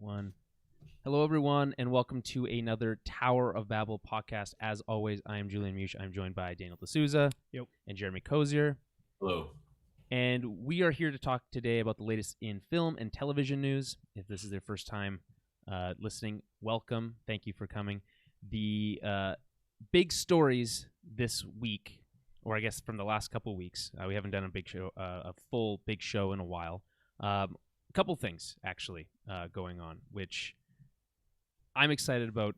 One. Hello, everyone, and welcome to another Tower of Babble podcast. As always, I am Julian Mush. I'm joined by Daniel D'Souza and Jeremy Cozier. Hello. And we are here to talk today about the latest in film and television news. If this is their first time listening, welcome. Thank you for coming. The big stories this week, or I guess from the last couple weeks, we haven't done a full big show in a while. A couple things actually going on, which I'm excited about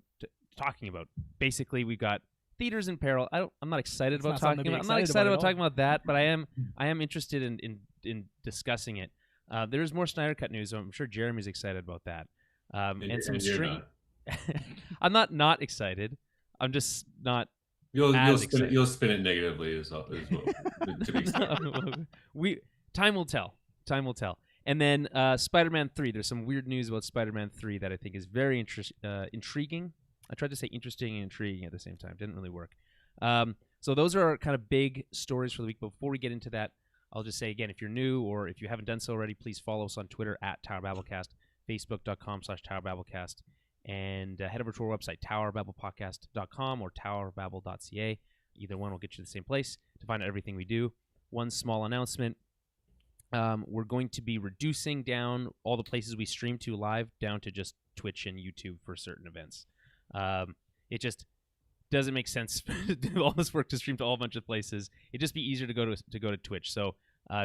talking about. Basically, we've got theaters in peril. I'm not excited about talking about. I'm not excited about talking about that, but I am interested in discussing it. There's more Snyder Cut news. So I'm sure Jeremy's excited about that. And some stream. I'm not excited. I'm just not. You'll spin it negatively as well. To be expected. Time will tell. Time will tell. And then Spider-Man 3. There's some weird news about Spider-Man 3 that I think is very intriguing. I tried to say interesting and intriguing at the same time. Didn't really work. So those are our kind of big stories for the week. But before we get into that, I'll just say again, if you're new or if you haven't done so already, please follow us on Twitter at TowerBabblecast, Facebook.com/TowerBabblecast, and head over to our website, TowerBabblePodcast.com or TowerBabble.ca. Either one will get you to the same place to find out everything we do. One small announcement. We're going to be reducing down all the places we stream to live down to just Twitch and YouTube for certain events. It just doesn't make sense to do all this work to stream to a whole bunch of places. It'd just be easier to go to Twitch. So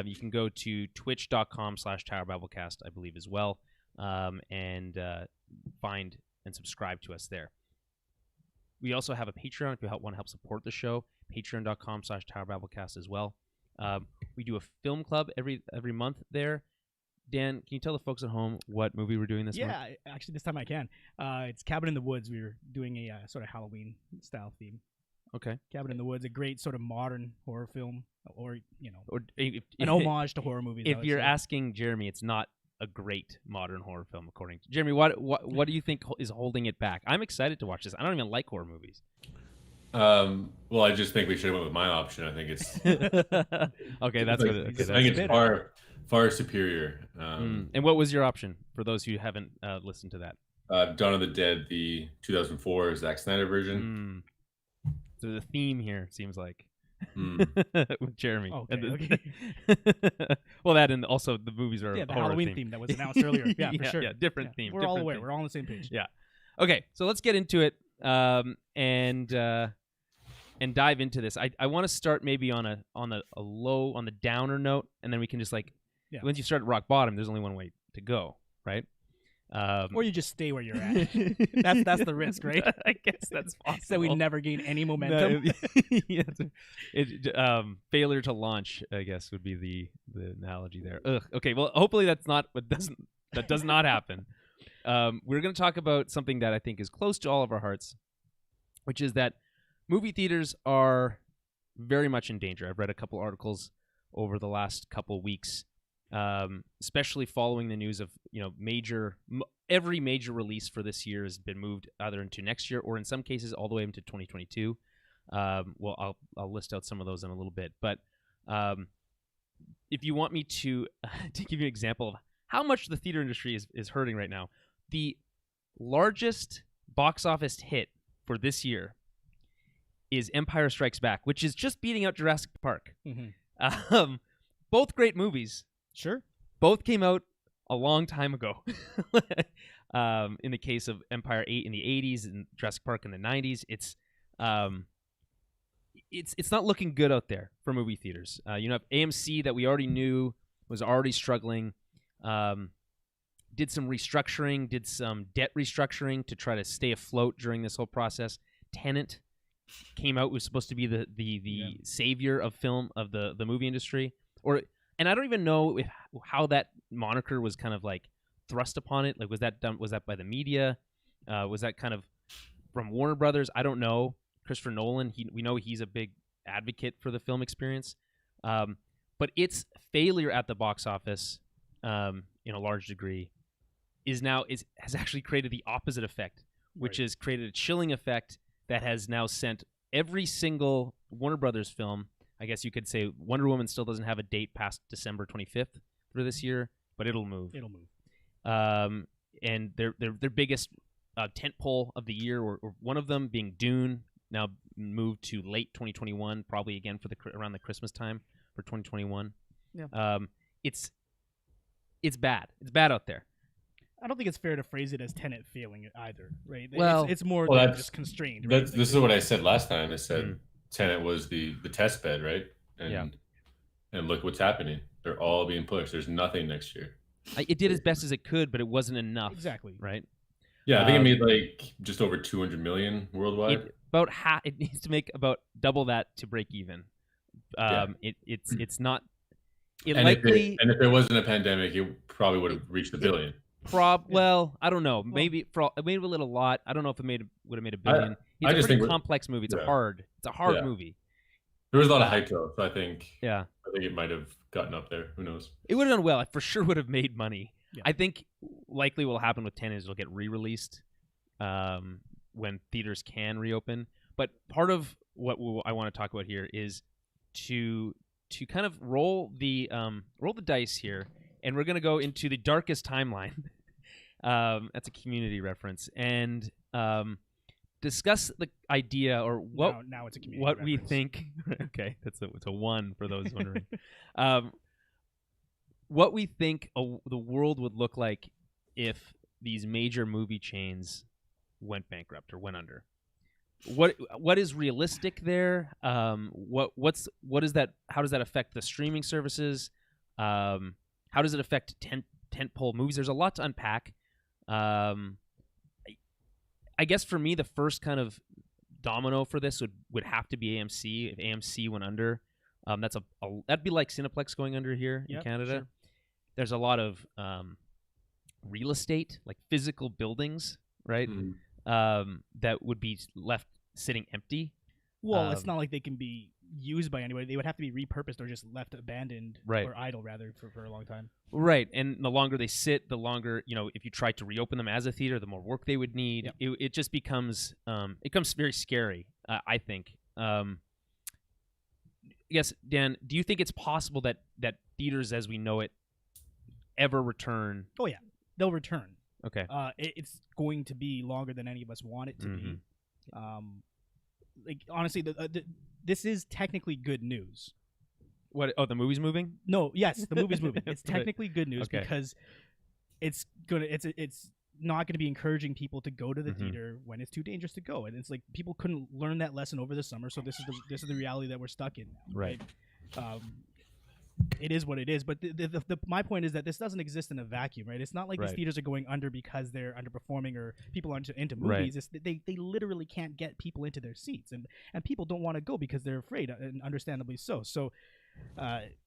you can go to twitch.com/TowerBabblecast, I believe, as well, and find and subscribe to us there. We also have a Patreon if you want to help support the show, patreon.com/TowerBabblecast as well. We do a film club every month there. Dan, can you tell the folks at home what movie we're doing this month? Yeah, actually, this time I can. It's Cabin in the Woods. We're doing a sort of Halloween-style theme. Okay. Cabin in the Woods, a great sort of modern horror film, or an homage to horror movies. If you're asking Jeremy, it's not a great modern horror film, according to Jeremy. What do you think is holding it back? I'm excited to watch this. I don't even like horror movies. Well, I just think we should have went with my option. I think it's okay. That's like, what I think it's far superior. And what was your option for those who haven't listened to that? Dawn of the Dead, the 2004 Zack Snyder version. So the theme here seems like with Jeremy. Okay. Well, that and also the movies are the Halloween theme that was announced earlier. Yeah, for sure. Yeah, different theme. We're all aware. We're all on the same page. Yeah. Okay, so let's get into it. And dive into this. I want to start maybe on the downer note, and then we can just once you start at rock bottom, there's only one way to go, right? Or you just stay where you're at. that's the risk, right? I guess that's possible. So we never gain any momentum. Failure to launch, I guess, would be the analogy there. Ugh. Okay, well, hopefully that does not happen. We're going to talk about something that I think is close to all of our hearts, which is that movie theaters are very much in danger. I've read a couple articles over the last couple weeks, especially following the news of every major release for this year has been moved either into next year or in some cases all the way into 2022. Well, I'll list out some of those in a little bit, but if you want me to give you an example of how much the theater industry is hurting right now, the largest box office hit for this year is Empire Strikes Back, which is just beating out Jurassic Park. Mm-hmm. Both great movies. Sure. Both came out a long time ago. In the case of Empire 8 in the 80s and Jurassic Park in the 90s, it's not looking good out there for movie theaters. AMC that we already knew was already struggling. Did some restructuring, did some debt restructuring to try to stay afloat during this whole process. Tenet came out, was supposed to be the savior of film, of the movie industry, and I don't even know how that moniker was kind of like thrust upon it. Like, was that by the media? Was that kind of from Warner Brothers? I don't know. Christopher Nolan, we know he's a big advocate for the film experience, but its failure at the box office, in a large degree, has actually created the opposite effect, which has created a chilling effect that has now sent every single Warner Brothers film. I guess you could say Wonder Woman still doesn't have a date past December 25th for this year, but it'll move. and their biggest tentpole of the year, or one of them being Dune, now moved to late 2021, probably again for around the Christmas time for 2021. Yeah. It's bad. It's bad out there. I don't think it's fair to phrase it as Tenet failing either, right? Well, it's more than just constrained. Right? This is what I said last time. I said Tenet was the test bed, right? And look what's happening. They're all being pushed. There's nothing next year. It did as best as it could, but it wasn't enough. Exactly. Right? Yeah, I think it made like just over 200 million worldwide. It needs to make about double that to break even. It's not. If there wasn't a pandemic, it probably would have reached $1 billion. Well, I don't know. Maybe it made a little lot. I don't know if it would have made $1 billion. It's a pretty complex movie. It's a hard movie. There was a lot of hype though, so I think it might have gotten up there. Who knows? It would have done well. It for sure would have made money. Yeah. I think likely what will happen with Tenet is it'll get re-released when theaters can reopen. But part of what I want to talk about here is to kind of roll the dice here, and we're going to go into the darkest timeline. That's a Community reference, and discuss the idea or what now it's a Community what reference. We think. Okay, it's a one for those wondering. What we think the world would look like if these major movie chains went bankrupt or went under. What is realistic there? What is that? How does that affect the streaming services? How does it affect tentpole movies? There's a lot to unpack. I guess for me, the first kind of domino for this would have to be AMC. If AMC went under, that'd be like Cineplex going under here in Canada. Sure. There's a lot of real estate, like physical buildings, right? That would be left sitting empty. Well, it's not like they can be used by anybody. They would have to be repurposed or just left abandoned or idle, rather, for a long time. Right, and the longer they sit, the longer, if you try to reopen them as a theater, the more work they would need. Yep. It just becomes very scary, I think. Yes, Dan, do you think it's possible that theaters as we know it ever return? Oh, yeah. They'll return. Okay. It's going to be longer than any of us want it to be. Honestly, this is technically good news. What? Oh, the movie's moving? No, yes, the movie's moving. It's technically good news because it's not going to be encouraging people to go to the theater when it's too dangerous to go, and it's like people couldn't learn that lesson over the summer, so this is the reality that we're stuck in now, right? It is what it is, but my point is that this doesn't exist in a vacuum, right? It's not like these theaters are going under because they're underperforming or people aren't into movies. They literally can't get people into their seats, and people don't want to go because they're afraid, and understandably so. So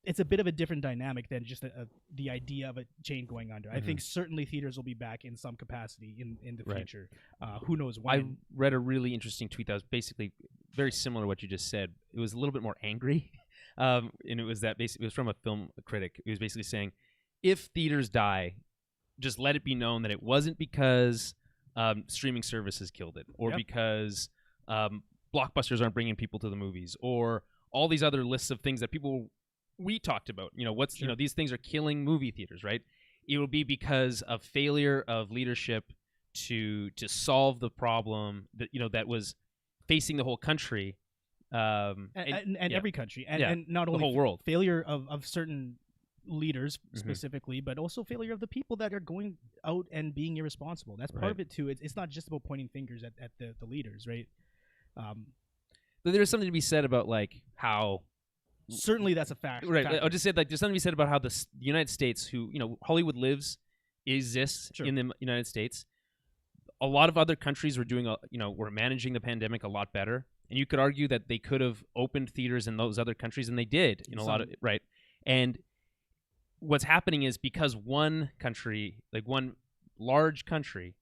it's a bit of a different dynamic than just the idea of a chain going under. I think certainly theaters will be back in some capacity in the future. Who knows when? I read a really interesting tweet that was basically very similar to what you just said. It was a little bit more angry. And it was from a film critic. It was basically saying, if theaters die, just let it be known that it wasn't because streaming services killed it, or because blockbusters aren't bringing people to the movies, or all these other lists of things that we talked about. These things are killing movie theaters, right? It will be because of failure of leadership to solve the problem that was facing the whole country. And every country, and not only the whole world. Failure of certain leaders specifically, but also failure of the people that are going out and being irresponsible. That's part of it too. It's not just about pointing fingers at the leaders, right? But there's something to be said about like how. Certainly, that's a fact. Right. I'll just say there's something to be said about how the United States, Hollywood exists in the United States. A lot of other countries were were managing the pandemic a lot better. And you could argue that they could have opened theaters in those other countries, and they did in a lot of And what's happening is because one country, like one large country,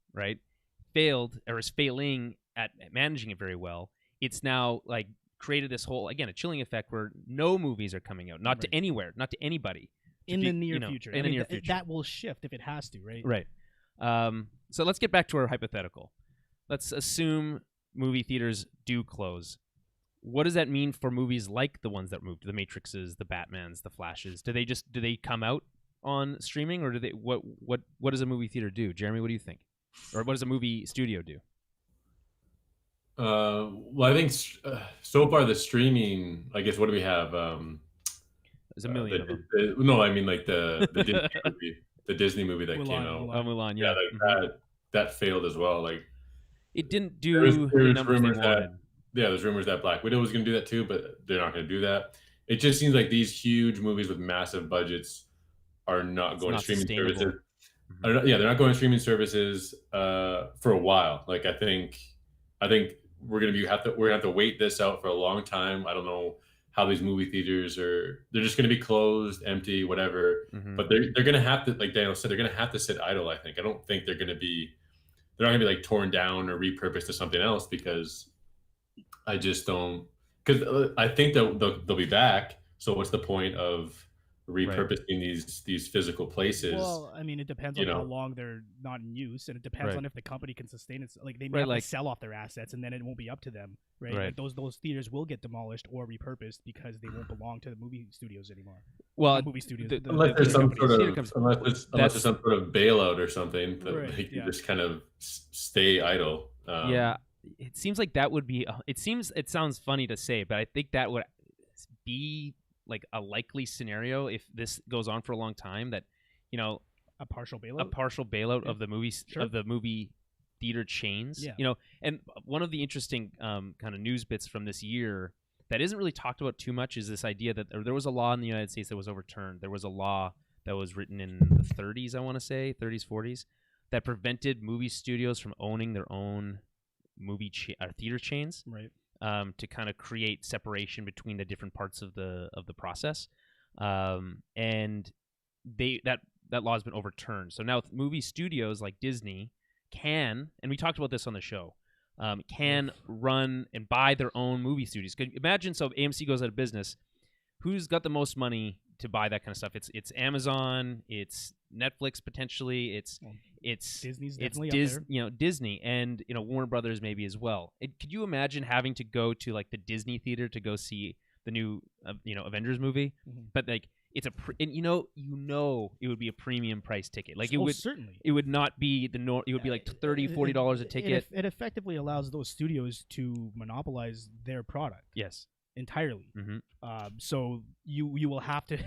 failed or is failing at managing it very well. It's now like created this whole a chilling effect where no movies are coming out, not to anywhere, not to anybody in the near future. In the near future, that will shift if it has to, right? Right. So let's get back to our hypothetical. Let's assume movie theaters do close. What does that mean for movies like the ones that moved, the Matrixes, the Batmans, the Flashes? Do they come out on streaming, or do they? What does a movie theater do? Jeremy, what do you think? Or what does a movie studio do? Well, I think so far the streaming. I guess what do we have? There's a million of them. No, I mean like the Disney movie, the Disney movie that came out. Mulan, yeah, like that failed as well. Like it didn't do the numbers they wanted. There's rumors that Black Widow was going to do that too, but they're not going to do that. It just seems like these huge movies with massive budgets are not going to streaming services. They're not going to streaming services for a while. Like I think we're gonna have to wait this out for a long time. I don't know how these movie theaters they're just gonna be closed, empty, whatever. But they're gonna have to, like Daniel said, they're gonna have to sit idle. I think. I don't think they're not gonna be like torn down or repurposed to something else, because I just don't. Because I think they'll be back. So what's the point of repurposing these physical places? Well, I mean, it depends on how long they're not in use, and it depends on if the company can sustain it. Like they may have to sell off their assets, and then it won't be up to them, right? Like those theaters will get demolished or repurposed because they won't belong to the movie studios anymore. Well, movie studios, unless there's some sort of bailout or something that they can just kind of stay idle. It seems like that would be. It sounds funny to say, but I think that would be like a likely scenario if this goes on for a long time, that a partial bailout of the movies of the movie theater chains. And one of the interesting kind of news bits from this year that isn't really talked about too much is this idea that there was a law in the United States that was overturned. There was a law that was written in the 30s, I want to say 30s, 40s, that prevented movie studios from owning their own movie theater chains, right? To kind of create separation between the different parts of the process, and that law has been overturned. So now movie studios like Disney can, and we talked about this on the show, can run and buy their own movie studios. Imagine, so if AMC goes out of business, who's got the most money to buy that kind of stuff? It's Amazon, it's Netflix potentially, it's Disney's definitely up there. Disney and Warner Brothers maybe as well. Could you imagine having to go to like the Disney theater to go see the new Avengers movie? But like it's and it would be a premium price ticket. Like certainly it would not be it would be like $30-$40 a ticket. It effectively allows those studios to monopolize their product. Yes. Entirely. So you will have to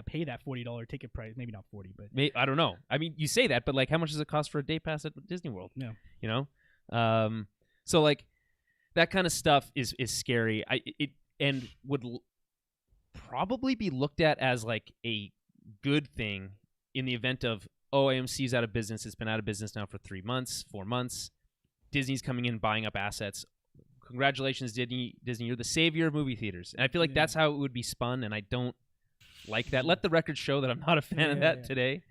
pay that $40 ticket price. Maybe not 40, but I don't know. I mean, you say that, but like, how much does it cost for a day pass at Disney World? Yeah. So like that kind of stuff is scary. And would probably be looked at as like a good thing in the event of, AMC's out of business. It's been out of business now for 3 months, 4 months. Disney's coming in, buying up assets. Congratulations, Disney! You're the savior of movie theaters, and I feel like that's how it would be spun, and I don't like that. Let the record show that I'm not a fan of that today.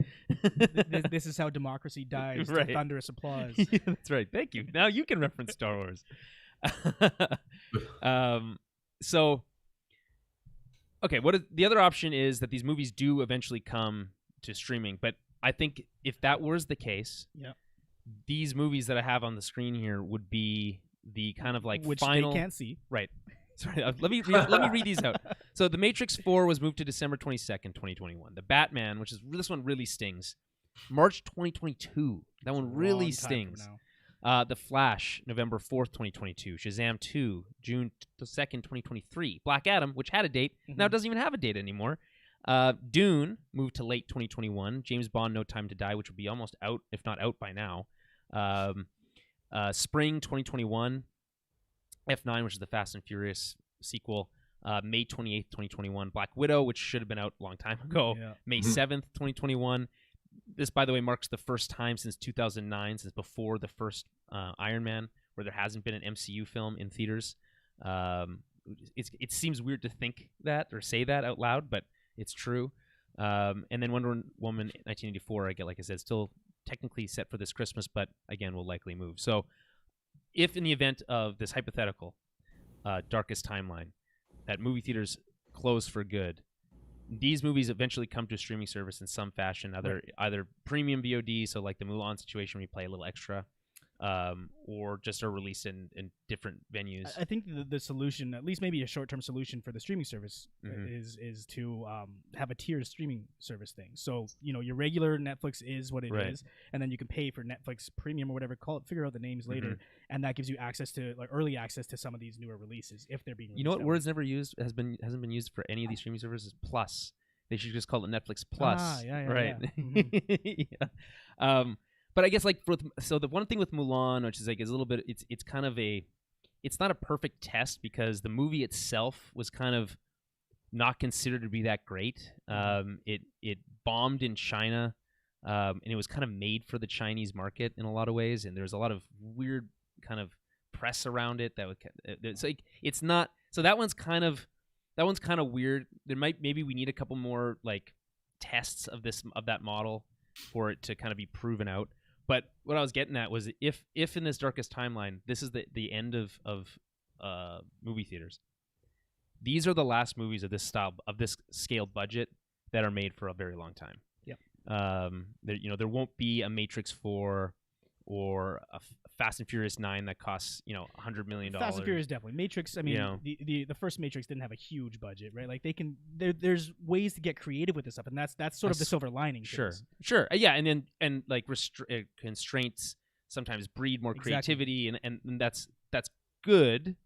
This is how democracy dies. Right. To thunderous applause. That's right. Thank you. Now you can reference Star Wars. So, okay. The other option is that these movies do eventually come to streaming, but I think if that was the case, these movies that I have on the screen here would be the kind of like which final. They can't see. Right. Sorry. Let me read these out. So The Matrix 4 was moved to December 22nd, 2021. The Batman, this one really stings, March 2022. That one really stings. The Flash, November 4th, 2022. Shazam 2, June 2nd, 2023. Black Adam, which had a date, now doesn't even have a date anymore. Dune moved to late 2021. James Bond, No Time to Die, which will be almost out, if not out by now. Spring 2021. F9, which is the Fast and Furious sequel. May 28th, 2021. Black Widow, which should have been out a long time ago. May 7th, 2021. This, by the way, marks the first time since 2009, since before the first Iron Man, where there hasn't been an MCU film in theaters. It seems weird to think that or say that out loud, but it's true. And then Wonder Woman 1984, like I said, still technically set for this Christmas, but again, will likely move. So if in the event of this hypothetical darkest timeline, that movie theaters close for good, these movies eventually come to a streaming service in some fashion, either premium VOD, so like the Mulan situation where you play a little extra, or just are released in different venues. I think the solution, at least maybe a short-term solution for the streaming service, Mhm. is to have a tiered streaming service thing. So your regular Netflix is what it Right. is, and then you can pay for Netflix Premium or whatever, figure out the names later, and that gives you access to early access to some of these newer releases if they're being released. You know what word's never used hasn't been used for any of these streaming services? Plus. They should just call it Netflix Plus. Right. Yeah. Yeah. But I guess so the one thing with Mulan, which is a little bit, it's kind of it's not a perfect test because the movie itself was kind of not considered to be that great. It bombed in China, and it was kind of made for the Chinese market in a lot of ways, and there's a lot of weird kind of press around it it's not. So that one's kind of weird. Maybe we need a couple more tests of that model for it to kind of be proven out. But what I was getting at was if in this darkest timeline, this is the end of movie theaters, these are the last movies of this style, of this scaled budget, that are made for a very long time. Yep. There won't be a Matrix 4 or a Fast and Furious 9 that costs $100 million. Fast and Furious definitely. Matrix. I mean, the first Matrix didn't have a huge budget, right? Like there's ways to get creative with this stuff, and that's sort of the silver lining. Sure. Yeah, and constraints sometimes breed more creativity, and that's good.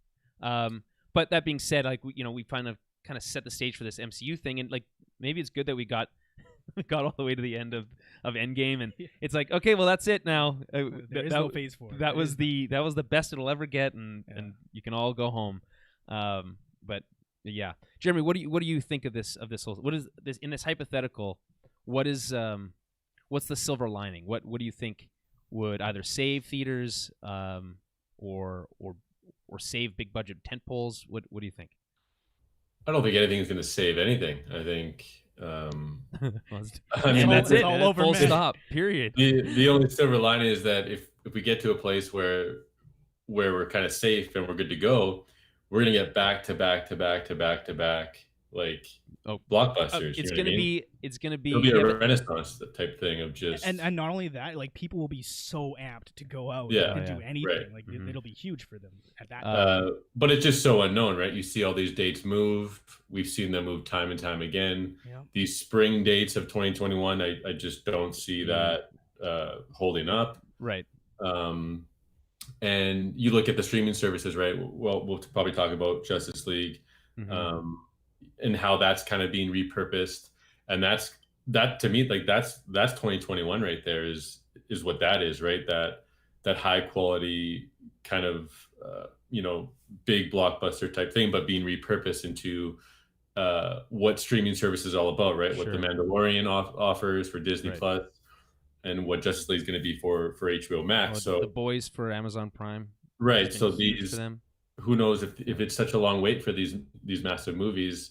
But that being said, we kind of set the stage for this MCU thing, and maybe it's good that we got all the way to the end of Endgame, and it's okay, well, that's it now. There is no phase 4. That was the best it'll ever get, and you can all go home. But yeah, Jeremy, what do you think of this whole? What is this in this hypothetical? What's the silver lining? What do you think would either save theaters, or save big budget tentpoles? What do you think? I don't think anything's going to save anything. I think. That's it. All over. Full stop. Period. The only silver lining is that if we get to a place where we're kind of safe and we're good to go, we're gonna get back to back blockbusters. It's gonna be. It'll be a Renaissance type thing of just. And not only that, people will be so amped to go out and do anything. Right. It'll be huge for them at that. But it's just so unknown, right? You see all these dates move. We've seen them move time and time again. Yeah. These spring dates of 2021, I just don't see that holding up. Right. And you look at the streaming services, right? Well, we'll probably talk about Justice League, and how that's kind of being repurposed, and that to me, that's 2021 right there is what that is, right? That high quality kind of big blockbuster type thing, but being repurposed into what streaming service is all about, right? Sure. What The Mandalorian offers for Disney Plus. And what Justice League is going to be for HBO Max. So The Boys for Amazon Prime. Right. So who knows if it's such a long wait for these massive movies,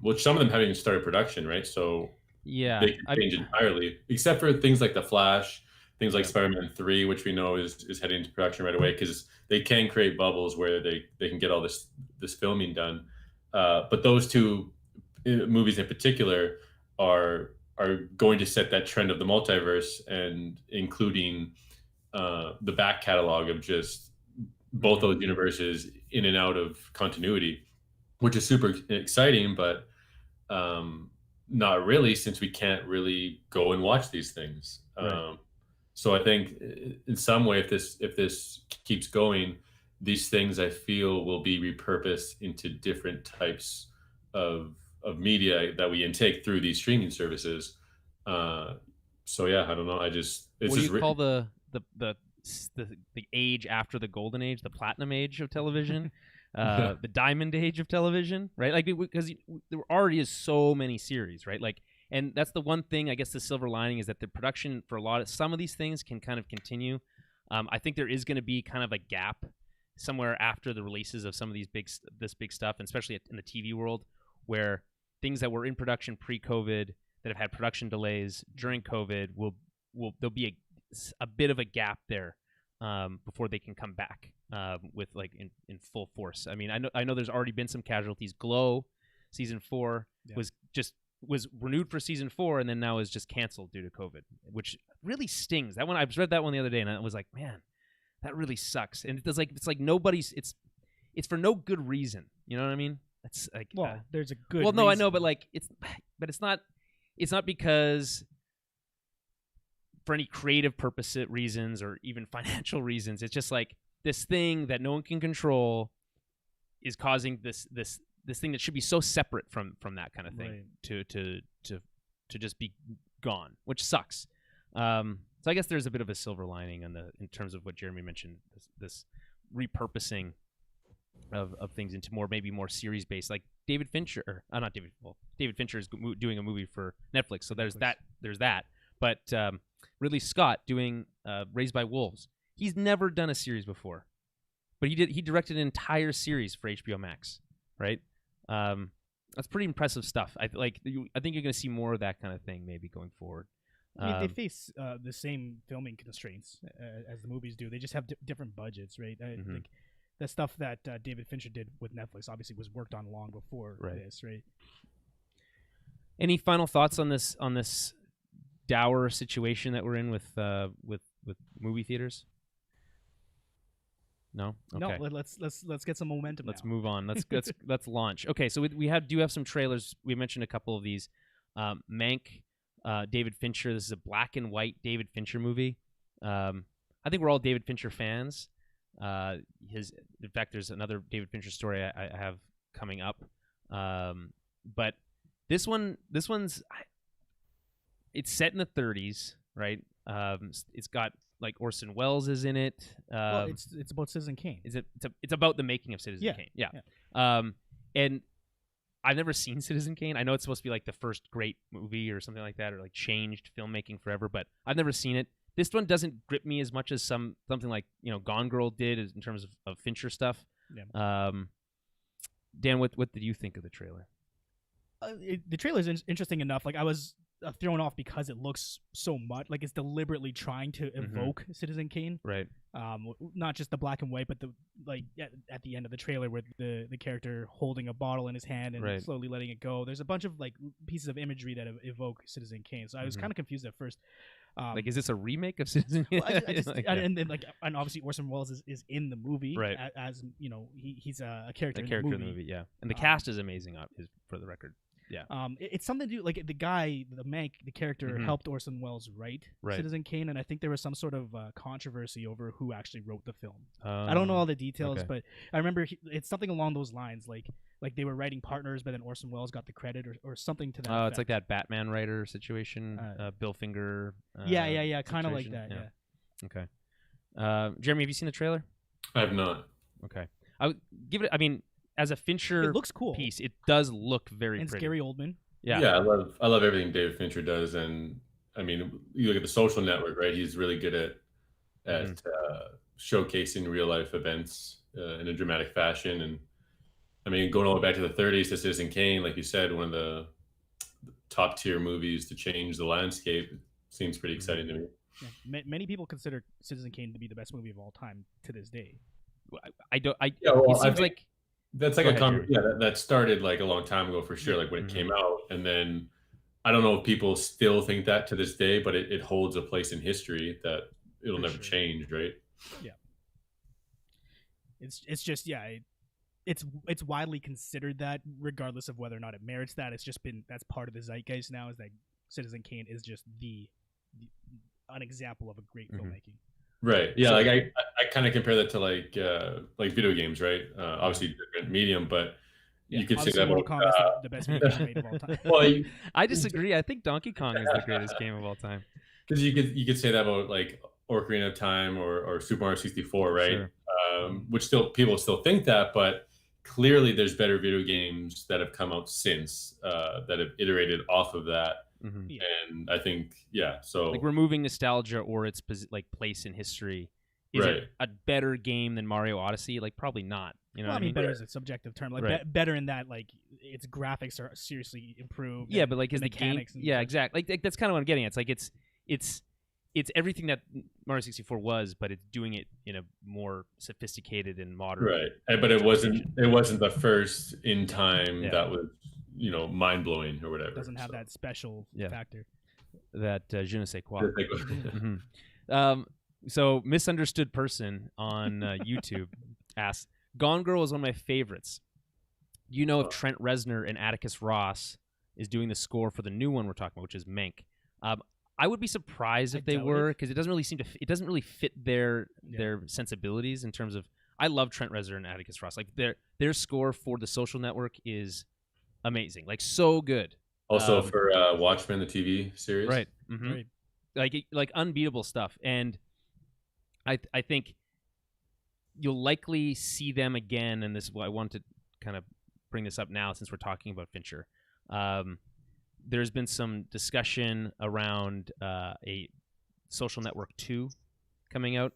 which some of them haven't even started production, right? So they can change entirely, except for things like The Flash, things like Spider-Man 3, which we know is heading into production right away, because they can create bubbles where they can get all this filming done. But those two movies in particular are going to set that trend of the multiverse, and including the back catalog of just both those universes in and out of continuity, which is super exciting, but not really, since we can't really go and watch these things. Right. So I think in some way, if this keeps going, these things I feel will be repurposed into different types of media that we intake through these streaming services. So yeah, I don't know. What do you call the age after the golden age, the platinum age of television, the diamond age of television, right? Because there already is so many series, right? And that's the one thing, I guess, the silver lining is that the production for some of these things can kind of continue. I think there is going to be kind of a gap somewhere after the releases of some of this big stuff, and especially in the TV world, where things that were in production pre-COVID that have had production delays during COVID there'll be a bit of a gap there before they can come back with in full force. I mean, I know there's already been some casualties. Glow season 4 was renewed for season 4, and then now is just canceled due to COVID, which really stings. That one, I read that one the other day, and I was like, man, that really sucks. And it's like nobody's. It's for no good reason. You know what I mean? It's like there's a good. Well, no, reason. I know, but like it's not because for any creative reasons or even financial reasons. It's just like this thing that no one can control is causing this thing that should be so separate from that kind of thing to just be gone, which sucks. So I guess there's a bit of a silver lining in terms of what Jeremy mentioned, this repurposing of things into maybe more series based, like David Fincher. David Fincher is doing a movie for Netflix, so there's that. But Ridley Scott doing Raised by Wolves. He's never done a series before, but he directed an entire series for HBO Max, right? That's pretty impressive stuff. I think you're going to see more of that kind of thing maybe going forward. I mean, they face the same filming constraints as the movies do. They just have different budgets, right? I think the stuff that David Fincher did with Netflix obviously was worked on long before this, right? Any final thoughts on this dour situation that we're in with movie theaters? No. Okay. No. Let's get some momentum. Let's move on. Let's launch. Okay. So we do have some trailers. We mentioned a couple of these. Mank, David Fincher. This is a black and white David Fincher movie. I think we're all David Fincher fans. In fact, there's another David Fincher story I have coming up. But this one's it's set in the 30s, right? It's got like Orson Welles is in it. Well, it's about Citizen Kane. It's about the making of Citizen Kane. Yeah. And I've never seen Citizen Kane. I know it's supposed to be like the first great movie or something like that, or like changed filmmaking forever, but I've never seen it. This one doesn't grip me as much as something like Gone Girl did in terms of Fincher stuff. Yeah. Dan, what did you think of the trailer? The trailer is interesting enough. Like I was thrown off because it looks so much like it's deliberately trying to evoke Citizen Kane. Right. Not just the black and white, but the at the end of the trailer with the character holding a bottle in his hand and slowly letting it go. There's a bunch of like pieces of imagery that evoke Citizen Kane. So I was kind of confused at first. Is this a remake of Citizen Kane? And obviously Orson Welles is in the movie, right? As he's a character. In the movie, yeah. And the cast is amazing, for the record. Yeah. It's something to do like the guy, the Mank, the character helped Orson Welles write Citizen Kane, and I think there was some sort of controversy over who actually wrote the film. I don't know all the details, but I remember it's something along those lines, like they were writing partners, but then Orson Welles got the credit or something to that. Oh, it's like that Batman writer situation, Bill Finger. Yeah, kind of like that. Yeah. Okay. Jeremy, have you seen the trailer? I have not. Okay. I would give it. I mean, as a Fincher, it looks cool. Piece, it does look very and pretty. Gary Oldman. Yeah, I love everything David Fincher does, and I mean, you look at The Social Network, right? He's really good at showcasing real life events in a dramatic fashion, and I mean, going all the way back to the 30s to Citizen Kane, like you said, one of the top tier movies to change the landscape. Seems pretty exciting to me. Yeah. Many people consider Citizen Kane to be the best movie of all time to this day. It seems like. That's like that started like a long time ago for sure, like when it came out, and then I don't know if people still think that to this day, but it holds a place in history that it'll never change, right? Yeah. It's just it's widely considered that, regardless of whether or not it merits that. It's just that's part of the zeitgeist now, is that Citizen Kane is just an example of a great filmmaking. Right. Yeah. So, like I kind of compare that to like video games, right? Obviously different medium, but you could say that Mortal Kombat is the best video game of all time. Well, I disagree. I think Donkey Kong is the greatest game of all time. Because you could say that about like Ocarina of Time or Super Mario 64, right? Sure. Which people still think that, but clearly there's better video games that have come out since that have iterated off of that. And I think, so like removing nostalgia or its like place in history, is it a better game than Mario Odyssey? Like probably not. You know, I mean, better is a subjective term. Like better in that, like its graphics are seriously improved. Yeah, but like is the mechanics? Yeah, exactly. Like that's kind of what I'm getting at. It's like it's everything that Mario 64 was, but it's doing it in a more sophisticated and modern. Right, but it wasn't the first in time that was mind blowing or whatever. It doesn't have that special factor. That je ne sais quoi. So misunderstood person on YouTube asks, Gone Girl is one of my favorites. You know if Trent Reznor and Atticus Ross is doing the score for the new one we're talking about, which is Mank. I would be surprised if they were, because it doesn't really it doesn't really fit their sensibilities in terms of. I love Trent Reznor and Atticus Ross. Like their score for The Social Network is amazing, like so good. Also for Watchmen, the TV series, right? Mm-hmm. Right. Like unbeatable stuff, and I think you'll likely see them again. And this is why I want to kind of bring this up now, since we're talking about Fincher. There's been some discussion around a Social Network 2 coming out,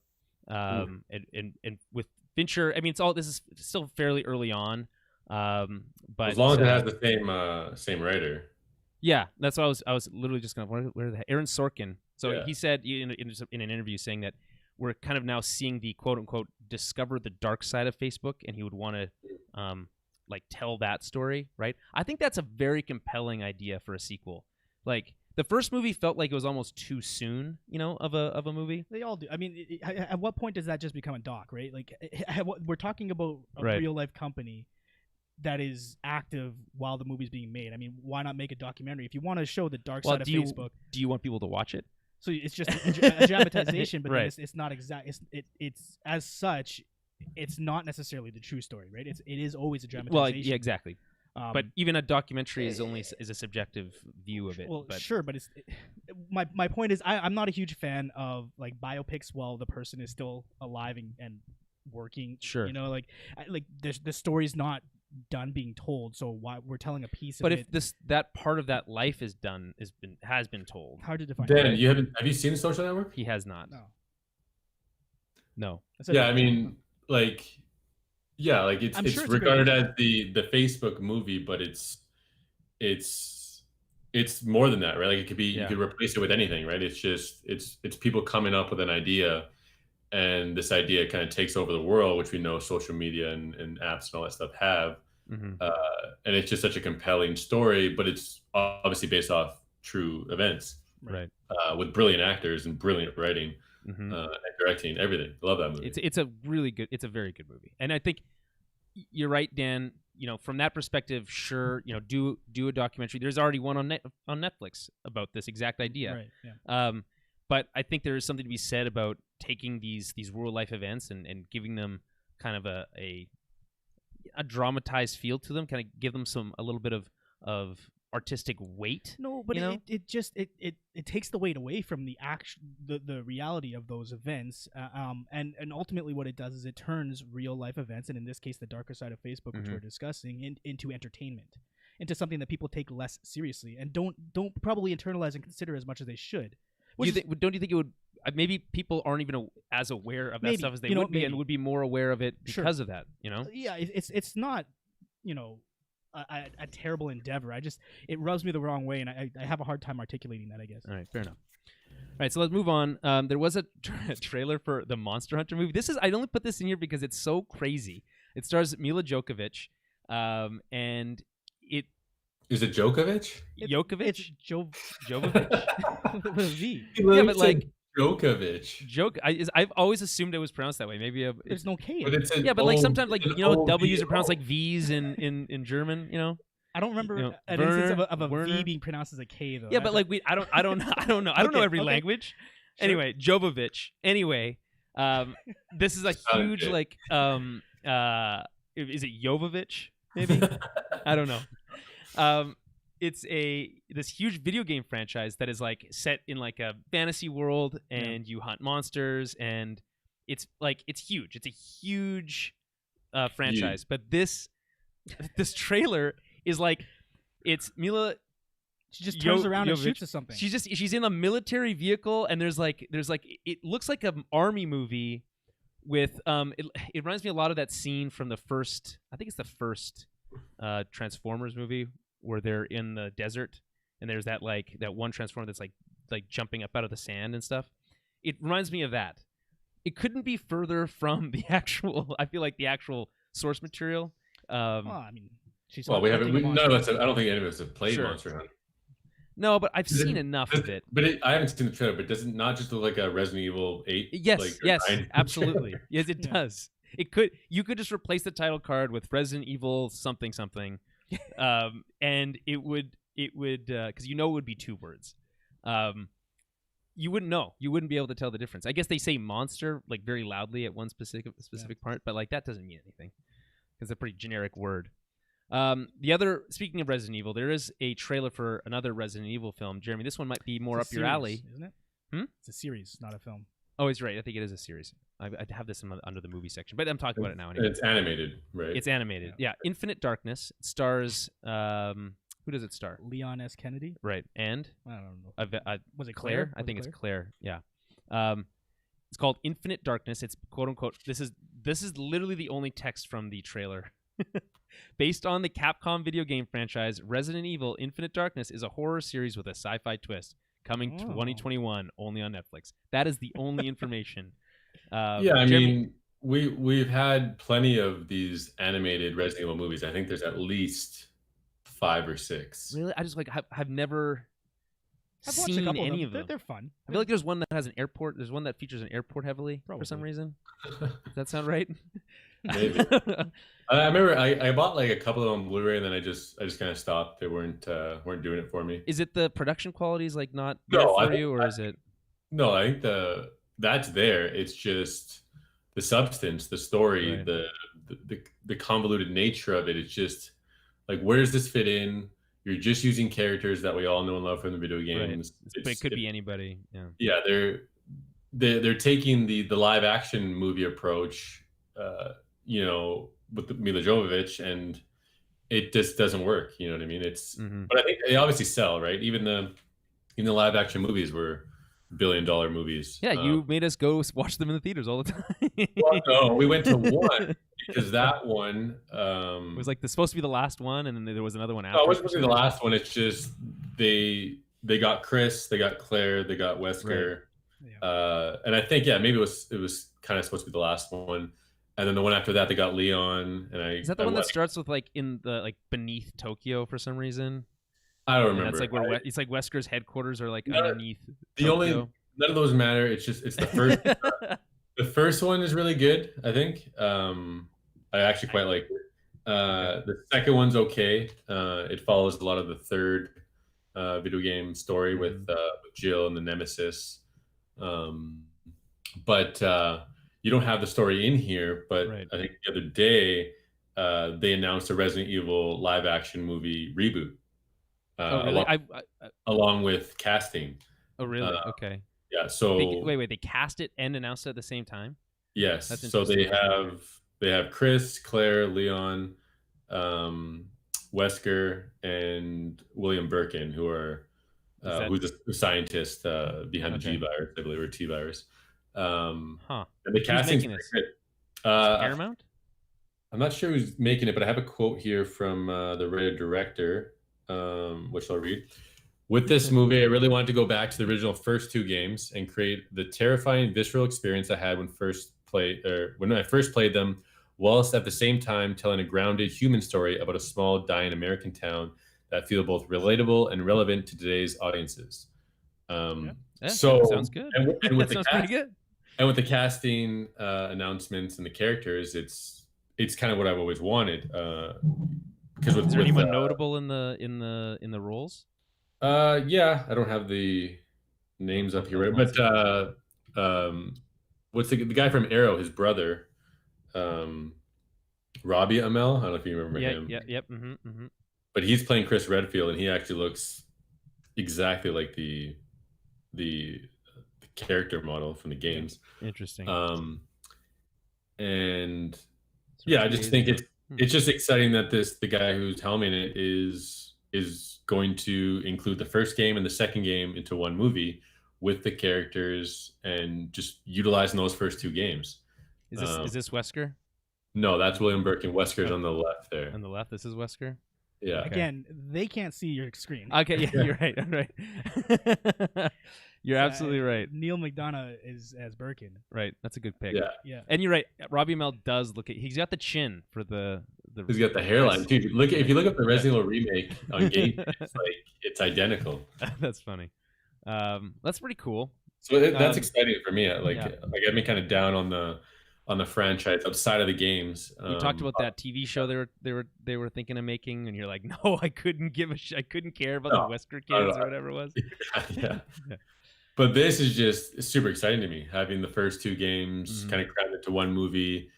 and with Fincher. I mean, this is still fairly early on, but as long as it has the same writer. Yeah, that's what I was literally just gonna. Where the Aaron Sorkin. So he said in an interview saying that we're kind of now seeing the quote unquote discover the dark side of Facebook, and he would want to like tell that story, right? I think that's a very compelling idea for a sequel. Like the first movie felt like it was almost too soon, of a movie. They all do. I mean, at what point does that just become a doc, right? Like we're talking about a real life company that is active while the movie's being made. I mean, why not make a documentary if you want to show the dark side of Facebook? Do you want people to watch it? So it's just a dramatization, but then it's not exact. It's as such. It's not necessarily the true story, right? It is always a dramatization. Well, yeah, exactly. But even a documentary is a subjective view of it. Well, sure, but my point is I'm not a huge fan of like biopics while the person is still alive and working. Sure, like the story's not done being told, so why we're telling a piece of it. But if that part of that life has been told. Hard to define. Dan, have you seen The Social Network? He has not. No. Yeah, I mean, like, it's regarded as the Facebook movie, but it's more than that, right? Like it could be you could replace it with anything, right? It's just it's people coming up with an idea, and this idea kind of takes over the world, which we know social media and apps and all that stuff have. Mm-hmm. And it's just such a compelling story, but it's obviously based off true events, right? With brilliant actors and brilliant writing. Mm-hmm. And directing, everything. I love that movie. It's a very good movie, and I think you're right, Dan. From that perspective, sure. Do a documentary. There's already one on Netflix about this exact idea. Right. Yeah. But I think there is something to be said about taking these real life events and giving them kind of a dramatized feel to them, kind of give them a little bit of artistic weight. No, but it just takes the weight away from the reality of those events, and ultimately what it does is it turns real life events, and in this case the darker side of Facebook, which we're discussing, into entertainment, into something that people take less seriously and don't probably internalize and consider as much as they should. Don't you think it would? Maybe people aren't even as aware of that stuff as they would be, and would be more aware of it because of that. Yeah, it's not a terrible endeavor. It rubs me the wrong way, and I have a hard time articulating that, I guess. All right, fair enough. All right, so let's move on. There was a trailer for the Monster Hunter movie. I only put this in here because it's so crazy. It stars Mila Djokovic, and it is it Djokovic? Jokovic? It's Jovovich with a V. Yeah, but like Djokovic. I've always assumed it was pronounced that way. Maybe there's no K. But like sometimes like W's are pronounced like V's in German. I don't remember an Werner, instance of a Werner. V being pronounced as a K though. Yeah, but like I don't know. I don't know every language. Sure. Anyway, Jovovich. Anyway, this is a huge like is it Jovovich maybe? I don't know. It's this huge video game franchise that is like set in like a fantasy world, and you hunt monsters, and it's huge. It's a huge franchise. But this trailer is like, it's Mila. She just turns around and shoots at something. She's in a military vehicle, and there's like it looks like an army movie with it reminds me a lot of that scene from the first Transformers movie, where they're in the desert and there's that one Transformer that's like jumping up out of the sand and stuff. It reminds me of that. It couldn't be further from the actual. I feel like the actual source material. I mean, we haven't. None of us. I don't think any of us have played Monster Hunter. No, but I've Does seen it- enough does of it. But I haven't seen the trailer. But does it not just look like a Resident Evil 8? Yes, like, or yes, 9 absolutely. trailer? Yes, it Yeah. does. You could just replace the title card with Resident Evil something something, and it would because it would be 2 words. You wouldn't know. You wouldn't be able to tell the difference. I guess they say monster like very loudly at one specific part, but like that doesn't mean anything because it's a pretty generic word. Speaking of Resident Evil, there is a trailer for another Resident Evil film. Jeremy, this one might be more up your alley, isn't it? Hmm? It's a series, not a film. Oh, he's right. I think it is a series. I'd have this under the movie section, but I'm talking about it now. Anyway. It's animated, right? It's animated. Yeah. Infinite Darkness. It stars. Who does it star? Leon S. Kennedy. Right. And I don't know. Was it Claire? Claire? I think Was it it's Claire. Yeah. It's called Infinite Darkness. It's quote unquote. This is literally the only text from the trailer. Based on the Capcom video game franchise, Resident Evil Infinite Darkness is a horror series with a sci-fi twist coming 2021 only on Netflix. That is the only information. Yeah, I mean, we've had plenty of these animated Resident Evil movies. I think there's at least 5 or 6. Really, I just have never I've watched a seen couple any of them. of them. They're fun. I feel like there's one that has an airport. There's one that features an airport heavily for some Probably. reason. Does that sound right? Maybe. I remember I bought like a couple of them on Blu-ray, and then I just kind of stopped. They weren't doing it for me. Is it the production quality is like not No, there for you, or is it? No, I think that's there. It's just the substance, the story, Right. the convoluted nature of it. It's just like, where does this fit in? You're just using characters that we all know and love from the video games. Right. But it could be anybody. Yeah. Yeah, they're taking the live action movie approach, with Mila Jovovich, and it just doesn't work. You know what I mean? But I think they obviously sell, right? Even the live action movies were $1 billion movies. Yeah, you made us go watch them in the theaters all the time. Well, no, we went to one because that one it was like supposed to be the last one, and then there was another one after. No, it wasn't really the last one. It's just they got Chris, they got Claire, they got Wesker, Yeah. and I think maybe it was kind of supposed to be the last one, and then the one after that they got Leon, and Is that the one that starts with like in the like beneath Tokyo for some reason? I don't And remember. that's like where it's like Wesker's headquarters are like underneath. None of those matter. It's the first. The first one is really good, I think. I actually quite like it. The second one's okay. It follows a lot of the third video game story with Jill and the Nemesis. But you don't have the story in here. But Right. I think the other day they announced a Resident Evil live action movie reboot. Really? Along with casting. Oh, really? Okay. Yeah. So wait. They cast it and announced it at the same time? Yes. That's So they interesting. have Chris, Claire, Leon, Wesker, and William Birkin, who are who's the scientist behind the G virus, I believe, or T virus. And the casting's making this? good. Paramount? I'm not sure who's making it, but I have a quote here from the writer director, which I'll read. With this movie, I really wanted to go back to the original first 2 games and create the terrifying, visceral experience I had when I first played them, whilst at the same time telling a grounded human story about a small, dying American town that feel both relatable and relevant to today's audiences. So sounds good. And with that sounds pretty good. And with the casting announcements and the characters, it's kind of what I've always wanted. Because is there anyone notable in the roles? Yeah, I don't have the names up here, right? But what's the guy from Arrow? His brother, Robbie Amell. I don't know if you remember him. Yep. But he's playing Chris Redfield, and he actually looks exactly like the character model from the games. Interesting. And I just think it's just exciting that the guy who's helming it is going to include the first game and the second game into one movie with the characters and just utilizing those first 2 games. Is this Wesker? No, that's William Birkin. Wesker's on the left there. On the left, this is Wesker? Yeah. Okay. Again, they can't see your screen. Okay, yeah, you're right. Right. You're absolutely right. Neil McDonough is as Birkin. Right. That's a good pick. Yeah. Yeah. And you're right. Robbie Amell does he's got the chin for the He's got the hairline too. If you look up the Resident Evil remake on Game, it's identical. That's funny. That's pretty cool. So that's exciting for me. Like got me kind of down on the franchise outside of the games. You talked about that TV show they were thinking of making, and you're like, no, I couldn't I couldn't care about the Wesker kids or whatever it was. Yeah. But this is just super exciting to me, having the first two games kind of crammed into one movie.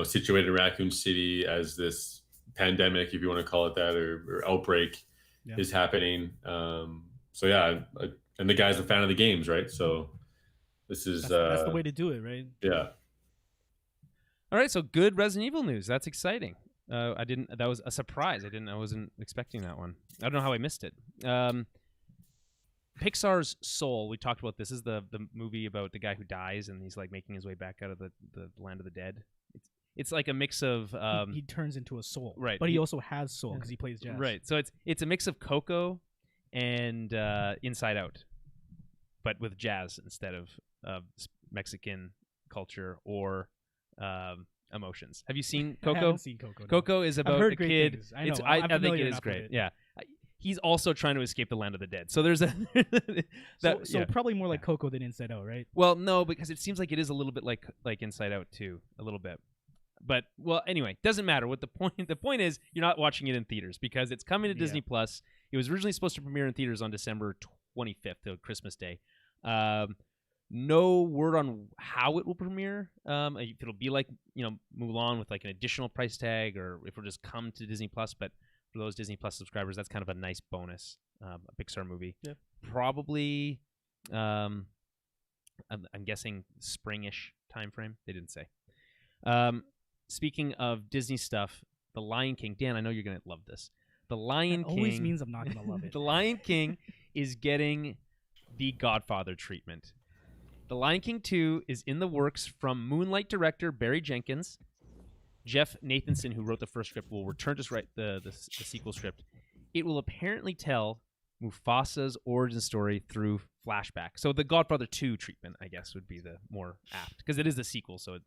Situated in Raccoon City as this pandemic, if you want to call it that, or outbreak is happening. And the guy's a fan of the games, right? So this is that's the way to do it, right? Yeah. All right, so good Resident Evil news. That's exciting. That was a surprise. I wasn't expecting that one. I don't know how I missed it. Pixar's Soul, we talked about this. Is the movie about the guy who dies and he's like making his way back out of the land of the dead. It's like a mix of he turns into a soul, right? But he also has soul because he plays jazz, right? So it's a mix of Coco and Inside Out, but with jazz instead of Mexican culture or emotions. Have you seen Coco? I haven't seen Coco. No. Coco is about a kid. Things. I know. I think it is great. Yeah. He's also trying to escape the land of the dead. So there's a so probably more like Coco than Inside Out, right? Well, no, because it seems like it is a little bit like Inside Out too, a little bit. But anyway, doesn't matter. What the point is, you're not watching it in theaters because it's coming to Disney Plus. It was originally supposed to premiere in theaters on December 25th, so Christmas Day. No word on how it will premiere. If it'll be like Mulan with like an additional price tag, or if it'll just come to Disney Plus, but for those Disney Plus subscribers, that's kind of a nice bonus. A Pixar movie. Yeah. Probably, I'm guessing spring-ish time frame. They didn't say. Speaking of Disney stuff, The Lion King. Dan, I know you're going to love this. The Lion King always means I'm not going to love it. The Lion King is getting the Godfather treatment. The Lion King 2 is in the works from Moonlight director Barry Jenkins. Jeff Nathanson, who wrote the first script, will return to write the sequel script. It will apparently tell Mufasa's origin story through flashback. So the Godfather 2 treatment, I guess, would be the more apt, because it is a sequel. So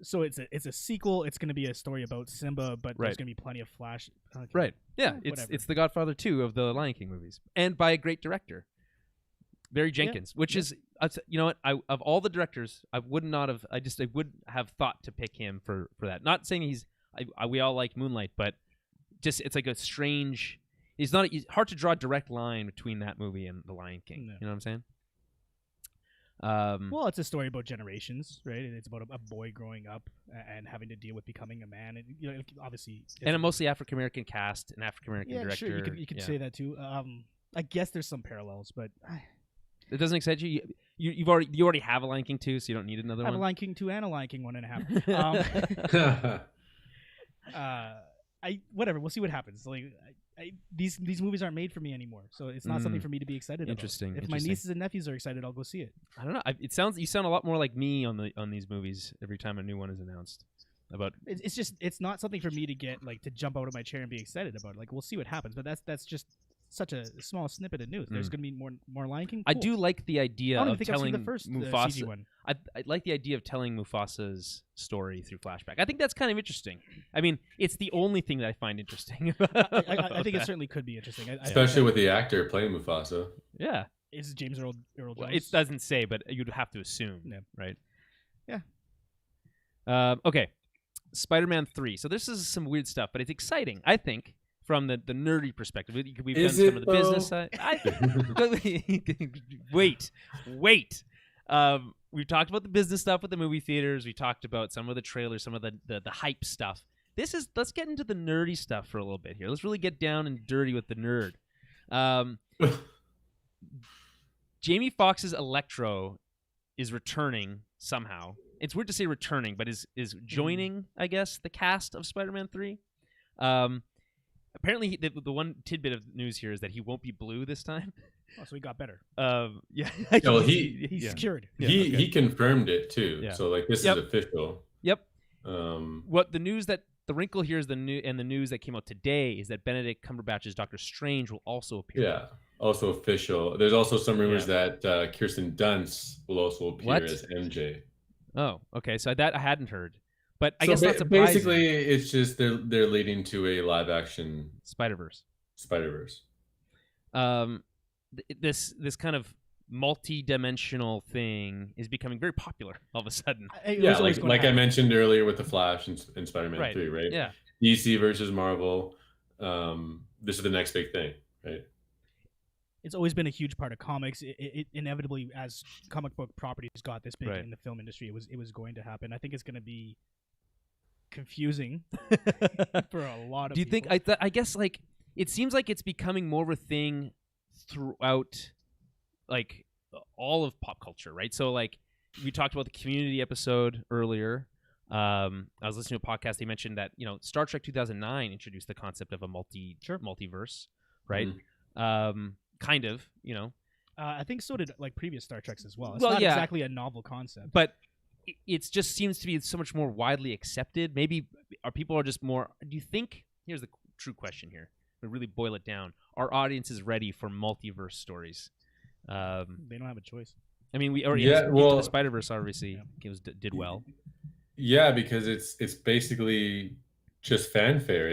So it's a sequel. It's going to be a story about Simba, but there's going to be plenty of flash. Okay. Right. Yeah. It's the Godfather 2 of the Lion King movies, and by a great director, Barry Jenkins, which is, you know what? Of all the directors, I would have thought to pick him for that. Not saying we all like Moonlight, but just it's like a strange. It's hard to draw a direct line between that movie and The Lion King. No. You know what I'm saying? Well, it's a story about generations, right? It's about a boy growing up and having to deal with becoming a man, and obviously, and a mostly African American cast, an African American director. Sure, you could say that too. I guess there's some parallels, but it doesn't excite you. You already have a Lion King 2, so you don't need another one. I have a Lion King 2 and a Lion King 1.5. Whatever. We'll see what happens. Like these movies aren't made for me anymore, so it's not something for me to be excited Interesting. about. If my nieces and nephews are excited, I'll go see it. I don't know. You sound a lot more like me on these movies every time a new one is announced. It's not something for me to get to jump out of my chair and be excited about. Like, we'll see what happens, but that's just such a small snippet of news. There's going to be more Lion King. Cool. I do like the idea of telling the first Mufasa. CG one. I like the idea of telling Mufasa's story through flashback. I think that's kind of interesting. I mean, it's the only thing that I find interesting. I think it certainly could be interesting, especially with the actor playing Mufasa. Yeah, is James Earl Jones? Well, it doesn't say, but you'd have to assume, right? Yeah. Okay, Spider-Man 3. So this is some weird stuff, but it's exciting, I think. From the nerdy perspective, we've done some of the business side. Wait. We've talked about the business stuff with the movie theaters. We talked about some of the trailers, some of the hype stuff. Let's get into the nerdy stuff for a little bit here. Let's really get down and dirty with the nerd. Jamie Foxx's Electro is returning somehow. It's weird to say returning, but is joining, I guess, the cast of Spider-Man 3. Apparently, the one tidbit of news here is that he won't be blue this time. Oh, so he got better. Yeah. No, he's cured. He confirmed it too. Yeah. So this is official. Yep. What the wrinkle here is the news that came out today is that Benedict Cumberbatch's Doctor Strange will also appear. Yeah. Also official. There's also some rumors that Kirsten Dunst will also appear as MJ. Oh, okay. So that I hadn't heard. But I guess not surprising. Basically, it's just they're leading to a live action Spider-Verse. This kind of multi-dimensional thing is becoming very popular all of a sudden. Yeah, like I mentioned earlier with the Flash and Spider-Man 3, right? Yeah. DC versus Marvel. This is the next big thing, right? It's always been a huge part of comics. It inevitably, as comic book properties got this big in the film industry, it was going to happen. I think it's going to be confusing for a lot of people. Do you think I guess like it seems like it's becoming more of a thing throughout like all of pop culture, right? So like we talked about the Community episode earlier. I was listening to a podcast. They mentioned that Star Trek 2009 introduced the concept of a multiverse, right? Mm-hmm. Kind of, I think so did like previous Star Treks as well. It's not exactly a novel concept, but it just seems to be so much more widely accepted. Maybe people are just more. Do you think? Here's the true question here. We really boil it down. Our audience is ready for multiverse stories. They don't have a choice. I mean, we already the Spider-Verse obviously did well. Yeah, because it's basically just fanfare.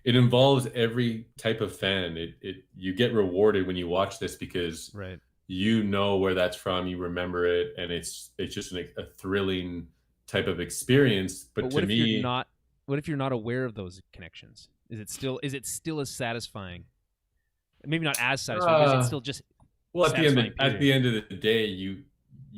It involves every type of fan. You get rewarded when you watch this because you know where that's from, you remember it, and it's just a thrilling type of experience. But what to me, what if you're not aware of those connections? Is it still as satisfying? Maybe not as satisfying, but is it still just at the end of the day, you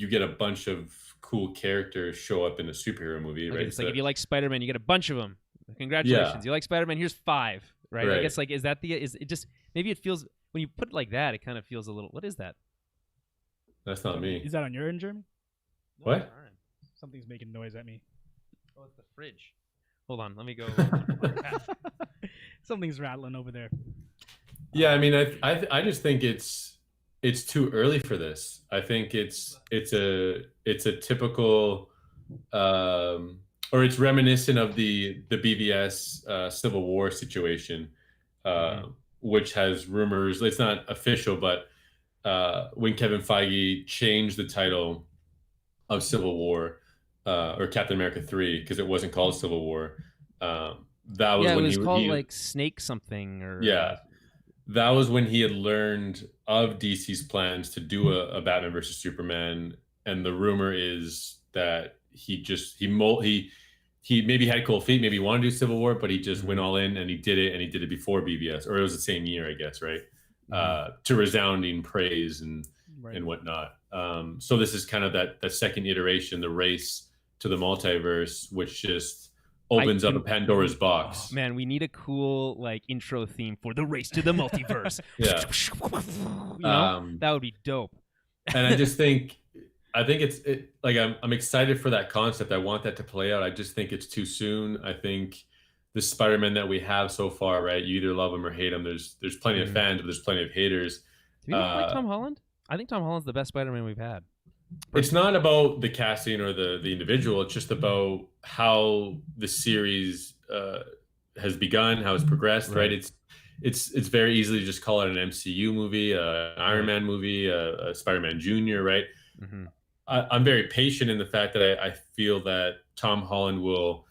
get a bunch of cool characters show up in a superhero movie, right? It's like if you like Spider-Man, you get a bunch of them. Congratulations. Yeah. You like Spider-Man, here's 5, right? I guess like is it just maybe it feels when you put it like that, it kind of feels a little. What is that? That's not me. Is that on your end, Jeremy? No, what? Something's making noise at me. Oh, it's the fridge. Hold on, let me go. Something's rattling over there. Yeah, I mean, I just think it's too early for this. I think it's a typical or it's reminiscent of the BVS Civil War situation, which has rumors. It's not official, but when Kevin Feige changed the title of Civil War or Captain America 3 because it wasn't called Civil War. That was when it was called like Snake something or that was when he had learned of DC's plans to do a Batman versus Superman, and the rumor is that he maybe had cold feet, maybe he wanted to do Civil War, but he just went all in and he did it before BVS, or it was the same year, I guess, right? To resounding praise and whatnot. So this is kind of that second iteration, the race to the multiverse, which just opens up a Pandora's box. Oh, man, we need a cool like intro theme for the race to the multiverse. That would be dope. And I just think it's like I'm excited for that concept. I want that to play out. I just think it's too soon. I think the Spider-Man that we have so far, right? You either love him or hate him. There's plenty of fans, but there's plenty of haters. Do you like Tom Holland? I think Tom Holland's the best Spider-Man we've had. It's not about the casting or the individual. It's just about how the series has begun, how it's progressed, right? It's very easy to just call it an MCU movie, an Iron Man movie, a Spider-Man Jr., right? Mm-hmm. I'm very patient in the fact that I feel that Tom Holland will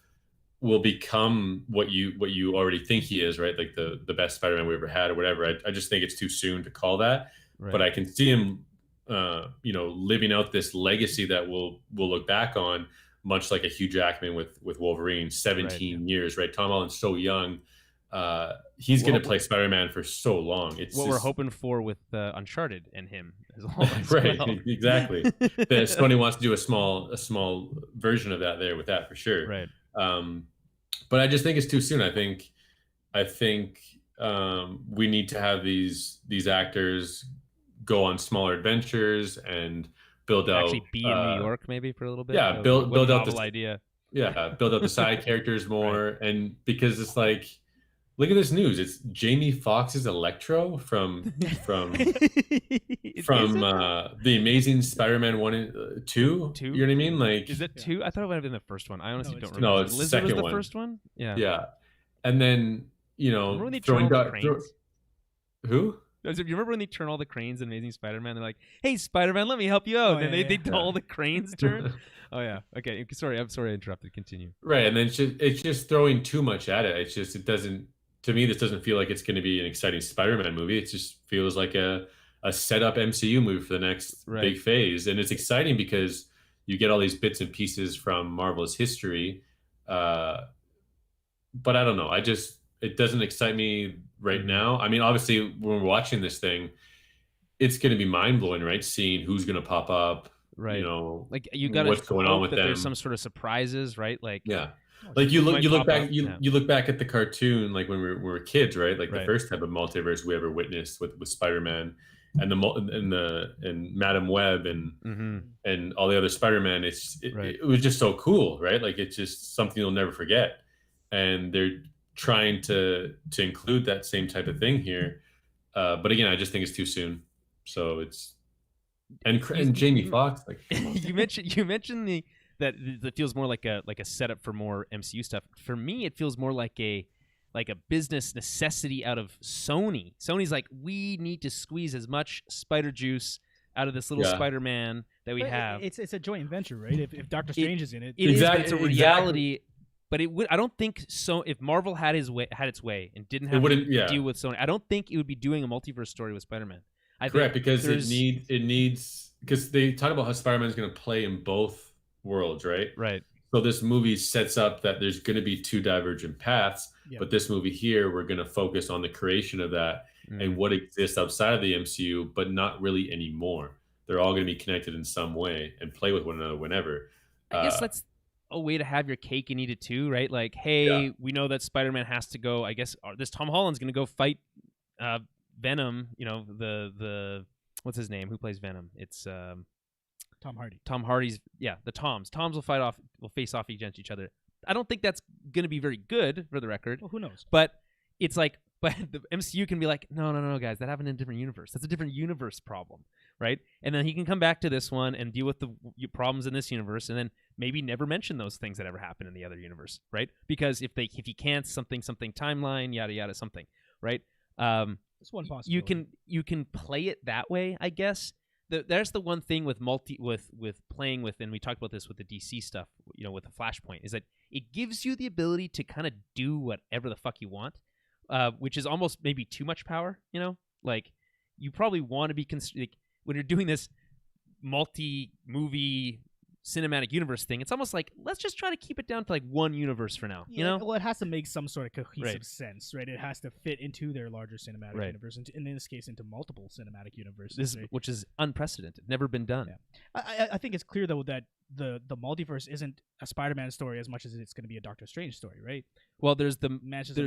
become what you already think he is, right? Like the best Spider-Man we ever had or whatever. I just think it's too soon to call that, but I can see him living out this legacy that we'll look back on, much like a Hugh Jackman with Wolverine, 17 years, right? Tom Holland's so young. He's going to play Spider-Man for so long. It's what we're hoping for with Uncharted and him as well. Right, exactly. Sony wants to do a small version of that there with that for sure. Right. But I just think it's too soon. I think we need to have these actors go on smaller adventures and build out. Actually, be in New York maybe for a little bit. Yeah, build out the idea. Yeah, build out the side characters more, and because it's like, look at this news. It's Jamie Foxx's Electro from the Amazing Spider-Man 1 and 2. You know what I mean? Like, is it 2? I thought it might have been the first one. I honestly don't remember. No, it's the second was the one. First one. Yeah. Yeah, and then throwing who? You remember when they turn all the cranes in Amazing Spider-Man? They're like, "Hey, Spider-Man, let me help you out," and they all the cranes turn. Oh yeah. Okay. Sorry, I'm sorry I interrupted. Continue. Right, and then it's just throwing too much at it. It doesn't, to me, this doesn't feel like it's going to be an exciting Spider-Man movie. It just feels like a setup MCU movie for the next big phase, and it's exciting because you get all these bits and pieces from Marvel's history. But I don't know. It doesn't excite me right now. I mean, obviously, when we're watching this thing, it's going to be mind blowing, right? Seeing who's going to pop up, right? You know, like you got what's going on with them. There's some sort of surprises, right? Like like you look back you look back at the cartoon, like when we were kids, right? Like the first type of multiverse we ever witnessed with Spider-Man and Madam Web and all the other Spider-Man. It was just so cool, right? Like it's just something you'll never forget. And they're trying to include that same type of thing here, but again, I just think it's too soon. So it's and Jamie Foxx, like you mentioned that feels more like a setup for more MCU stuff. For me, it feels more like a business necessity out of Sony. Sony's like, we need to squeeze as much spider juice out of this little Spider-Man that we have. It's a joint venture, right? If Doctor Strange is in it, exactly. It's a reality. But it would. I don't think so. If Marvel had its way and didn't have to deal with Sony, I don't think it would be doing a multiverse story with Spider-Man. Correct, because it needs because they talk about how Spider-Man is going to play in both worlds, right? Right. So this movie sets up that there's going to be two divergent paths, but this movie here, we're going to focus on the creation of that and what exists outside of the MCU, but not really anymore. They're all going to be connected in some way and play with one another whenever. I guess that's a way to have your cake and eat it too, right? Like, hey, we know that Spider-Man has to go. I guess this Tom Holland's going to go fight Venom. You know, the what's his name? Who plays Venom? It's Tom Hardy. Tom Hardy's the Toms. Toms will face off against each other. I don't think that's going to be very good, for the record. Well, who knows? But it's like, but the MCU can be like, no, guys, that happened in a different universe. That's a different universe problem, right? And then he can come back to this one and deal with the problems in this universe, and then maybe never mention those things that ever happened in the other universe, right? Because if he can't something timeline, yada yada something, right? That's one possibility. You can play it that way, I guess. There's the one thing with playing with, and we talked about this with the DC stuff, you know, with the Flashpoint, is that it gives you the ability to kind of do whatever the fuck you want, which is almost maybe too much power, you know? Like, you probably want to be, like, when you're doing this multi-movie cinematic universe thing, it's almost like, let's just try to keep it down to like one universe for now, you know? Well, it has to make some sort of cohesive sense, right? It has to fit into their larger cinematic universe, and in this case, into multiple cinematic universes. Which is unprecedented, never been done. Yeah. I think it's clear, though, that the multiverse isn't a Spider-Man story as much as it's going to be a Doctor Strange story, right? Well, there's the Mansions of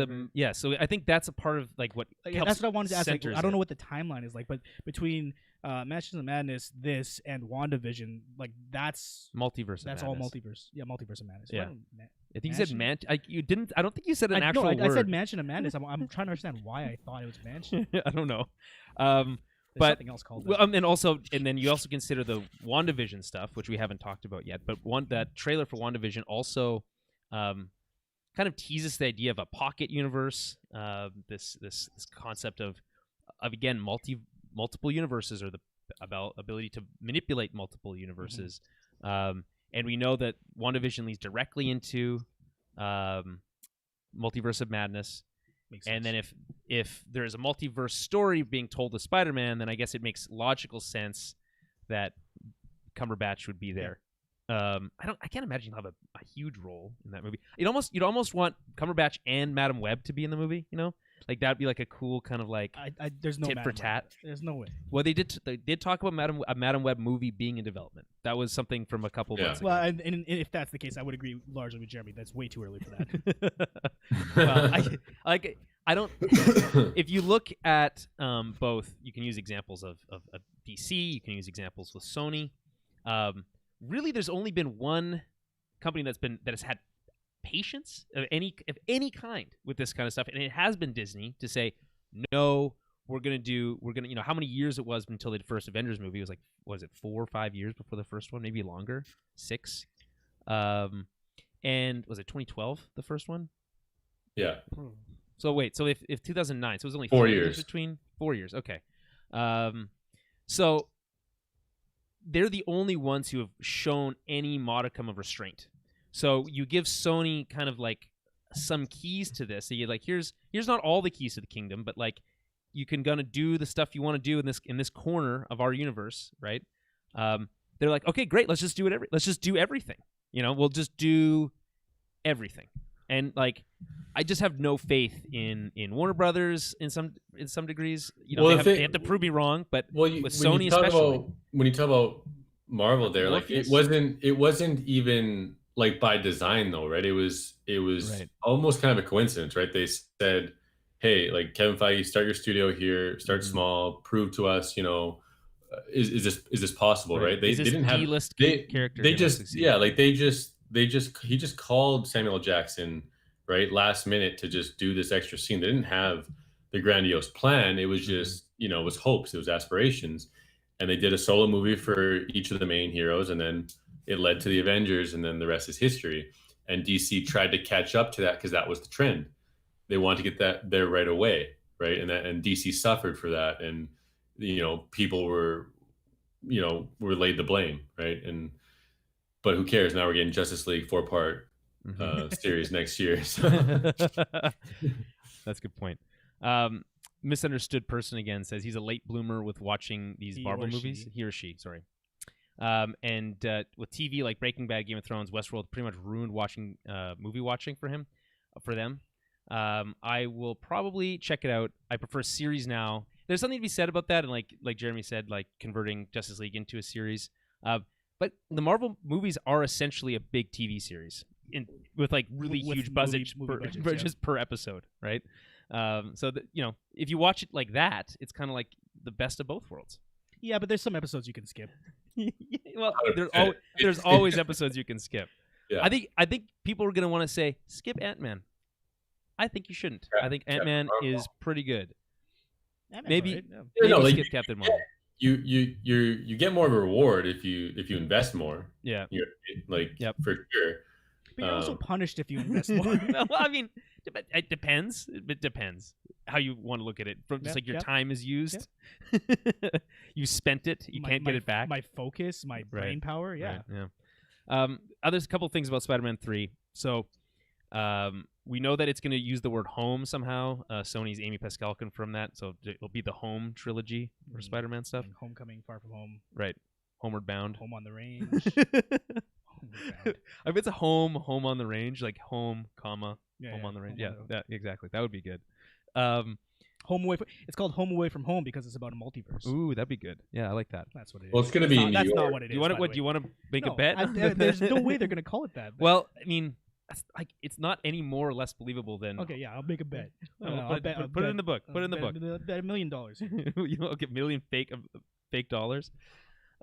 Madness. So I think that's a part of like what that's what I wanted to ask. Like, I don't know what the timeline is like, but between Mansions of Madness, this, and WandaVision, like that's multiverse. That's all multiverse. Yeah, multiverse of madness. Yeah. I think you said you didn't. I don't think you said an actual word. I said Mansion of Madness. I'm trying to understand why I thought it was Mansion. I don't know. But something else called and then you also consider the WandaVision stuff, which we haven't talked about yet. But that trailer for WandaVision also kind of teases the idea of a pocket universe. This concept of again multiple universes, or the ability to manipulate multiple universes. And we know that WandaVision leads directly into Multiverse of Madness. And then if there is a multiverse story being told to Spider-Man, then I guess it makes logical sense that Cumberbatch would be there. I can't imagine he'll have a huge role in that movie. You'd almost want Cumberbatch and Madam Web to be in the movie, you know? Like that'd be like a cool kind of like there's no tit for tat. There's no way. Well, they did talk about a Madam Web movie being in development. That was something from a couple months ago. Well, and if that's the case, I would agree largely with Jeremy. That's way too early for that. Well, I don't. If you look at both, you can use examples of DC. You can use examples with Sony. Really, there's only been one company that has had patience of any kind with this kind of stuff, and it has been Disney, to say no. We're gonna you know how many years it was until the first Avengers movie. It was like, was it 4 or 5 years before the first one? Maybe longer, 6. And was it 2012 the first one? Yeah. So wait, so if 2009, so it was only 4 3 years between 4 years. Okay. So they're the only ones who have shown any modicum of restraint. So you give Sony kind of like some keys to this. So you're like, here's not all the keys to the kingdom, but like you can gonna do the stuff you want to do in this corner of our universe, right? They're like, okay, great, let's just do it. Let's just do everything. We'll just do everything. And like, I just have no faith in Warner Brothers in some degrees. They have to prove me wrong, but with Sony especially. When you talk about Marvel, there, like Morpheus? it wasn't even like by design though, right? It was Right. almost kind of a coincidence, right? They said, hey, like Kevin Feige, start your studio here, start small, prove to us, is this possible, right? They didn't have D-list character. They just he just called Samuel Jackson, right, last minute to just do this extra scene. They didn't have the grandiose plan. It was just it was hopes, it was aspirations, and they did a solo movie for each of the main heroes, and then it led to the Avengers, and then the rest is history. And DC tried to catch up to that because that was the trend. They wanted to get that there right away, right? And DC suffered for that, and people were laid the blame, right? But who cares? Now we're getting Justice League 4-part series next year. So. That's a good point. Misunderstood person again says he's a late bloomer with watching these Marvel movies. He or she, sorry. And with TV like Breaking Bad, Game of Thrones, Westworld pretty much ruined movie watching for them. I will probably check it out. I prefer series now. There's something to be said about that, and like Jeremy said, like converting Justice League into a series. But the Marvel movies are essentially a big TV series with like really huge budgets just per episode, right? So that if you watch it like that, it's kind of like the best of both worlds. Yeah, but there's some episodes you can skip. Well, there's always episodes you can skip. Yeah. I think people are gonna want to say skip Ant-Man. I think you shouldn't. I think Ant-Man is pretty good. Maybe skip Captain Marvel. You get more of a reward if you invest more. Yeah. For sure. But you're also punished if you invest more. Well, I mean, it depends. It depends how you want to look at it. From just like your time is used. You spent it. You can't get it back. My focus, my brain power. Yeah. Right, yeah. There's a couple things about Spider-Man 3. So we know that it's going to use the word home somehow. Sony's Amy Pascal confirmed that. So it'll be the home trilogy for Spider-Man stuff. And Homecoming, Far From Home. Right. Homeward Bound. Home on the Range. I bet it's a home on the range, like home, comma, home on the range. Exactly. That would be good. Home away. It's called Home Away from Home because it's about a multiverse. Ooh, that'd be good. Yeah, I like that. That's what it is. Well, it's going to be. That's not what it is. Do you want to make a bet? There's no way they're going to call it that. Well, I mean, it's not any more or less believable than. Okay, yeah, I'll make a bet. Put it in the book. Put it in the book. Bet $1 million. You'll get million fake dollars.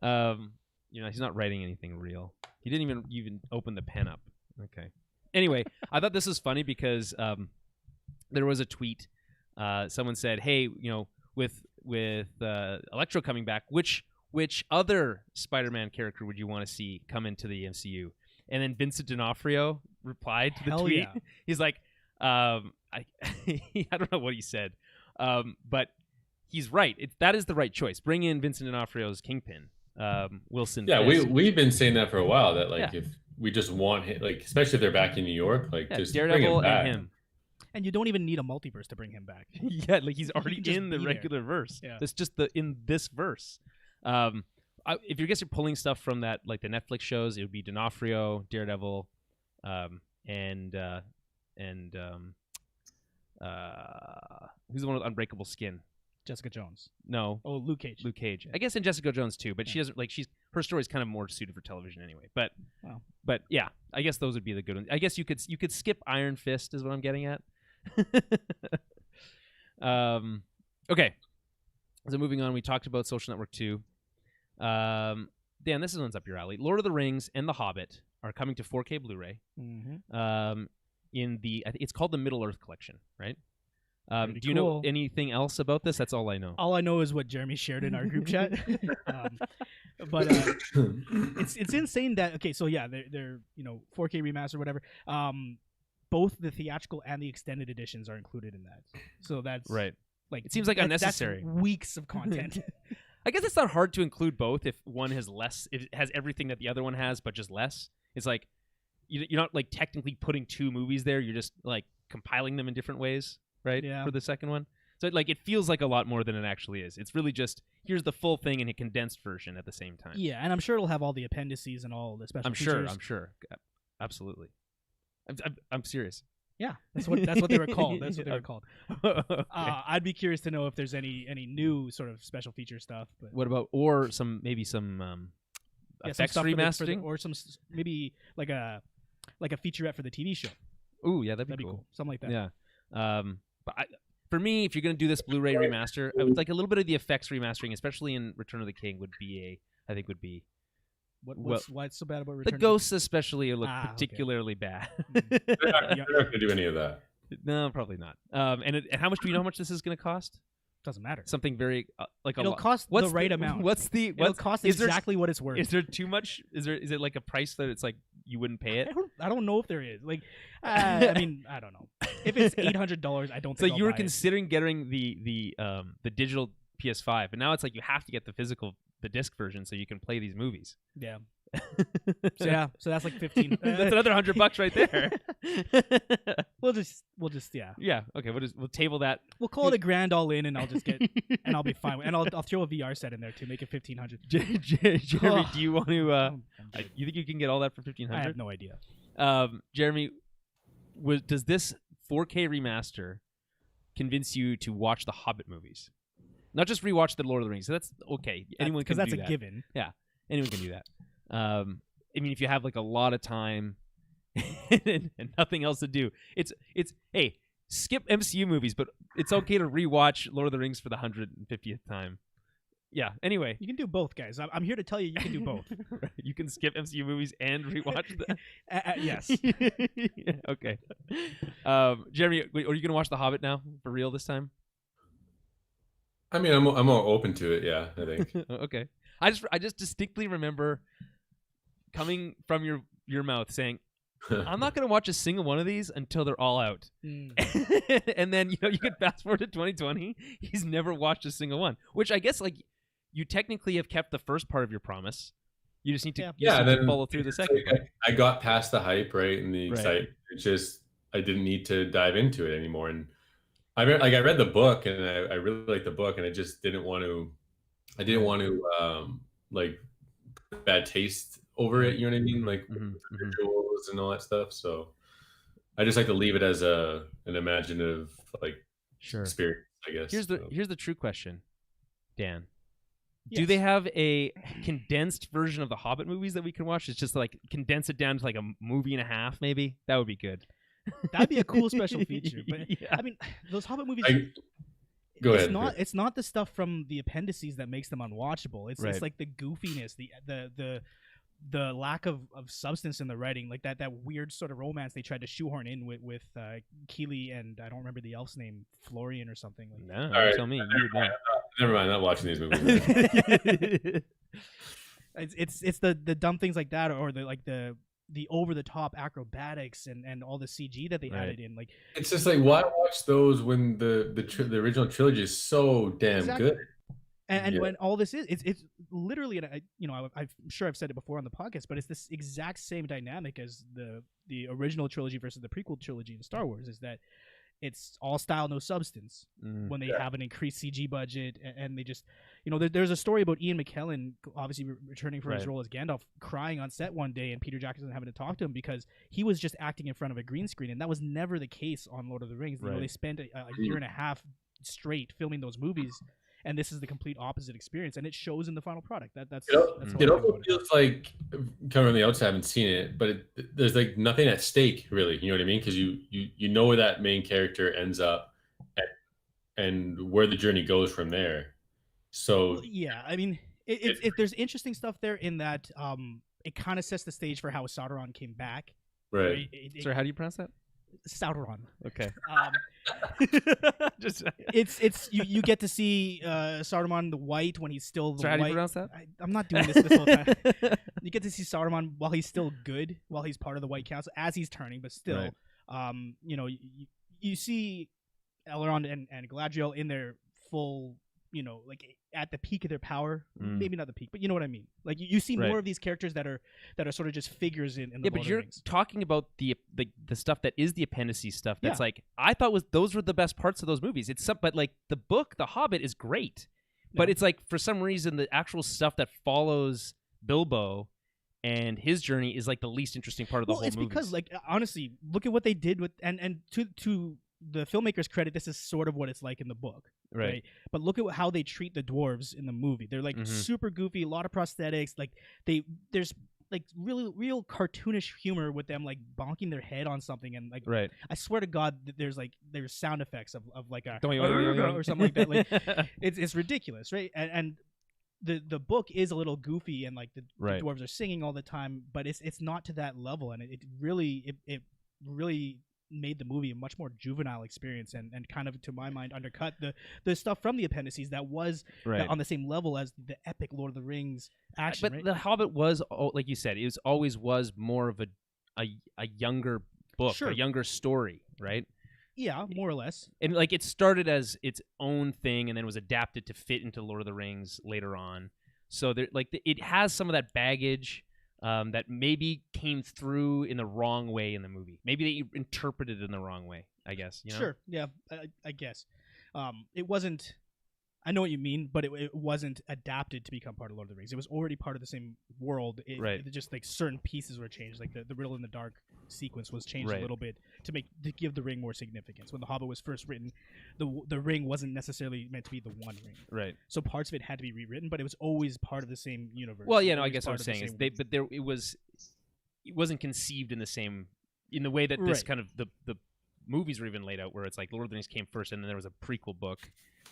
He's not writing anything real. He didn't even open the pen up. Okay. Anyway, I thought this was funny because there was a tweet. Someone said, "Hey, with Electro coming back, which other Spider-Man character would you want to see come into the MCU?" And then Vincent D'Onofrio replied to the tweet. Yeah. He's like, I don't know what he said, but he's right. That is the right choice. Bring in Vincent D'Onofrio's Kingpin. Wilson. Yeah, we've been saying that for a while. That if we just want him, especially if they're back in New York, just Daredevil bring him back. and him. And you don't even need a multiverse to bring him back. Yeah, he's already in the regular verse. Yeah. It's just in this verse. If you you're pulling stuff from that, like the Netflix shows, it would be D'Onofrio, Daredevil, and who's the one with unbreakable skin? Jessica Jones. No. Oh, Luke Cage. Luke Cage. I guess in Jessica Jones too, but she doesn't her story's kind of more suited for television anyway. But yeah, I guess those would be the good ones. I guess you could skip Iron Fist is what I'm getting at. Okay. So moving on, we talked about Social Network 2. Dan, this one's up your alley. Lord of the Rings and The Hobbit are coming to 4K Blu-ray. Mm-hmm. It's called the Middle Earth Collection, right? Do you know anything else about this? That's all I know. All I know is what Jeremy shared in our group chat. But it's insane that so yeah, they're 4K remaster or whatever. both the theatrical and the extended editions are included in that. So that's right. Like it seems like unnecessary. That's weeks of content. I guess it's not hard to include both if one has less. If it has everything that the other one has, but just less. It's like you're not like technically putting two movies there. You're just like compiling them in different ways, right? Yeah. For the second one. So like it feels like a lot more than it actually is. It's really just here's the full thing in a condensed version at the same time. Yeah, and I'm sure it'll have all the appendices and all the special features. I'm sure. Absolutely. I'm serious. Yeah, that's what they were called. That's what they were called. Okay. I'd be curious to know if there's any new sort of special feature stuff. But what about maybe some effects some remastering or some maybe like a featurette for the TV show. Ooh, yeah, that'd be cool. Something like that. Yeah. But for me, if you're gonna do this Blu-ray remaster, I would like a little bit of the effects remastering, especially in Return of the King, would be What's so bad about Return? The ghosts especially look particularly bad. They're not going to do any of that. No, probably not. And how much do you know how much this is going to cost? Doesn't matter. Something very it'll cost the right amount. It'll cost exactly what it's worth. Is there too much? Is it like a price that it's like you wouldn't pay it? I don't know if there is. Like, I mean, I don't know. If it's $800, I don't. So think you were I'll buy considering getting the digital PS5, and now it's like you have to get the disc version so you can play these movies. Yeah. So that's like 15. That's another $100 right there. We'll just yeah. Yeah. Okay. We'll table that. We'll call it a grand all in, and I'll just get and I'll be fine. And I'll throw a VR set in there to make it 1,500. Jeremy, do you want to? You think you can get all that for 1,500? I have no idea. Jeremy, does this 4K remaster convince you to watch the Hobbit movies? Not just rewatch the Lord of the Rings. So that's okay. Anyone can do that. Because that's a given. Yeah, anyone can do that. I mean, if you have like a lot of time and nothing else to do, it's hey, skip MCU movies, but it's okay to rewatch Lord of the Rings for the 150th time. Yeah. Anyway, you can do both, guys. I'm here to tell you can do both. You can skip MCU movies and rewatch them. Yes. Yeah, okay. Jeremy, are you going to watch The Hobbit now for real this time? I mean, I'm more open to it. Yeah, I think. Okay. I just distinctly remember coming from your mouth saying, I'm not going to watch a single one of these until they're all out. And then, you can fast forward to 2020. He's never watched a single one, which I guess like you technically have kept the first part of your promise. You just need to, follow through the second part. I got past the hype, right? And the excitement. It's just, I didn't need to dive into it anymore. And I read the book and I really liked the book and I just didn't want to, like bad taste over it. You know what I mean? Like visuals and all that stuff. So I just like to leave it as an imaginative experience, I guess. Here's the true question, Dan. Yes. Do they have a condensed version of the Hobbit movies that we can watch? It's just like condense it down to like a movie and a half, maybe. That would be good. That'd be a cool special feature. But yeah. I mean, those Hobbit movies. Go ahead. It's not the stuff from the appendices that makes them unwatchable. It's like the goofiness, the lack of substance in the writing, like that weird sort of romance they tried to shoehorn in with Keely and I don't remember the elf's name, Florian or something. No, right. Tell me. Never mind. I'm not watching these movies. It's the dumb things like that, or the over the top acrobatics and all the CG that they added in. Like it's just like, why watch those when the original trilogy is so damn good? And when all this is, it's literally, I'm sure I've said it before on the podcast, but it's this exact same dynamic as the original trilogy versus the prequel trilogy in Star Wars. Is that it's all style, no substance. When they have an increased CG budget, and they just, there's a story about Ian McKellen obviously returning for his role as Gandalf, crying on set one day, and Peter Jackson having to talk to him because he was just acting in front of a green screen, and that was never the case on Lord of the Rings. They spent a year and a half straight filming those movies. And this is the complete opposite experience, and it shows in the final product. That's it also feels like, coming on the outside, I haven't seen it, but there's like nothing at stake, really. You know what I mean? Because you know where that main character ends up, and where the journey goes from there. So yeah, I mean, there's interesting stuff there in that it kind of sets the stage for how Sauron came back. Right. Sorry, how do you pronounce that? Sauron. Okay. It's you get to see Saruman the White when he's still the Sorry, white. how do you pronounce that? I'm not doing this whole time. You get to see Saruman while he's still good, while he's part of the White Council, as he's turning, but still. You see Elrond and Galadriel in their full, like at the peak of their power. Maybe not the peak, but you know what I mean. Like you see more of these characters that are sort of just figures in the Lord but of the you're Rings. talking about the stuff that is the appendices stuff. That's like I thought those were the best parts of those movies. But like the book, The Hobbit, is great, but it's like for some reason the actual stuff that follows Bilbo and his journey is like the least interesting part of the whole movie. It's because, like, honestly, look at what they did with and to the filmmakers' credit, this is sort of what it's like in the book, right? But look at how they treat the dwarves in the movie. They're like super goofy, a lot of prosthetics. Like there's like real cartoonish humor with them, like bonking their head on something, and like I swear to God, there's sound effects of like a or something like that. Like it's ridiculous, right? And the book is a little goofy, and like the dwarves are singing all the time, but it's not to that level, and it really made the movie a much more juvenile experience, and kind of, to my mind, undercut the stuff from the appendices that was on the same level as the epic Lord of the Rings action. But The Hobbit was, like you said, it always was more of a younger book, a younger story, right? Yeah, more or less. And like it started as its own thing, and then was adapted to fit into Lord of the Rings later on. So there, like it has some of that baggage that maybe came through in the wrong way in the movie. Maybe they interpreted it in the wrong way, I guess. Sure, yeah, I guess. It wasn't... I know what you mean, but it wasn't adapted to become part of Lord of the Rings. It was already part of the same world. It just like certain pieces were changed. Like the Riddle in the Dark sequence was changed a little bit to give the ring more significance. When The Hobbit was first written, the ring wasn't necessarily meant to be the one ring. Right. So parts of it had to be rewritten, but it was always part of the same universe. Well, yeah, no, I guess what I'm saying is it wasn't conceived in the way that this kind of the movies were even laid out, where it's like Lord of the Rings came first, and then there was a prequel book.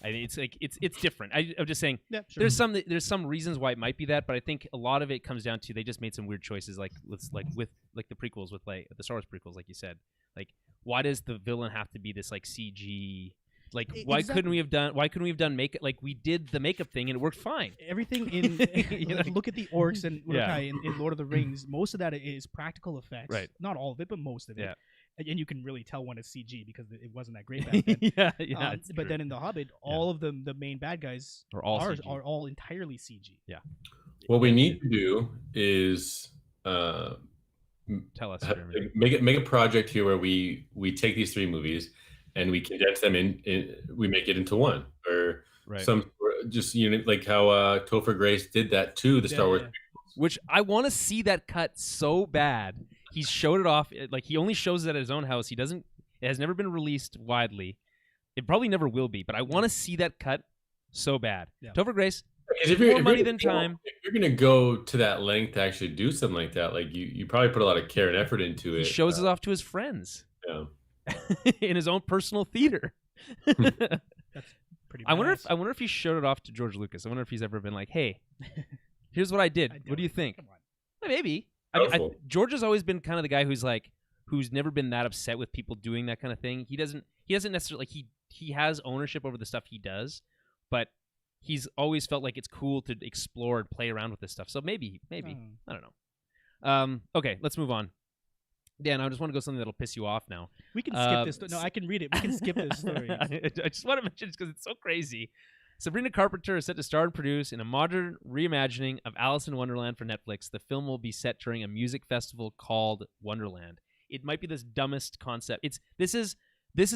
I mean, it's like it's different. I'm just saying there's some reasons why it might be that, but I think a lot of it comes down to they just made some weird choices, like with the prequels, with like the Star Wars prequels, like you said. Like, why does the villain have to be this like CG? Like, why couldn't we have done makeup? Like, we did the makeup thing and it worked fine. Everything in look at the orcs and Uruk-hai in Lord of the Rings. Most of that is practical effects. Right. Not all of it, but most of it. Yeah. And you can really tell when it's CG because it wasn't that great back then. But then in The Hobbit, all of them, the main bad guys are all entirely CG. Yeah. What we need to do is tell us. Make a project here where we take these three movies and we condense them we make it into one, or some just like how Topher Grace did that to the Star Wars. Which I want to see that cut so bad. He showed it off, like he only shows it at his own house. It has never been released widely. It probably never will be, but I want to see that cut so bad. Yeah. Topher Grace, more money than time. If you're going to go to that length to actually do something like that, like you probably put a lot of care and effort into it. He shows it off to his friends. Yeah. In his own personal theater. That's pretty badass. I wonder if he showed it off to George Lucas. I wonder if he's ever been like, "Hey, here's what I did. What do you think?" Come on. Maybe. George has always been kind of the guy who's never been that upset with people doing that kind of thing. He doesn't necessarily he has ownership over the stuff he does, but he's always felt like it's cool to explore and play around with this stuff. So maybe I don't know. Okay, let's move on. Dan, I just want to go something that'll piss you off now. We can skip this. No, I can read it. We can skip this story. I just want to mention it because it's so crazy. Sabrina Carpenter is set to star and produce in a modern reimagining of Alice in Wonderland for Netflix. The film will be set during a music festival called Wonderland. It might be this dumbest concept. This is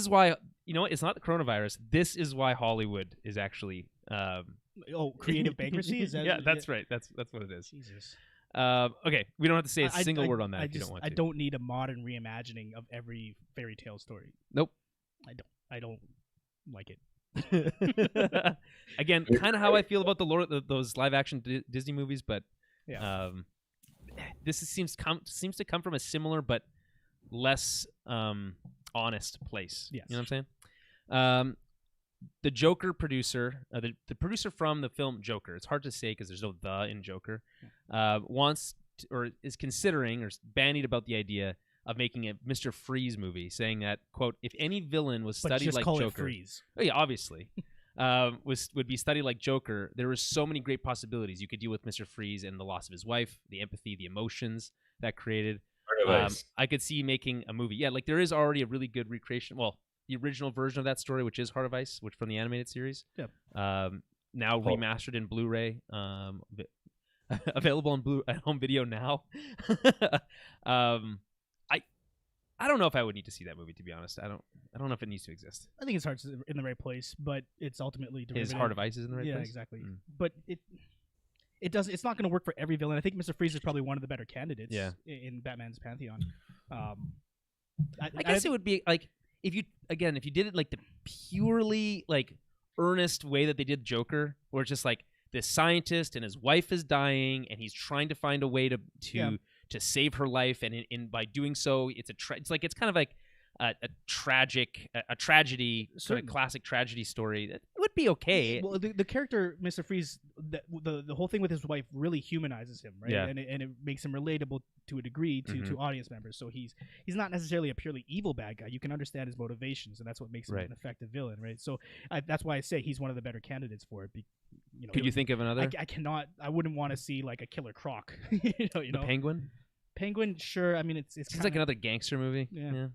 why, it's not the coronavirus. This is why Hollywood is actually creative bankruptcy? Is that that's right. That's what it is. Jesus. Okay, we don't have to say a single word on that if you don't want to. I don't need a modern reimagining of every fairy tale story. Nope. I don't like it. Again, kind of how I feel about those live action Disney movies, but this seems to come from a similar but less honest place. Yes. You know what I'm saying? The Joker producer, the producer from the film Joker, it's hard to say because there's no "the" in Joker, is considering or bandied about the idea of making a Mr. Freeze movie, saying that, quote, if any villain was studied like Joker, Freeze. Oh yeah, obviously, would be studied like Joker, there were so many great possibilities. You could deal with Mr. Freeze and the loss of his wife, the empathy, the emotions that created. I could see making a movie. Yeah, like there is already a really good recreation. Well, the original version of that story, which is Heart of Ice, which from the animated series. Yeah. Now remastered in Blu-ray. Available on at home video now. I don't know if I would need to see that movie, to be honest. I don't know if it needs to exist. I think it's Heart's in the right place, but it's ultimately derivative. His Heart of Ice is in the right place. Yeah, exactly. But it does. It's not going to work for every villain. I think Mr. Freeze is probably one of the better candidates. In Batman's pantheon. I guess it would be like if you did it like the purely like earnest way that they did Joker, where it's just like this scientist and his wife is dying and he's trying to find a way to save her life, and by doing so it's it's kind of like a tragedy, sort of classic tragedy story. That would be okay. Well, the character Mr. Freeze, the whole thing with his wife really humanizes him, right? Yeah. And it makes him relatable to a degree to audience members. So he's not necessarily a purely evil bad guy. You can understand his motivations, and that's what makes him an effective villain, right? So that's why I say he's one of the better candidates for it. Could you think of another? I cannot. I wouldn't want to see like a Killer Croc. The Penguin. Penguin, sure. I mean, it's like another gangster movie. Yeah.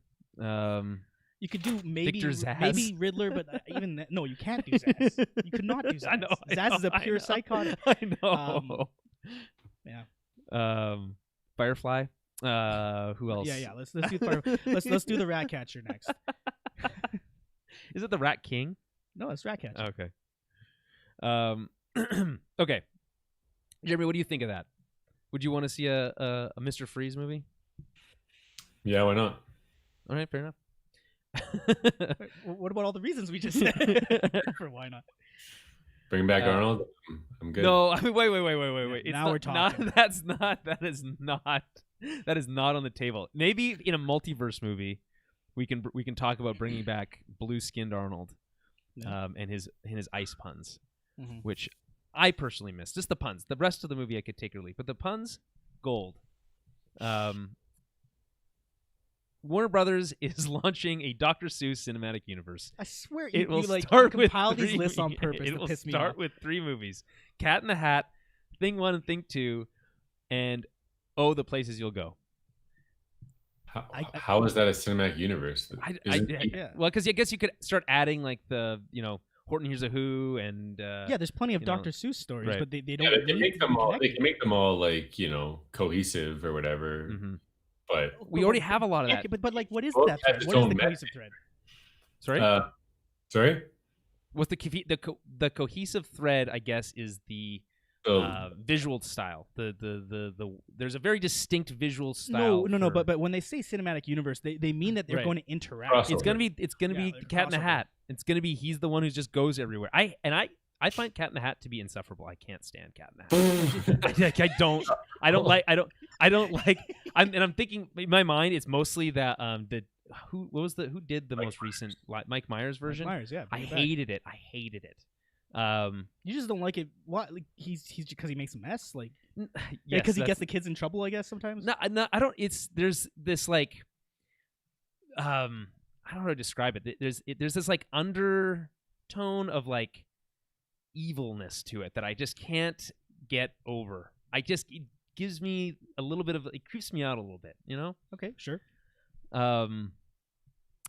You could do maybe Victor Zsasz. maybe Riddler, but even that, no, you can't do Zsasz. You could not do Zsasz. I know. Zsasz is a pure psychotic. I know. Yeah. Firefly. Who else? Yeah. Let's do let's do the Ratcatcher next. Is it the Rat King? No, it's Ratcatcher. Okay. Okay. Jeremy, what do you think of that? Would you want to see a Mr. Freeze movie? Yeah, why not? All right, fair enough. What about all the reasons we just said for why not? Bring back Arnold. I'm good. No, I mean, wait. Now we're talking. That is not on the table. Maybe in a multiverse movie, we can talk about bringing back blue-skinned Arnold, and his ice puns, which I personally miss. Just the puns. The rest of the movie I could take or leave, but the puns, gold. Warner Brothers is launching a Dr. Seuss cinematic universe. I swear it will you start with compile these lists on purpose It to will piss me start off. with 3 movies: Cat in the Hat, Thing 1 and Thing 2, and Oh, the Places You'll Go. How is that a cinematic universe? Well, because I guess you could start adding like the Horton Hears a Who and there's plenty of Dr. Seuss stories, but they don't. They can make them all. They can make them all like cohesive or whatever. Mm-hmm. But we already have a lot of that. But like, what is that thread? What is the cohesive thread? Sorry. Sorry. What's the cohesive thread? I guess is the visual style. There's a very distinct visual style. No. But when they say cinematic universe, they mean that they're going to interact. Crossover. It's gonna be Cat in the Hat. It's gonna be he's the one who just goes everywhere. I find Cat in the Hat to be insufferable. I can't stand Cat in the Hat. I don't like. I'm thinking in my mind it's mostly that who did the most recent Mike Myers version? Mike Myers, yeah. I hated it. You just don't like it. What? Like he's because he makes a mess. Like yes, because he gets the kids in trouble. I guess sometimes. No, I don't. There's this like I don't know how to describe it. There's this like undertone of like evilness to it that I just can't get over. It gives me a little bit of it creeps me out a little bit, Okay, sure.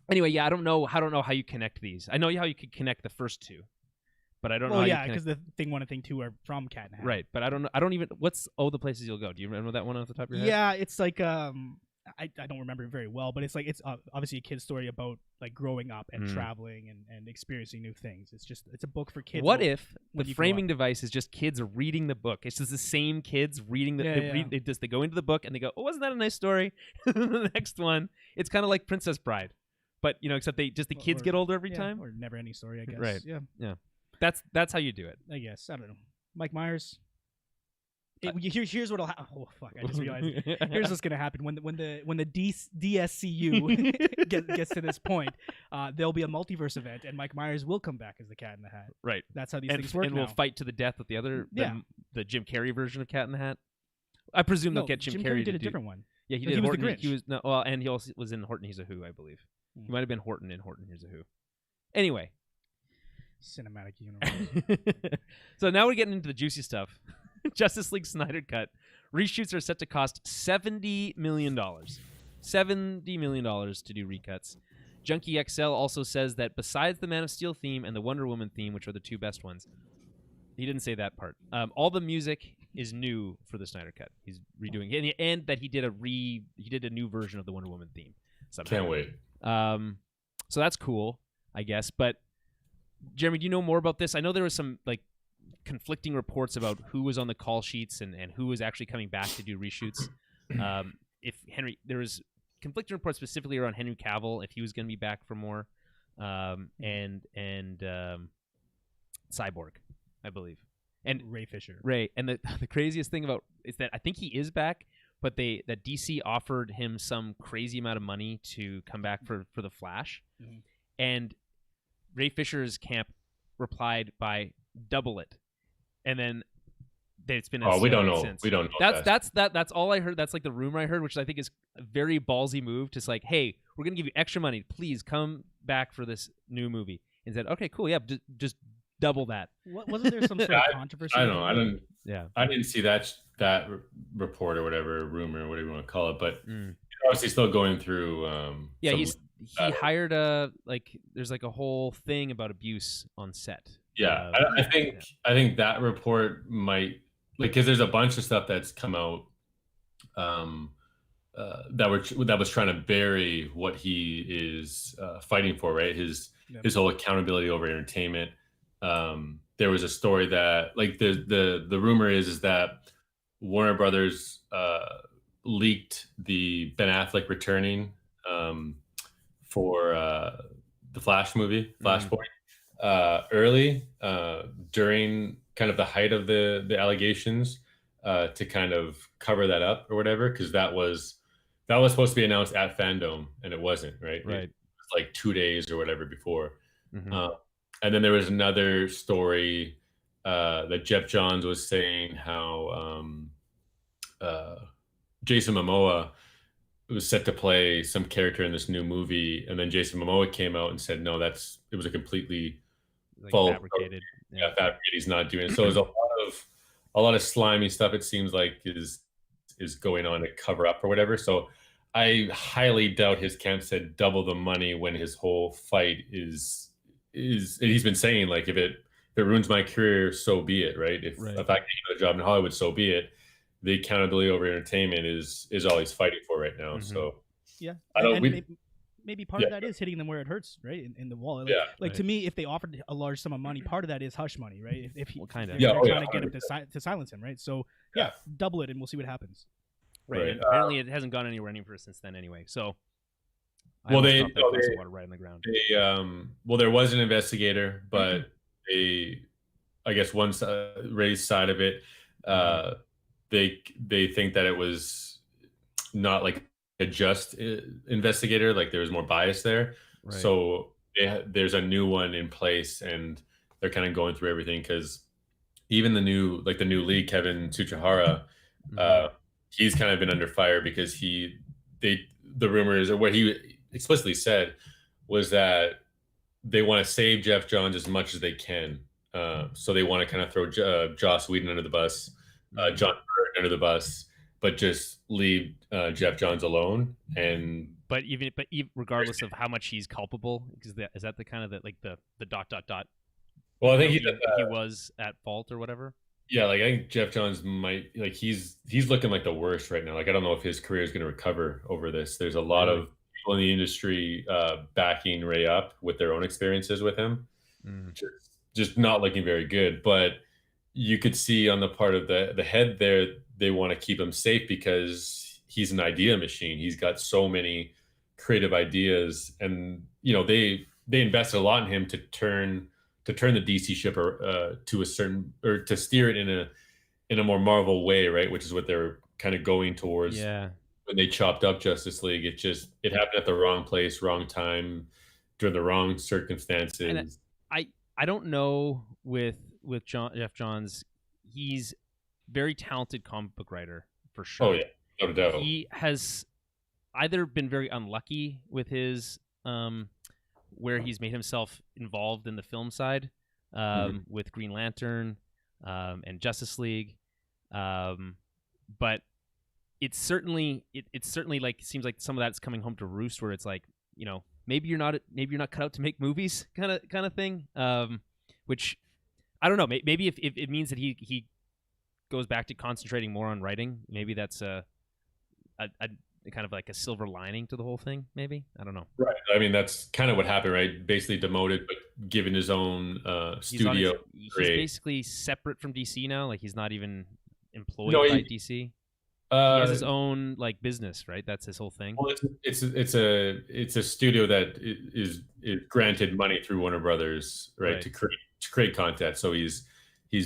Anyway, yeah, I don't know how you connect these. I know how you could connect the first 2, but I don't know. Well, yeah, because the Thing 1 and Thing 2 are from Cat in the Hat. Right, but I don't even. What's the Places You'll Go? Do you remember that one off the top of your head? Yeah, it's like I don't remember it very well, but it's like it's obviously a kid's story about like growing up and traveling and experiencing new things. It's a book for kids. What if the framing device is just kids reading the book? It's just the same kids reading the. They go into the book and they go, "Oh, wasn't that a nice story?" The next one, it's kind of like Princess Bride, but except the kids get older every time. Or Never Ending Story, I guess. Right. Yeah. That's how you do it. I guess. I don't know. Mike Myers. Here's what'll happen. Oh fuck! I just realized. Here's what's gonna happen when the DSCU gets to this point. There'll be a multiverse event, and Mike Myers will come back as the Cat in the Hat. Right. That's how these things work. And we'll fight to the death with the other, the Jim Carrey version of Cat in the Hat. I presume they'll get Jim Carrey did a different one. Yeah, he did. He was Horton, the Grinch. He was and he also was in Horton Hears a Who, I believe. He might have been Horton in Horton Hears a Who. Anyway. Cinematic universe. So now we're getting into the juicy stuff. Justice League Snyder Cut reshoots are set to cost $70 million. $70 million to do recuts. Junkie XL also says that besides the Man of Steel theme and the Wonder Woman theme, which are the two best ones, he didn't say that part. All the music is new for the Snyder Cut. He's redoing it, and that he did a new version of the Wonder Woman theme. Somehow. Can't wait. So that's cool, I guess. But Jeremy, do you know more about this? I know there was some like conflicting reports about who was on the call sheets and who was actually coming back to do reshoots. There was conflicting reports specifically around Henry Cavill, if he was going to be back for more, and Cyborg, I believe, and Ray Fisher. And the craziest thing about is that I think he is back, but that DC offered him some crazy amount of money to come back for the Flash, and Ray Fisher's camp replied by double it, and then it's been we don't know. Since. We don't know. That's all I heard. That's like the rumor I heard, which I think is a very ballsy move. Just like, hey, we're gonna give you extra money. Please come back for this new movie. And said, okay, cool, yeah, just double that. Wasn't there some sort of controversy? I don't know. I didn't. Yeah, I didn't see that report or whatever, rumor, whatever you want to call it. But obviously, still going through. He hired there's like a whole thing about abuse on set. Yeah, I think that report might because there's a bunch of stuff that's come out that was trying to bury what he is fighting for, right? His whole accountability over entertainment. There was a story that like the rumor is that Warner Brothers leaked the Ben Affleck returning for the Flash movie, Flashpoint, early during kind of the height of the allegations to kind of cover that up or whatever, because that was supposed to be announced at Fandom and it wasn't, right? Right. It was like 2 days or whatever before. And then there was another story that Jeff Johns was saying how Jason Momoa was set to play some character in this new movie, and then Jason Momoa came out and said, no, it was a completely fabricated. Fabricated. He's not doing it. So there's a lot of slimy stuff, it seems like, is going on to cover up or whatever. So I highly doubt his camp said double the money when his whole fight is he's been saying, like, if it ruins my career, so be it, right? If I get a job in Hollywood, so be it. The accountability over entertainment is all he's fighting for right now. So yeah, I don't. Maybe part of that is hitting them where it hurts, right? In the wall. To me, if they offered a large sum of money, part of that is hush money, right? If they're trying to get him to silence him, right? So double it and we'll see what happens. Right. And apparently, it hasn't gone anywhere since then, anyway. So. They water right on the ground. There was an investigator, but I guess one Ray's side of it, they think that it was not like a just investigator, like there was more bias there. Right. So there's a new one in place, and they're kind of going through everything, because even the new lead, Kevin Tsuchihara, he's kind of been under fire because the rumor is, or what he explicitly said, was that they want to save Jeff Johns as much as they can. So they want to kind of throw Joss Whedon under the bus, John Byrne under the bus, but just leave Jeff Johns alone. But regardless of how much he's culpable, is that the kind of the ... Well, I think he was at fault or whatever. Yeah, like I think Jeff Johns might, like, he's looking like the worst right now. Like, I don't know if his career is going to recover over this. There's a lot of people in the industry backing Ray up with their own experiences with him. Just not looking very good. But you could see on the part of the head there, they want to keep him safe because he's an idea machine. He's got so many creative ideas, and they invested a lot in him to turn the DC ship to a certain, or to steer it in a more Marvel way, right? Which is what they're kind of going towards. Yeah. When they chopped up Justice League, it happened at the wrong place, wrong time, during the wrong circumstances. And I don't know with Jeff Johns. He's very talented comic book writer for sure. Oh yeah, no doubt. He has either been very unlucky with his where he's made himself involved in the film side with Green Lantern and Justice League, But it's certainly like seems like some of that's coming home to roost, where it's like, maybe you're not cut out to make movies, kind of thing. Which I don't know. Maybe if it means that he goes back to concentrating more on writing, maybe that's a kind of like a silver lining to the whole thing. Maybe, I don't know. Right. I mean, that's kind of what happened, right? Basically demoted, but given his own studio. He's basically separate from DC now. Like, he's not even employed by DC. He has his own like business, right? That's his whole thing. Well, it's a studio that is granted money through Warner Brothers, right? To create content. So he's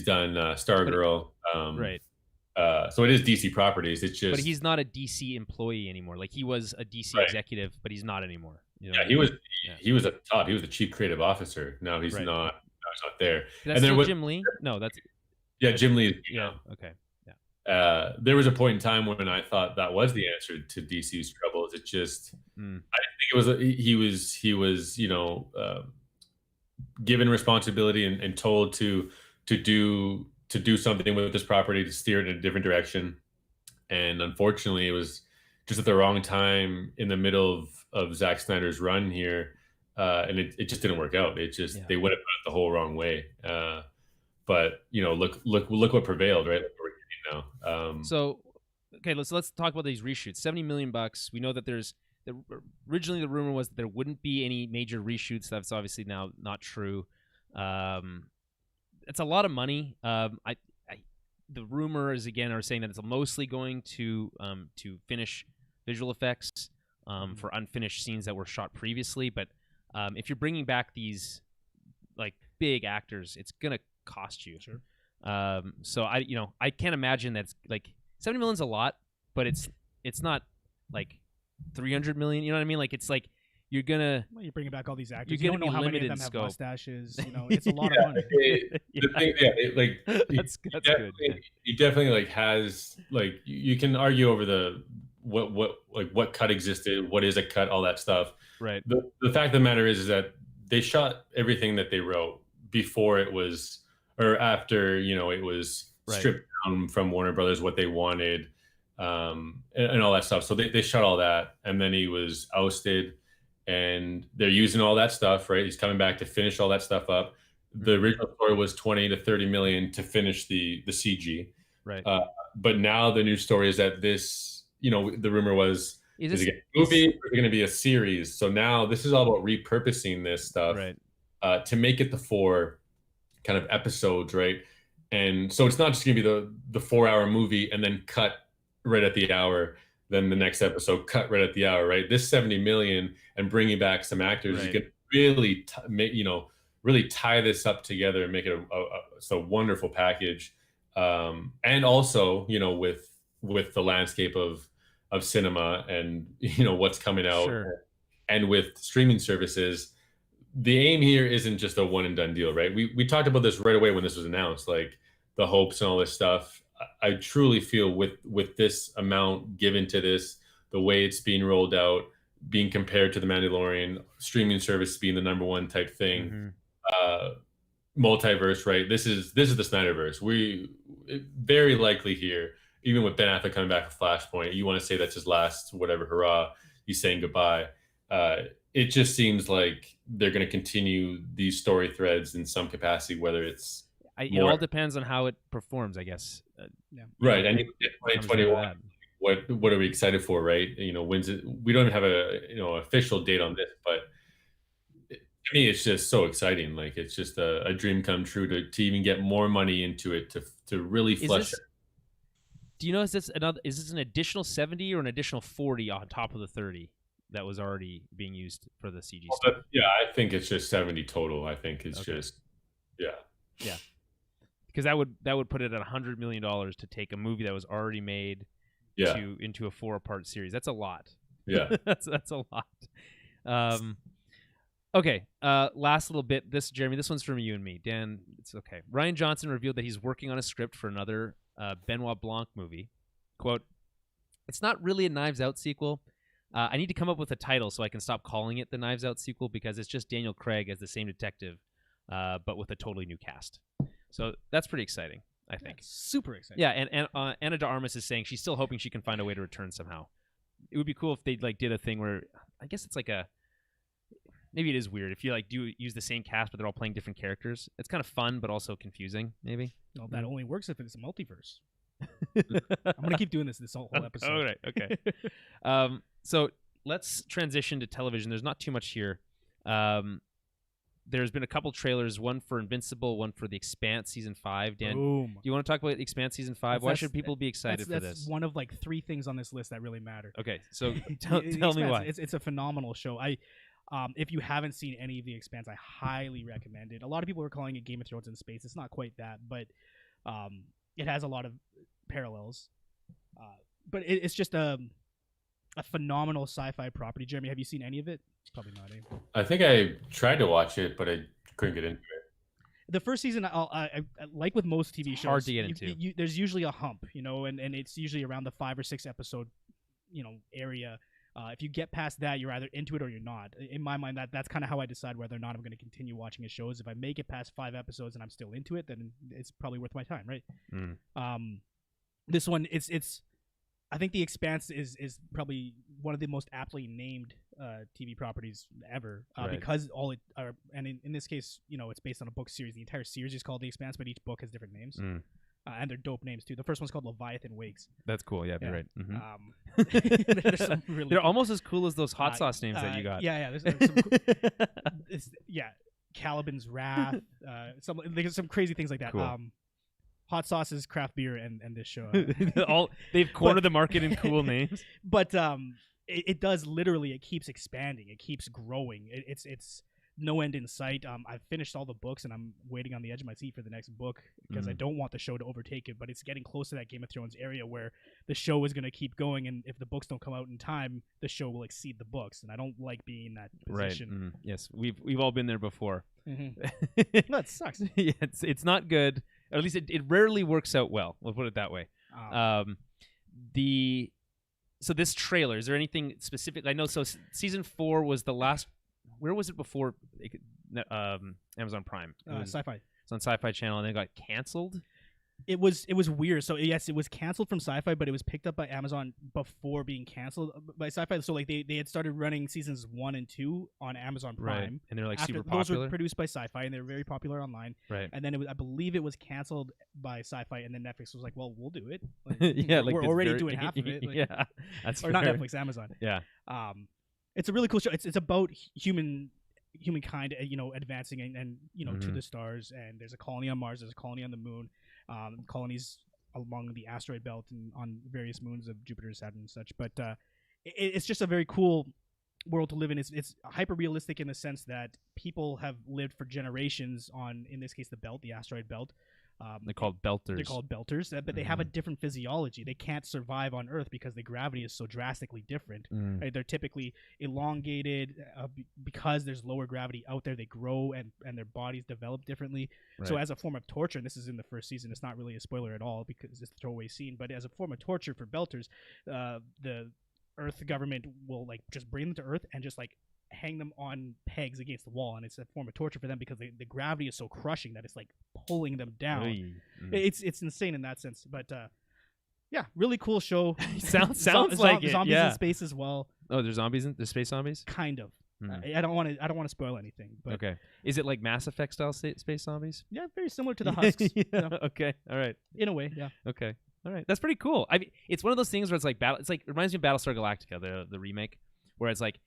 done Stargirl, right? So it is DC properties. It's just, but he's not a DC employee anymore. Like, he was a DC executive, but he's not anymore. He was at the top. He was the chief creative officer. Now he's not. Now he's not there. That's still Jim Lee. No, that's Jim Lee. Okay. There was a point in time when I thought that was the answer to DC's troubles. It just, I didn't think it was. He was given responsibility and told to do something with this property, to steer it in a different direction. And unfortunately, it was just at the wrong time in the middle of Zack Snyder's run here. And it just didn't work out. It just, they went about it the whole wrong way. But look what prevailed, right? Look what we're getting now. So, okay, let's talk about these reshoots. $70 million. We know that originally the rumor was that there wouldn't be any major reshoots. That's obviously now not true. It's a lot of money. The rumors again are saying that it's mostly going to finish visual effects for unfinished scenes that were shot previously. But if you're bringing back these like big actors, it's gonna cost you. Sure. So I can't imagine that's like $70 million is a lot, but it's not like $300 million. You know what I mean? Like, it's like you're bringing back all these actors. You don't know how many of them have mustaches. It's a lot of money. That's good. He definitely like has, like, you can argue over what cut existed, what is a cut, all that stuff. Right. The fact of the matter is that they shot everything that they wrote before it was, or after, it was stripped down from Warner Brothers what they wanted, and all that stuff. So they shot all that, and then he was ousted, and they're using all that stuff, right? He's coming back to finish all that stuff up. The original story was 20 to 30 million to finish the CG. Right. But now the new story is that this, the rumor was, is it a movie or is it going to be a series? So now this is all about repurposing this stuff to make it the 4 kind of episodes, right? And so it's not just going to be the 4-hour movie and then cut right at the hour, then the next episode cut right at the hour, right? This 70 million and bringing back some actors, you can really really tie this up together and make it a wonderful package. And also, with the landscape of cinema and what's coming out, and with streaming services, the aim here isn't just a one and done deal, right? We talked about this right away when this was announced, like the hopes and all this stuff. I truly feel with this amount given to this, the way it's being rolled out, being compared to the Mandalorian, streaming service being the number one type thing, multiverse, right? This is the Snyderverse. We very likely here, even with Ben Affleck coming back for Flashpoint, you want to say that's his last whatever hurrah, he's saying goodbye. It just seems like they're going to continue these story threads in some capacity, whether it's it all depends on how it performs, I guess. Right. And 2021, what are we excited for, right? When's it? We don't even have a official date on this, but to me, it's just so exciting. Like, it's just a dream come true to even get more money into it, to really flush it. Do you know, is this an additional 70 or an additional 40 on top of the 30 that was already being used for the CG stuff? I think it's just 70 total. I think it's just because that would put it at $100 million to take a movie that was already made into a 4-part series. That's a lot. Yeah. that's a lot. Okay, last little bit. Jeremy, this one's from you and me. Dan, it's okay. Rian Johnson revealed that he's working on a script for another Benoit Blanc movie. Quote, "It's not really a Knives Out sequel. I need to come up with a title so I can stop calling it the Knives Out sequel, because it's just Daniel Craig as the same detective, but with a totally new cast." So that's pretty exciting. I think. Super exciting. Yeah, and Anna de Armas is saying she's still hoping she can find a way to return somehow. It would be cool if they like did a thing where I guess it's like maybe it is weird if you like do use the same cast but they're all playing different characters. It's kind of fun but also confusing. Maybe. Well, that only works if it's a multiverse. I'm gonna keep doing this whole episode. All right. Okay. So let's transition to television. There's not too much here. There's been a couple trailers, one for Invincible, one for The Expanse Season 5. Dan, Boom. do you want to talk about The Expanse Season 5? Why should people be excited for this? That's one of like 3 things on this list that really matter. Okay, so tell me why. It's a phenomenal show. If you haven't seen any of The Expanse, I highly recommend it. A lot of people are calling it Game of Thrones in space. It's not quite that, but it has a lot of parallels. But it's just a phenomenal sci-fi property. Jeremy, have you seen any of it? Probably not. I think I tried to watch it, but I couldn't get into it. The first season, I like with most TV shows, hard to get into. There's usually a hump, and it's usually around the 5 or 6 episode, area. If you get past that, you're either into it or you're not. In my mind, that's kind of how I decide whether or not I'm going to continue watching a show. Is if I make it past 5 episodes and I'm still into it, then it's probably worth my time, right? This one, it's. I think The Expanse is probably one of the most aptly named TV properties ever because and in this case, it's based on a book series. The entire series is called The Expanse, but each book has different names. And they're dope names too. The first one's called Leviathan Wakes. That's cool. Yeah, you're right. Mm-hmm. They're almost as cool as those hot sauce names that you got. Yeah. There's Caliban's Wrath. There's some crazy things like that. Cool. Hot sauces, craft beer, and this show. They've cornered the market in cool names. But it does literally. It keeps expanding. It keeps growing. It's no end in sight. I've finished all the books, and I'm waiting on the edge of my seat for the next book because I don't want the show to overtake it. But it's getting close to that Game of Thrones area where the show is going to keep going, and if the books don't come out in time, the show will exceed the books. And I don't like being in that position. Right. Mm-hmm. Yes, we've all been there before. That sucks. Yeah, it's not good. Or at least it rarely works out well. We'll put it that way. So this trailer, is there anything specific? I know. So season 4 was the last. Where was it before? Amazon Prime. Sci-Fi. It's on Sci-Fi Channel, and then it got canceled. It was weird. So yes, it was canceled from Sci-Fi, but it was picked up by Amazon before being canceled by Sci-Fi. So like they had started running seasons 1 and 2 on Amazon Prime, right. And they're like super popular. Those were produced by Sci-Fi, and they're very popular online. Right. And then I believe it was canceled by Sci-Fi, and then Netflix was like, "Well, we'll do it." Like, yeah, we're already doing half of it. Like, yeah, that's or fair. not Netflix, Amazon. Yeah. It's a really cool show. It's about humankind, advancing and to the stars. And there's a colony on Mars. There's a colony on the moon. Colonies along the asteroid belt and on various moons of Jupiter, Saturn, and such. But it's just a very cool world to live in. It's hyper realistic in the sense that people have lived for generations on, in this case, the asteroid belt. They're called belters. They're called belters, but they have a different physiology. They can't survive on Earth because the gravity is so drastically different. Right? They're typically elongated because there's lower gravity out there. They grow and their bodies develop differently. Right. So as a form of torture, and this is in the first season, it's not really a spoiler at all because it's a throwaway scene, but as a form of torture for belters, the Earth government will like just bring them to Earth and just like hang them on pegs against the wall, and it's a form of torture for them because the gravity is so crushing that it's like pulling them down. It's insane in that sense, but yeah, really cool show. sounds like it. Zombies yeah. in space as well. Oh, there's zombies there's space zombies? Kind of. I don't want to spoil anything. But okay. Is it like Mass Effect style space zombies? Yeah, very similar to the Husks. Yeah. Okay. All right. In a way, yeah. Okay. All right. That's pretty cool. I mean, it's one of those things where it's like it reminds me of Battlestar Galactica, the remake, where it's like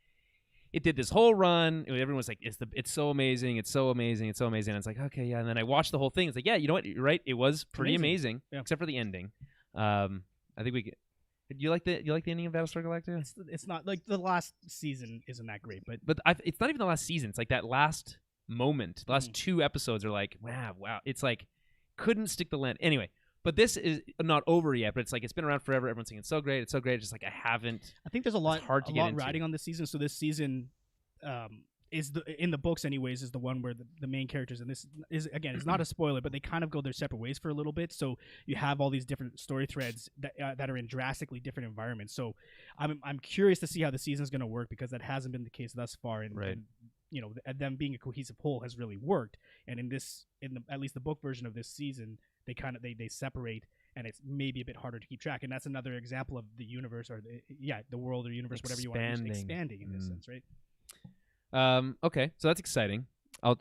it did this whole run. Everyone was like, "It's so amazing! It's so amazing! It's so amazing!" And it's like, okay, yeah. And then I watched the whole thing. It's like, yeah, you know what? You're right. It was pretty amazing, yeah. except for the ending. I think we. Do you like the ending of Battlestar Galactica? It's not like the last season isn't that great, but it's not even the last season. It's like that last moment. The last 2 episodes are like, wow. It's like couldn't stick the land anyway. But this is not over yet. But it's like it's been around forever. Everyone's saying it's so great. It's so great. It's just like I haven't. I think there's a lot get riding on this season. So this season is in the books anyways is the one where the main characters, and this is again it's not a spoiler, but they kind of go their separate ways for a little bit. So you have all these different story threads that are in drastically different environments. So I'm curious to see how the season's going to work because that hasn't been the case thus far. And, right. and them being a cohesive whole has really worked. And at least the book version of this season, they separate, and it's maybe a bit harder to keep track. And that's another example of the universe or the world or universe, whatever you want to use, expanding in this sense, right? Okay, so that's exciting. I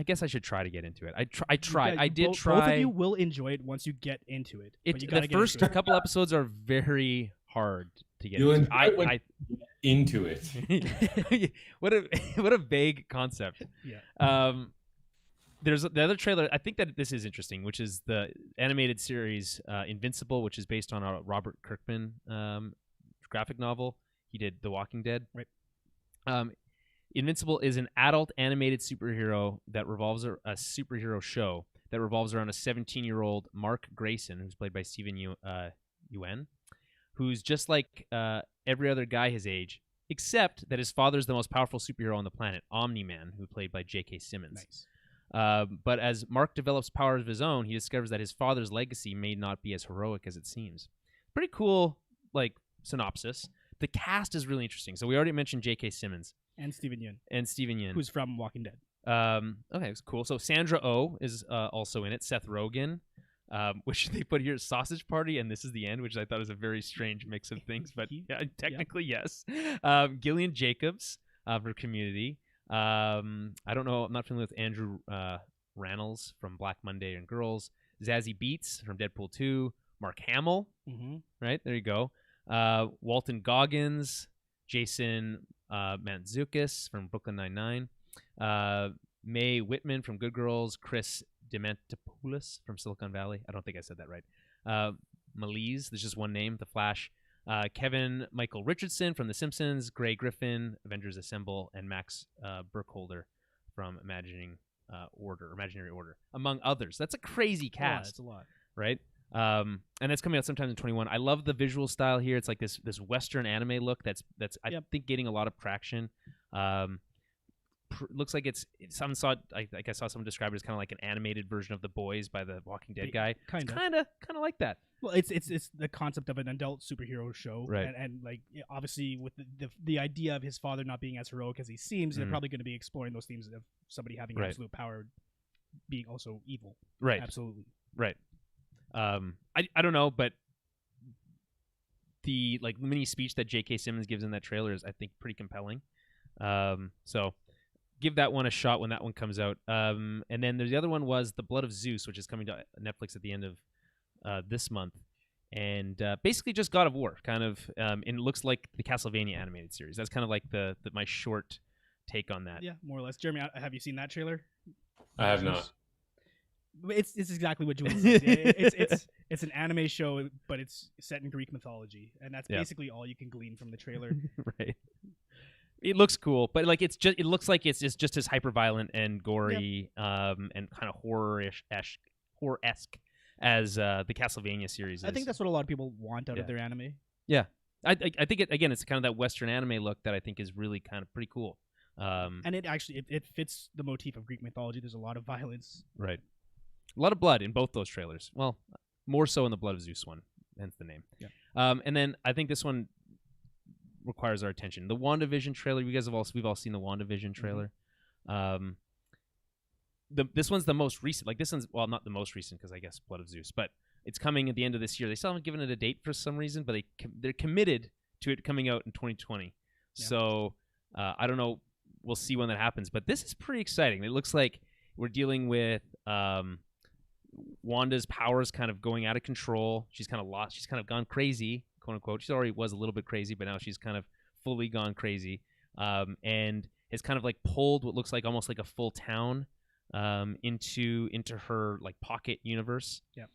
guess I should try to get into it. I tried. Yeah, I did try. Both of you will enjoy it once you get into it. The first couple episodes are very hard to get into. I into it. what a vague concept. Yeah. There's the other trailer. I think that this is interesting, which is the animated series Invincible, which is based on a Robert Kirkman graphic novel. He did The Walking Dead. Right. Invincible is an adult animated superhero that revolves a superhero show that revolves around a 17-year-old Mark Grayson, who's played by Steven Yeun, who's just like every other guy his age, except that his father's the most powerful superhero on the planet, Omni-Man, who played by J.K. Simmons. Nice. But as Mark develops powers of his own, he discovers that his father's legacy may not be as heroic as it seems. Pretty cool, like, synopsis. The cast is really interesting. So we already mentioned J.K. Simmons. And Steven Yeun. Who's from Walking Dead. Okay, it's cool. So Sandra Oh is also in it. Seth Rogen, which they put here Sausage Party, and This Is the End, which I thought was a very strange mix of things, but yeah, technically yes. Gillian Jacobs for Community. I don't know. I'm not familiar with Andrew Rannells from Black Monday and Girls. Zazie Beetz from Deadpool 2. Mark Hamill. Mm-hmm. Right, there you go. Walton Goggins. Jason Mantzoukas from Brooklyn Nine-Nine. Mae Whitman from Good Girls. Chris Demantopoulos from Silicon Valley. I don't think I said that right. Malise, there's just one name, The Flash. Kevin Michael Richardson from The Simpsons. Gray Griffin, Avengers Assemble. And Max Burkholder from Imaginary Order, among others. That's a crazy cast. That's a lot. Right? And that's coming out sometime in 2021. I love the visual style here. It's like this Western anime look that's I think getting a lot of traction. Looks like it's some saw I saw someone describe it as kind of like an animated version of The Boys by the Walking Dead guy. Kind of like that. Well, it's the concept of an adult superhero show, right? And like obviously with the idea of his father not being as heroic as he seems, they're probably going to be exploring those themes of somebody having absolute power being also evil. Right. Absolutely. Right. I don't know, but the mini speech that J.K. Simmons gives in that trailer is, I think, pretty compelling. So give that one a shot when that one comes out. And then the other one was The Blood of Zeus, which is coming to Netflix at the end of this month. And basically just God of War, kind of. And it looks like the Castlevania animated series. That's kind of like my short take on that. Yeah, more or less. Jeremy, have you seen that trailer? I have not. It's exactly what Julian said. It's an anime show, but it's set in Greek mythology, and that's basically all you can glean from the trailer. Right. It looks cool, but like it looks like it's just as hyper violent and gory, and kind of horror-esque as the Castlevania series is. I think that's what a lot of people want out of their anime. Yeah, I think it's kind of that Western anime look that I think is really kind of pretty cool. And it actually it fits the motif of Greek mythology. There's a lot of violence. Right. A lot of blood in both those trailers. Well, more so in the Blood of Zeus one, hence the name. Yeah. And then I think this one requires our attention. The WandaVision trailer. We've all seen the WandaVision trailer. Mm-hmm. This one's the most recent. Like this one's not the most recent because I guess Blood of Zeus, but it's coming at the end of this year. They still haven't given it a date for some reason, but they're committed to it coming out in 2020. Yeah. So I don't know. We'll see when that happens, but this is pretty exciting. It looks like we're dealing with Wanda's powers kind of going out of control. She's kind of lost. She's kind of gone crazy, quote unquote. She already was a little bit crazy, but now she's kind of fully gone crazy, and has kind of like pulled what looks like almost like a full town into her like pocket universe. Yeah.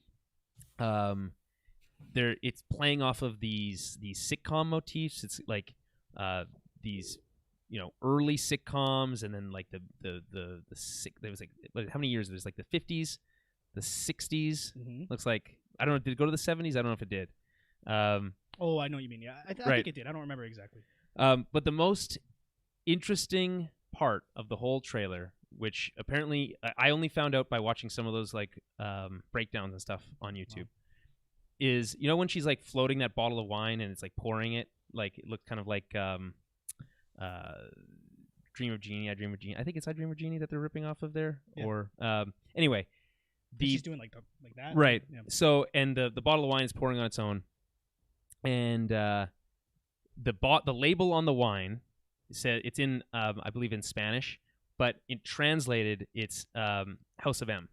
It's playing off of these sitcom motifs. It's like these early sitcoms, and then like there was like how many years? There's like the 50s, the 60s. Mm-hmm. Looks like, I don't know, did it go to the 70s? I don't know if it did. Oh, I know what you mean. Yeah, I think it did. I don't remember exactly. But the most interesting part of the whole trailer, which apparently I only found out by watching some of those like breakdowns and stuff on YouTube, is when she's like floating that bottle of wine and it's like pouring it, like it looked kind of like Dream of Jeannie, I Dream of Jeannie. I think it's I Dream of Jeannie that they're ripping off of there. Yeah. Or anyway, She's doing like that. Right. Yeah. So, and the bottle of wine is pouring on its own, and the label on the wine said it's in I believe in Spanish, but it translated it's House of M,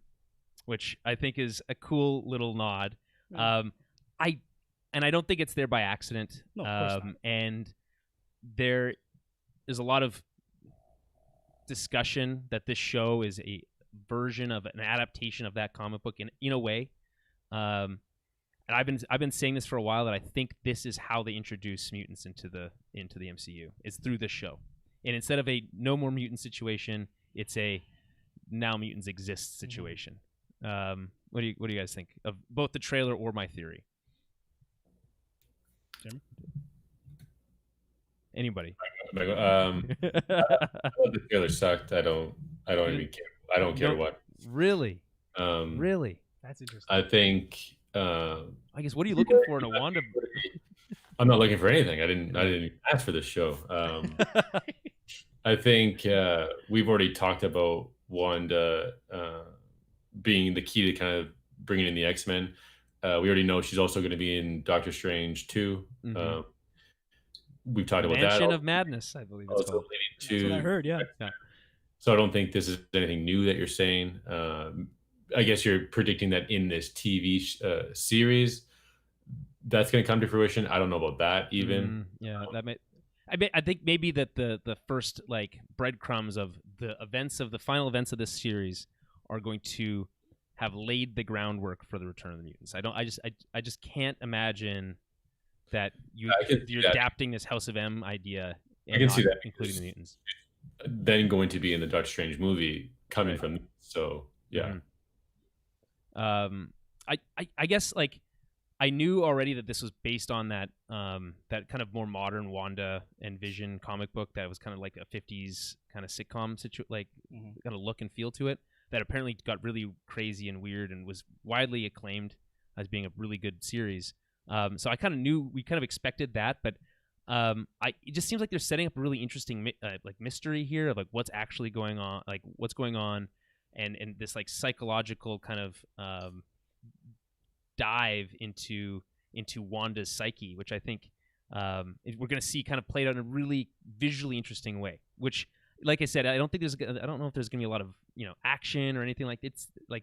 which I think is a cool little nod. Yeah. I don't think it's there by accident. No, of course not. And there's a lot of discussion that this show is a version of an adaptation of that comic book in a way. And I've been saying this for a while, that I think this is how they introduce mutants into the MCU, is through this show. And instead of a no more mutant situation, it's a now mutants exist situation. What do you guys think of both the trailer or my theory? Jimmy? Anybody? The trailer sucked. I don't even care. I don't care what. Really? Really? That's interesting. I think. I guess, what are you looking for in a Wanda? I'm not looking for anything. I didn't ask for this show. I think we've already talked about Wanda being the key to kind of bringing in the X-Men. We already know she's also going to be in Doctor Strange 2. Mm-hmm. We've talked about that. Mansion of Madness, I believe it's called. That's what I heard, yeah. So I don't think this is anything new that you're saying. I guess you're predicting that in this TV series, that's going to come to fruition. I don't know about that even. I think maybe that the first like breadcrumbs of the final events of this series are going to have laid the groundwork for the Return of the Mutants. I just can't imagine that you're adapting this House of M idea and I can see that, including the mutants. Then going to be in the Doctor Strange movie coming from, so yeah. I guess like I knew already that this was based on that that kind of more modern Wanda and Vision comic book that was kind of like a 50s kind of sitcom kind of look and feel to it, that apparently got really crazy and weird and was widely acclaimed as being a really good series. So I kind of knew, we kind of expected that, but it just seems like they're setting up a really interesting like mystery here of like what's actually going on, and this like psychological kind of dive into Wanda's psyche, which I think we're going to see kind of played out in a really visually interesting way. Which, like I said, I don't know if there's going to be a lot of action or anything like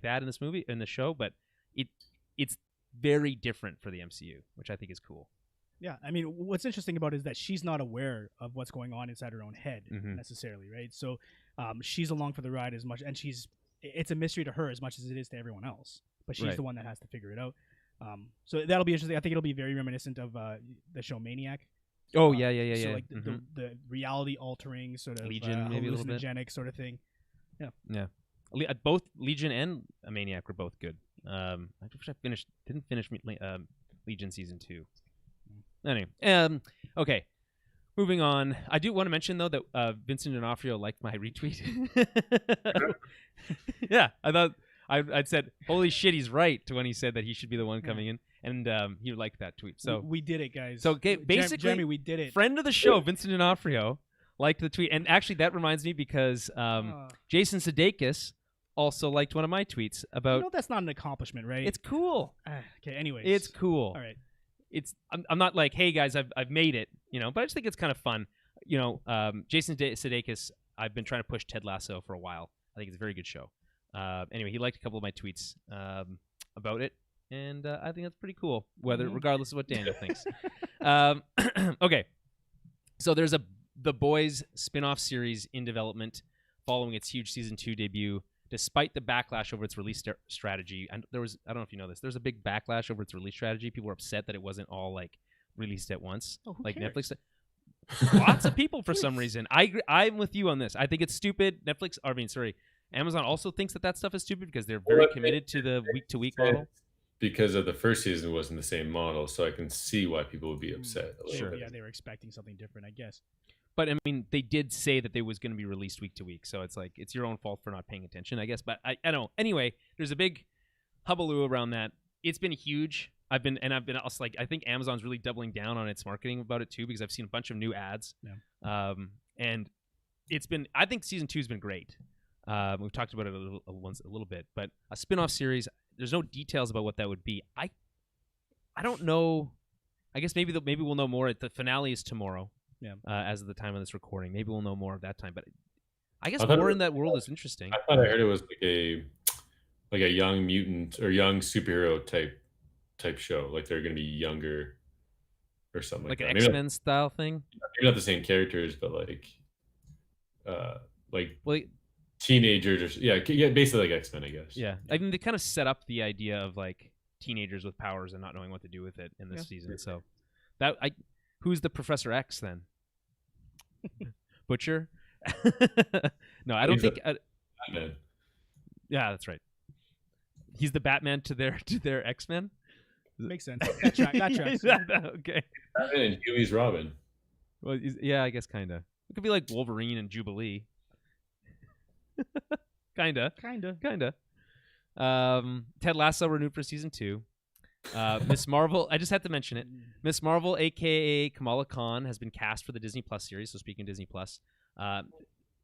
that in this movie, in the show, but it's very different for the MCU, which I think is cool. Yeah, I mean, what's interesting about it is that she's not aware of what's going on inside her own head necessarily, right? So she's along for the ride as much, and it's a mystery to her as much as it is to everyone else. But she's the one that has to figure it out. So that'll be interesting. I think it'll be very reminiscent of the show Maniac. Oh yeah. So like the reality altering sort of Legion, maybe a little bit, hallucinogenic sort of thing. Yeah. Both Legion and Maniac were both good. I wish I didn't finish Legion season 2. Anyway, okay. Moving on. I do want to mention though that Vincent D'Onofrio liked my retweet. Yeah, I thought I'd said, "Holy shit, he's right," when he said that he should be the one coming in, and he liked that tweet. So we did it, guys. So basically, Jeremy, we did it. Friend of the show, Vincent D'Onofrio, liked the tweet, and actually that reminds me because Jason Sudeikis also liked one of my tweets about. That's not an accomplishment, right? It's cool. Okay, anyways, it's cool. All right. I'm not like, hey guys, I've made it, but I just think it's kind of fun. Jason Sudeikis, I've been trying to push Ted Lasso for a while. I think it's a very good show. Anyway, he liked a couple of my tweets about it, and I think that's pretty cool. Regardless of what Daniel thinks. Okay, so there's The Boys spin-off series in development following its huge season 2 debut. Despite the backlash over its release strategy, and I don't know if you know this, there's a big backlash over its release strategy. People were upset that it wasn't all like released at once, like cares? Netflix. Lots of people for some reason. I'm with you on this. I think it's stupid. Amazon also thinks that stuff is stupid because they're very committed to the week-to-week model. Because of the first season wasn't the same model, so I can see why people would be upset. Sure, yeah, they were expecting something different, I guess. But I mean, they did say that they was going to be released week to week, so it's like it's your own fault for not paying attention, I guess. But I don't know. Anyway, there's a big hullabaloo around that. It's been huge. I've been also like, I think Amazon's really doubling down on its marketing about it too, because I've seen a bunch of new ads. Yeah. And I think season 2 has been great. We've talked about it a little bit, but a spin-off series. There's no details about what that would be. I don't know. I guess maybe we'll know more. The finale is tomorrow. Yeah. As of the time of this recording, maybe we'll know more of that time. But I guess more in that world is interesting. I thought I heard it was like a young mutant or young superhero type show. Like they're gonna be younger or something like an that. X-Men style thing. Maybe not the same characters, but teenagers. Yeah, basically like X-Men, I guess. Yeah, I mean they kind of set up the idea of like teenagers with powers and not knowing what to do with it in this season. So who's the Professor X then? Butcher? No, I don't think. Batman. Yeah, that's right. He's the Batman to their X-Men. Makes sense. That tracks. Okay. Batman and Huey's Robin. Well, yeah, I guess kind of. It could be like Wolverine and Jubilee. Kinda. Ted Lasso renewed for season 2. Miss Marvel, I just had to mention it. Miss Marvel, aka Kamala Khan, has been cast for the Disney Plus series. So speaking of Disney Plus,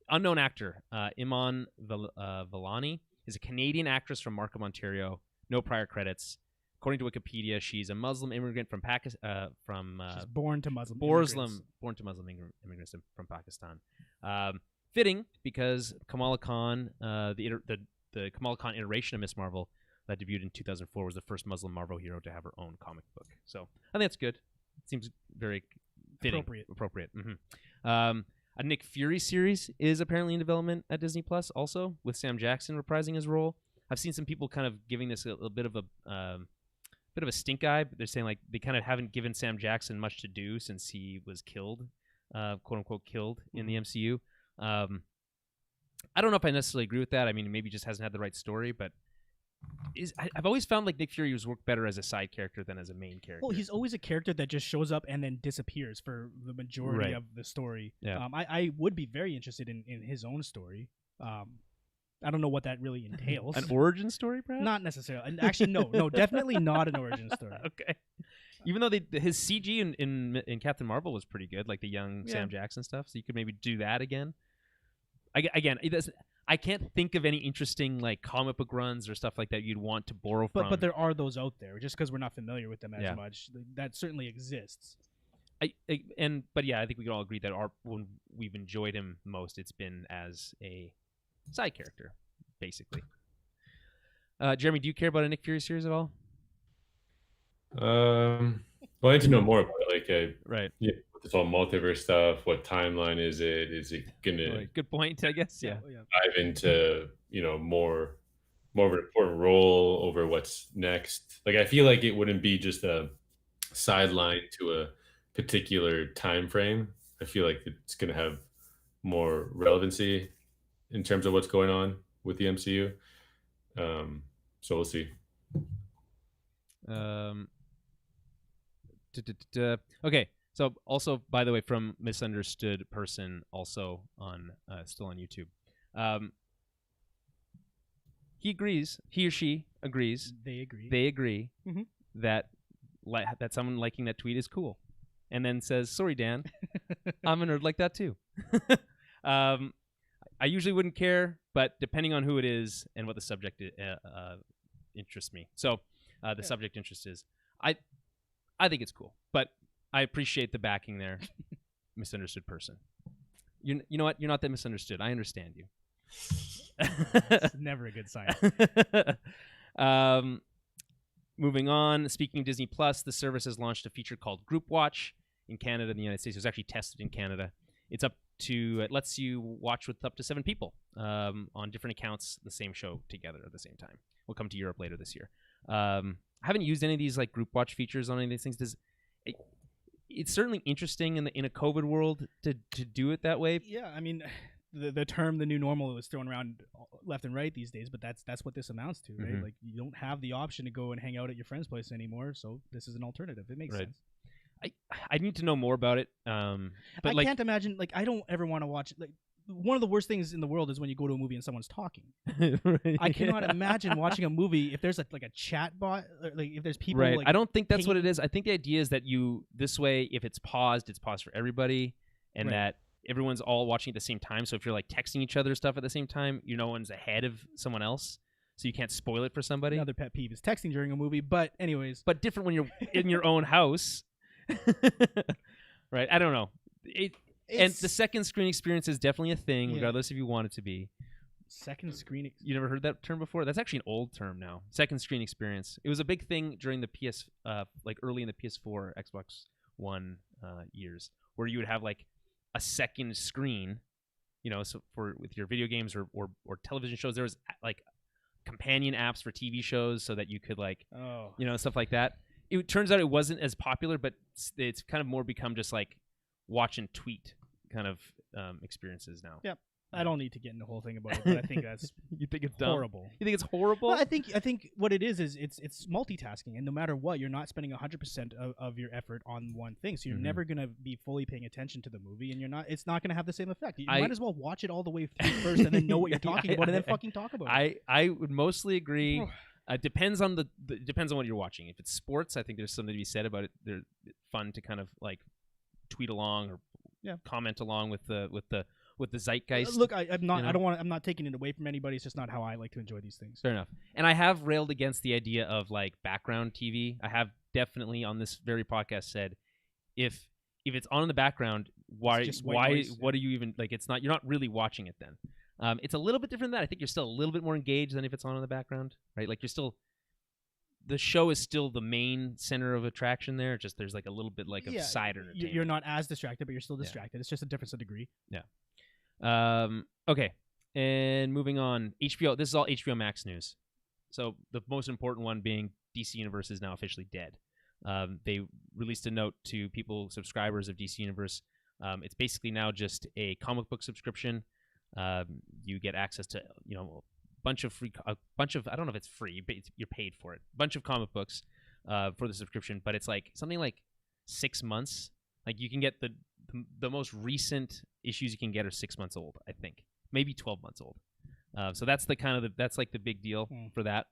unknown actor Iman Vellani is a Canadian actress from Markham, Ontario. No prior credits. According to Wikipedia, she's a Muslim immigrant from Pakistan. She's born to Muslim immigrants from Pakistan. Fitting because Kamala Khan, the Kamala Khan iteration of Miss Marvel that debuted in 2004 was the first Muslim Marvel hero to have her own comic book. So I think that's good. It seems very fitting, appropriate. Mm-hmm. A Nick Fury series is apparently in development at Disney Plus, also with Sam Jackson reprising his role. I've seen some people kind of giving this a bit of a stink eye, but they're saying like they kind of haven't given Sam Jackson much to do since he was killed, quote unquote killed in the MCU. I don't know if I necessarily agree with that. I mean, maybe he just hasn't had the right story, but I've always found like Nick Fury was worked better as a side character than as a main character. Well, he's always a character that just shows up and then disappears for the majority of the story. Yeah. I would be very interested in his own story. I don't know what that really entails. An origin story, perhaps? Not necessarily. And actually, no, definitely not an origin story. Okay. Even though his CG in Captain Marvel was pretty good, like the young Sam Jackson stuff, so you could maybe do that again. I can't think of any interesting like comic book runs or stuff like that you'd want to borrow from. But there are those out there, just because we're not familiar with them as much. That certainly exists. I think we can all agree that when we've enjoyed him most, it's been as a side character, basically. Jeremy, do you care about a Nick Fury series at all? Well, I need to know more about it. Right. Yeah, this whole multiverse stuff. What timeline is it? Is it gonna? Good point, I guess. Yeah. Dive into more of an important role over what's next. Like I feel like it wouldn't be just a sideline to a particular time frame. I feel like it's gonna have more relevancy in terms of what's going on with the MCU. So we'll see. Okay, so also, by the way, from Misunderstood Person, also on still on YouTube. He or she agrees. They agree. They agree that someone liking that tweet is cool, and then says, "Sorry, Dan, I'm a nerd like that too." I usually wouldn't care, but depending on who it is and what the subject interests me. So the subject interest is, I think it's cool, but I appreciate the backing there. Misunderstood Person. You know what? You're not that misunderstood. I understand you. It's never a good sign. Moving on. Speaking of Disney Plus, the service has launched a feature called Group Watch in Canada and the United States. It was actually tested in Canada. It lets you watch with up to 7 people on different accounts the same show together at the same time. We'll come to Europe later this year. I haven't used any of these like group watch features on any of these things. It's certainly interesting in a COVID world to do it that way. Yeah, I mean, the term "the new normal" was thrown around left and right these days, but that's what this amounts to, right? Like you don't have the option to go and hang out at your friend's place anymore, so this is an alternative. It makes sense. I need to know more about it. But I can't imagine. Like, I don't ever want to watch. Like, one of the worst things in the world is when you go to a movie and someone's talking. Right. I cannot imagine watching a movie if there's like a chat bot, like if there's people. Right. Like, I don't think that's what it is. I think the idea is that this way, if it's paused for everybody, and that everyone's all watching at the same time. So if you're like texting each other stuff at the same time, no one's ahead of someone else, so you can't spoil it for somebody. Another pet peeve is texting during a movie, but anyways. But different when you're in your own house. Right? I don't know. And the second screen experience is definitely a thing, regardless if you want it to be. Second screen experience. You never heard that term before? That's actually an old term now. Second screen experience. It was a big thing during the early in the PS4, Xbox One years, where you would have like a second screen, so with your video games or television shows. There was like companion apps for TV shows so that you could stuff like that. It turns out it wasn't as popular, but it's kind of more become just like watch and tweet kind of experiences now. Yep. I don't need to get into the whole thing about it, but I think that's you think it's horrible. Dumb? You think it's horrible? Well, I think what it is it's multitasking, and no matter what, you're not spending 100% of your effort on one thing, so you're never gonna be fully paying attention to the movie, and it's not gonna have the same effect. You might as well watch it all the way through first, and then know what you're talking about, and then fucking talk about it. I would mostly agree. Depends on depends on what you're watching. If it's sports, I think there's something to be said about it. They're fun to kind of like tweet along or comment along with the zeitgeist. Look, I'm not. I'm not taking it away from anybody. It's just not how I like to enjoy these things. Fair enough. And I have railed against the idea of like background TV. I have definitely on this very podcast said, if it's on in the background, why what are you even like? It's not. You're not really watching it then. It's a little bit different than that. I think you're still a little bit more engaged than if it's on in the background, right? Like the show is still the main center of attraction there. Just there's like a little bit like of side entertainment. You're not as distracted, but you're still distracted. It's just a difference of degree. Yeah. Okay. And moving on, HBO. This is all HBO Max news. So the most important one being DC Universe is now officially dead. They released a note to subscribers of DC Universe. It's basically now just a comic book subscription. You get access to a bunch of I don't know if it's free, but you're paid for it. A bunch of comic books for the subscription, but it's like something like 6 months. Like you can get the most recent issues you can get are 6 months old, I think, maybe 12 months old. So that's that's like the big deal for that.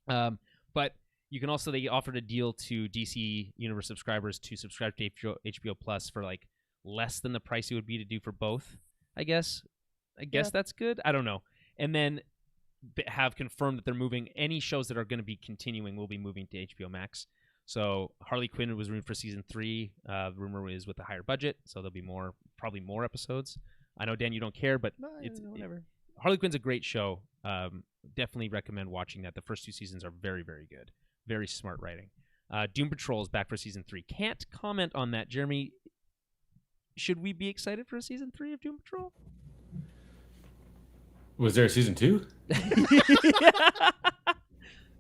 But you can also, they offered a deal to DC Universe subscribers to subscribe to HBO Plus for like less than the price it would be to do for both. I guess that's good. I don't know. And then have confirmed that they're moving any shows that are going to be continuing will be moving to HBO Max. So Harley Quinn was rumored for season 3. The rumor is with a higher budget, so there'll be probably more episodes. I know, Dan, you don't care, but whatever. Harley Quinn's a great show. Definitely recommend watching that. The first 2 seasons are very, very good. Very smart writing. Doom Patrol is back for season 3. Can't comment on that. Jeremy, should we be excited for a season 3 of Doom Patrol? Was there a season 2?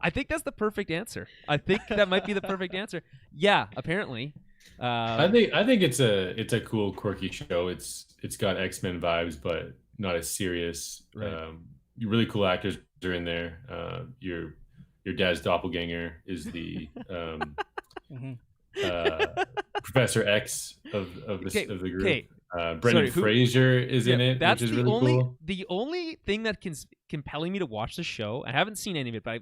I think that's the perfect answer. I think that might be the perfect answer. Yeah, apparently. I think it's a cool, quirky show. It's got X-Men vibes, but not as serious. Right. Really cool actors are in there. Your dad's doppelganger is the Professor X of the group. Okay. Brendan Fraser is in it, that's which is really cool. The only thing that compelling me to watch the show, I haven't seen any of it, but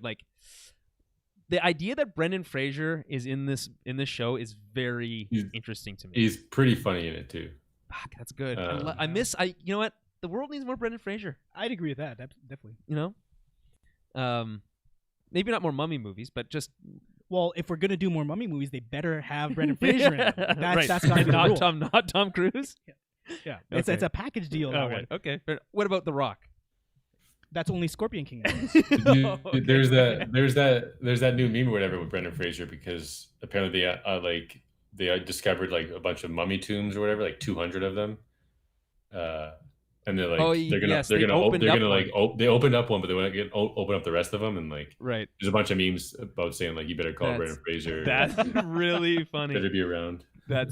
the idea that Brendan Fraser is in this show is very interesting to me. He's pretty funny in it too. Fuck, that's good. You know what? The world needs more Brendan Fraser. I'd agree with that. Definitely. Maybe not more mummy movies, but just. Well, if we're gonna do more mummy movies, they better have Brendan Fraser in it. That's gotta be the rule. Not Tom Cruise. Yeah. Okay. It's a package deal. Okay. What about The Rock? That's only Scorpion King. Okay. There's that new meme or whatever with Brendan Fraser, because apparently they discovered like a bunch of mummy tombs or whatever, like 200 of them. And they're like, they opened up one, but they want to open up the rest of them, and like, right. There's a bunch of memes about saying like, you better call Brendan Fraser. That's really funny. Better be around.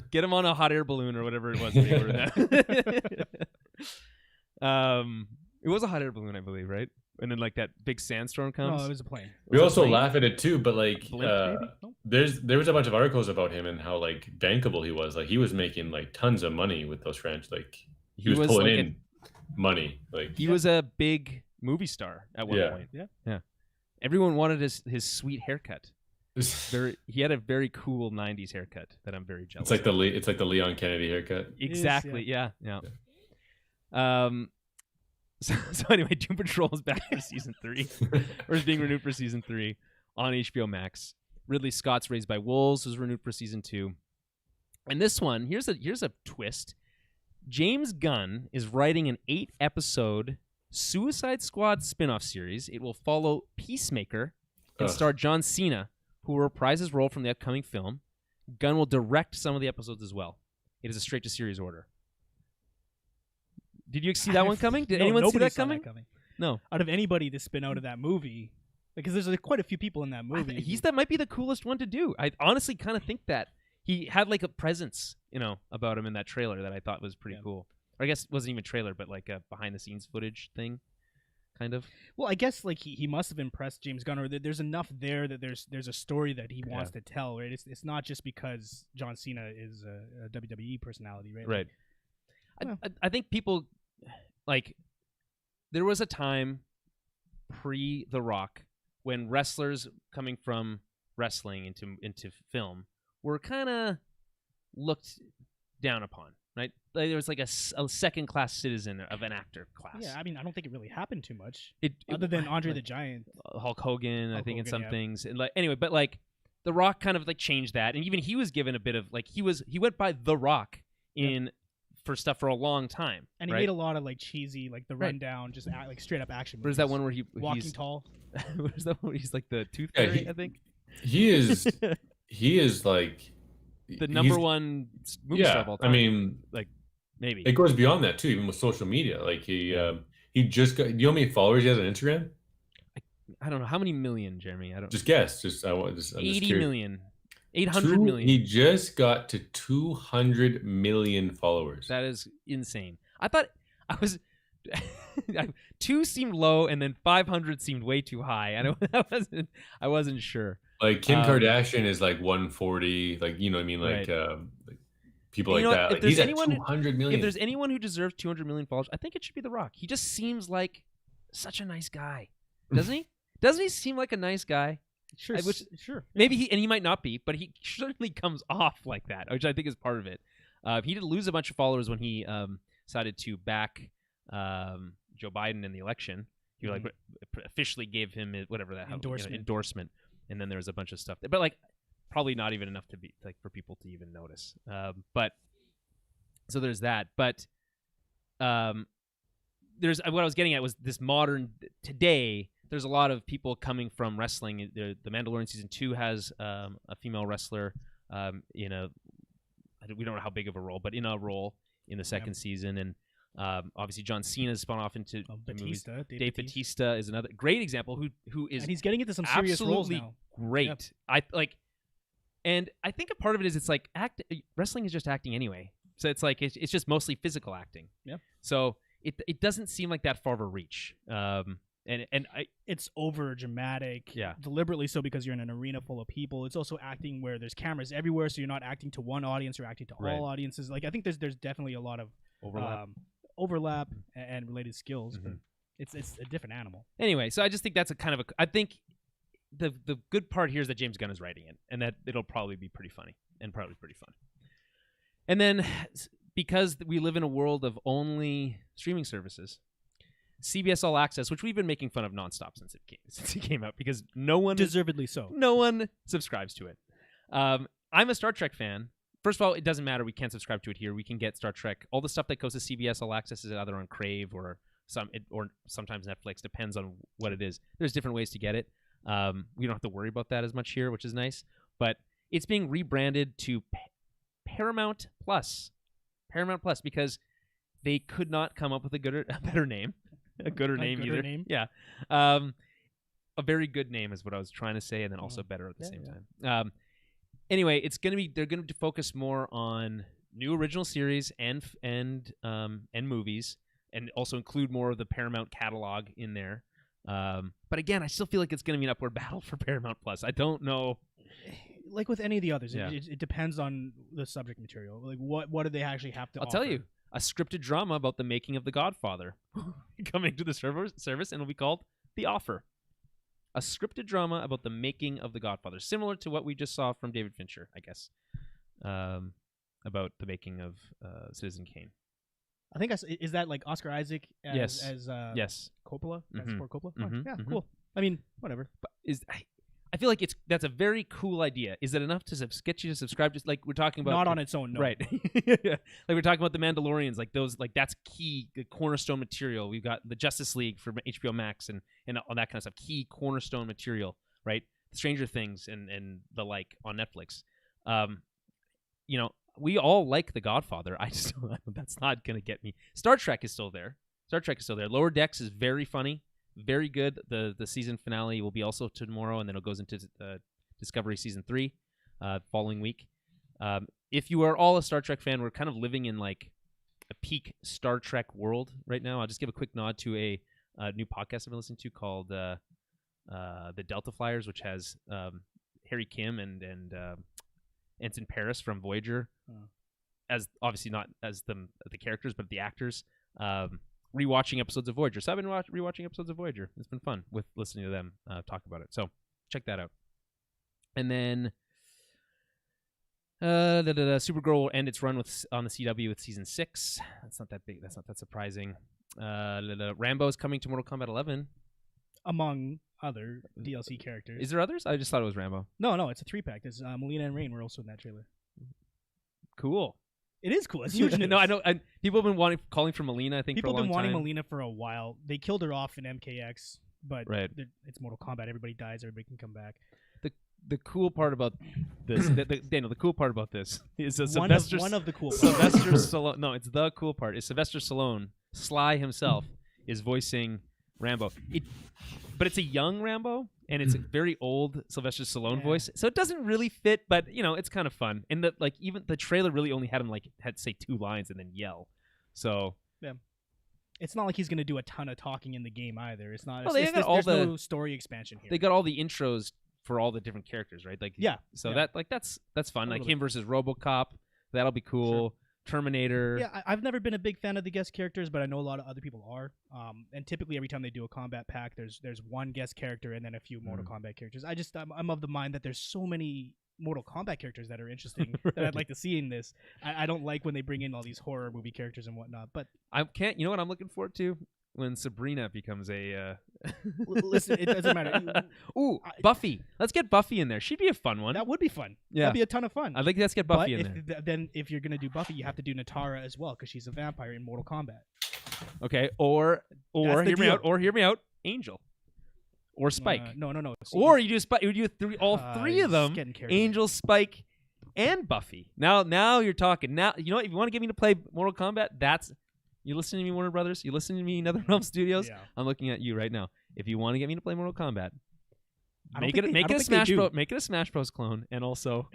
Get him on a hot air balloon or whatever it was. It was a hot air balloon, I believe, right? And then like that big sandstorm comes. No, it was a plane. We also laugh at it too, but like, there was a bunch of articles about him and how like bankable he was. Like he was making like tons of money with those franchises. Like he was pulling in money. Like he was a big movie star at one point. Yeah. Everyone wanted his sweet haircut. He had a very cool '90s haircut that I'm very jealous. It's like the Leon Kennedy haircut. Exactly. Yeah. So anyway, Doom Patrol is back for season 3, or is being renewed for season 3 on HBO Max. Ridley Scott's Raised by Wolves was renewed for season 2, and this one here's a twist. James Gunn is writing an 8-episode Suicide Squad spin-off series. It will follow Peacemaker and star John Cena, who will reprise his role from the upcoming film. Gunn will direct some of the episodes as well. It is a straight-to-series order. Did you see that one coming? Did anyone see that coming? No. Out of anybody to spin out of that movie, because there's quite a few people in that movie. That might be the coolest one to do. I honestly kind of think that he had like a presence, about him in that trailer that I thought was pretty cool. Or I guess it wasn't even a trailer, but like a behind-the-scenes footage thing, kind of. Well, I guess like he must have impressed James Gunn, or there's enough there that there's a story that he wants to tell, right? It's not just because John Cena is a WWE personality, right? Right. I think people, like, there was a time pre The Rock when wrestlers coming from wrestling into film were kind of looked down upon, right? Like, there was like a second-class citizen of an actor class. Yeah, I mean, I don't think it really happened too much, other than Andre the Giant, Hulk Hogan, I think, in some things, and like anyway, but like The Rock kind of like changed that, and even he was given a bit of like he went by The Rock for stuff for a long time, and he made a lot of like cheesy, like the rundown, just like straight up action movies. Where's that one where Walking Tall? Where's that one where he's like the tooth fairy? I think he is like the number one movie star of all time. I mean, like maybe it goes beyond that too, even with social media. Like he just got. Do you know how many followers he has on Instagram? I don't know how many million, Jeremy. I don't. Just guess. I'm 80 million. 800 million. He just got to 200 million followers. That is insane. I thought I was 2 seemed low, and then 500 seemed way too high. I wasn't sure. Like Kim Kardashian is like 140. Like what I mean, like people like that. Like, he's at 200 million. If there's anyone who deserves 200 million followers, I think it should be The Rock. He just seems like such a nice guy, doesn't he? Doesn't he seem like a nice guy? Sure. Maybe he might not be, but he certainly comes off like that, which I think is part of it. He did lose a bunch of followers when he decided to back Joe Biden in the election. He like officially gave him whatever that endorsement, and then there was a bunch of stuff there, but like probably not even enough to be like for people to even notice. But so there's that. But there's what I was getting at was this modern today. There's a lot of people coming from wrestling. The Mandalorian season 2 has a female wrestler we don't know how big of a role, but in a role in the second season. And obviously John Cena's spun off into the movies. Dave Bautista is another great example who is, and he's getting into some serious roles now. Great. Yep. And I think a part of it is it's like wrestling is just acting anyway. So it's like it's just mostly physical acting. Yeah. So it doesn't seem like that far of a reach. It's over dramatic, deliberately so, because you're in an arena full of people. It's also acting where there's cameras everywhere, so you're not acting to one audience, you're acting to all audiences. Like I think there's definitely a lot of overlap and related skills, but it's a different animal. Anyway, so I just think that's I think the good part here is that James Gunn is writing it, and that it'll probably be pretty funny and probably pretty fun. And then because we live in a world of only streaming services, CBS All Access, which we've been making fun of nonstop since it came out, because no one deservedly so. No one subscribes to it. I'm a Star Trek fan. First of all, it doesn't matter. We can't subscribe to it here. We can get Star Trek. All the stuff that goes to CBS All Access is either on Crave or sometimes Netflix. Depends on what it is. There's different ways to get it. We don't have to worry about that as much here, which is nice. But it's being rebranded to Paramount Plus. Paramount Plus, because they could not come up with a better name. A gooder name either. Name? Yeah. A very good name is what I was trying to say, and then also better at the same time. Anyway, they're gonna focus more on new original series and movies, and also include more of the Paramount catalog in there. But again, I still feel like it's gonna be an upward battle for Paramount Plus. I don't know. Like with any of the others, it depends on the subject material. Like what do they actually have to offer? I'll tell you. A scripted drama about the making of The Godfather coming to the service, and it'll be called The Offer. a scripted drama about the making of The Godfather, similar to what we just saw from David Fincher, I guess, about the making of Citizen Kane. I think is that like Oscar Isaac as yes Coppola? Mm-hmm. For Coppola? Mm-hmm. Oh, yeah, Mm-hmm. cool. I mean, whatever. But I feel like that's a very cool idea. Is it enough to get you to subscribe? Just like we're talking about, not on its own, no. Right? Like we're talking about the Mandalorians, like those, like that's key, the cornerstone material. We've got the Justice League from HBO Max and all that kind of stuff. Key cornerstone material, right? Stranger Things and the like on Netflix. We all like The Godfather. That's not gonna get me. Star Trek is still there. Lower Decks is very funny. Very good. The season finale will be also tomorrow, and then it goes into Discovery season 3 following week. If you are all a Star Trek fan, we're kind of living in like a peak Star Trek world right now. I'll just give a quick nod to a new podcast I've been listening to called the Delta Flyers, which has Harry Kim and Ensign Paris from Voyager, as obviously not as the characters, but the actors. Rewatching episodes of Voyager. So I've been rewatching episodes of Voyager. It's been fun with listening to them talk about it. So check that out. And then Supergirl will end its run on the CW with season 6. That's not that big. That's not that surprising. Rambo is coming to Mortal Kombat 11. Among other DLC characters. Is there others? I just thought it was Rambo. No, it's a 3-pack. There's Melina and Rain were also in that trailer. Cool. It is cool. It's huge news. No, I know. People have been calling for Melina, I think, people for a long have been wanting time. Melina for a while. They killed her off in MKX, but right. It's Mortal Kombat. Everybody dies. Everybody can come back. The cool part about this, Daniel, the cool part about this is one of the cool parts. Sylvester Stallone. No, it's the cool part. Is Sylvester Stallone, Sly himself, is voicing Rambo. But it's a young Rambo, and it's a very old Sylvester Stallone voice, so it doesn't really fit. But it's kind of fun. And even the trailer really only had him had say 2 lines and then yell. So yeah, it's not like he's gonna do a ton of talking in the game either. It's not. Well, there's no story expansion here. They got all the intros for all the different characters, right? So that's fun. Like him versus RoboCop, that'll be cool. Sure. Terminator. Yeah, I've never been a big fan of the guest characters, but I know a lot of other people are. And typically every time they do a combat pack, there's one guest character and then a few Mortal Kombat characters. I'm of the mind that there's so many Mortal Kombat characters that are interesting right. that I'd like to see in this. I don't like when they bring in all these horror movie characters and whatnot, but I can't. You know what I'm looking forward to? When Sabrina becomes a listen, it doesn't matter. Buffy. Let's get Buffy in there. She'd be a fun one. That would be fun. Yeah, that'd be a ton of fun. Let's get Buffy in there. Then if you're gonna do Buffy, you have to do Natara as well because she's a vampire in Mortal Kombat. Okay, or hear me out. Or hear me out. Angel, or Spike. No. See, or you do Spike. You do all 3 of them. Angel, Spike, and Buffy. Now you're talking. Now you know what? If you want to get me to play Mortal Kombat, you listening to me, Warner Brothers? You listening to me, NetherRealm Studios? Yeah. I'm looking at you right now. If you want to get me to play Mortal Kombat, make it a Smash Bros clone, and also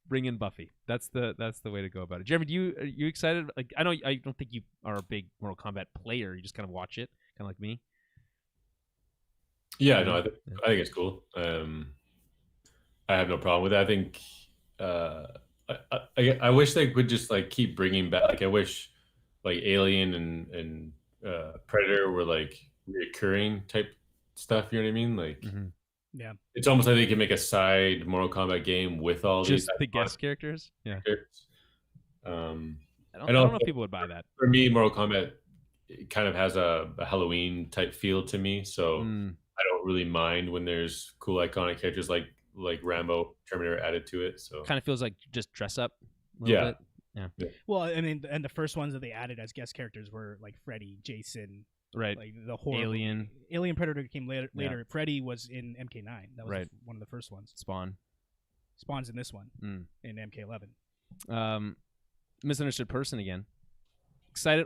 bring in Buffy. That's the way to go about it. Jeremy, are you excited? Like, I don't think you are a big Mortal Kombat player. You just kind of watch it, kind of like me. Yeah, no, I think it's cool. I have no problem with it. I think. I wish they would just keep bringing back. I wish Alien and Predator were reoccurring type stuff. You know what I mean? Yeah, it's almost like they can make a side Mortal Kombat game with all just these the guest characters. Yeah. I don't know if people would buy that. For me, Mortal Kombat kind of has a Halloween type feel to me, so I don't really mind when there's cool iconic characters like Rambo, Terminator added to it. So kind of feels like just dress up a little bit. Yeah. Well, I mean, and the first ones that they added as guest characters were Freddy, Jason, right? The horror Alien Predator came later. Yeah. Freddy was in MK9. That was one of the first ones. Spawn's in this one in MK11. Misunderstood person again.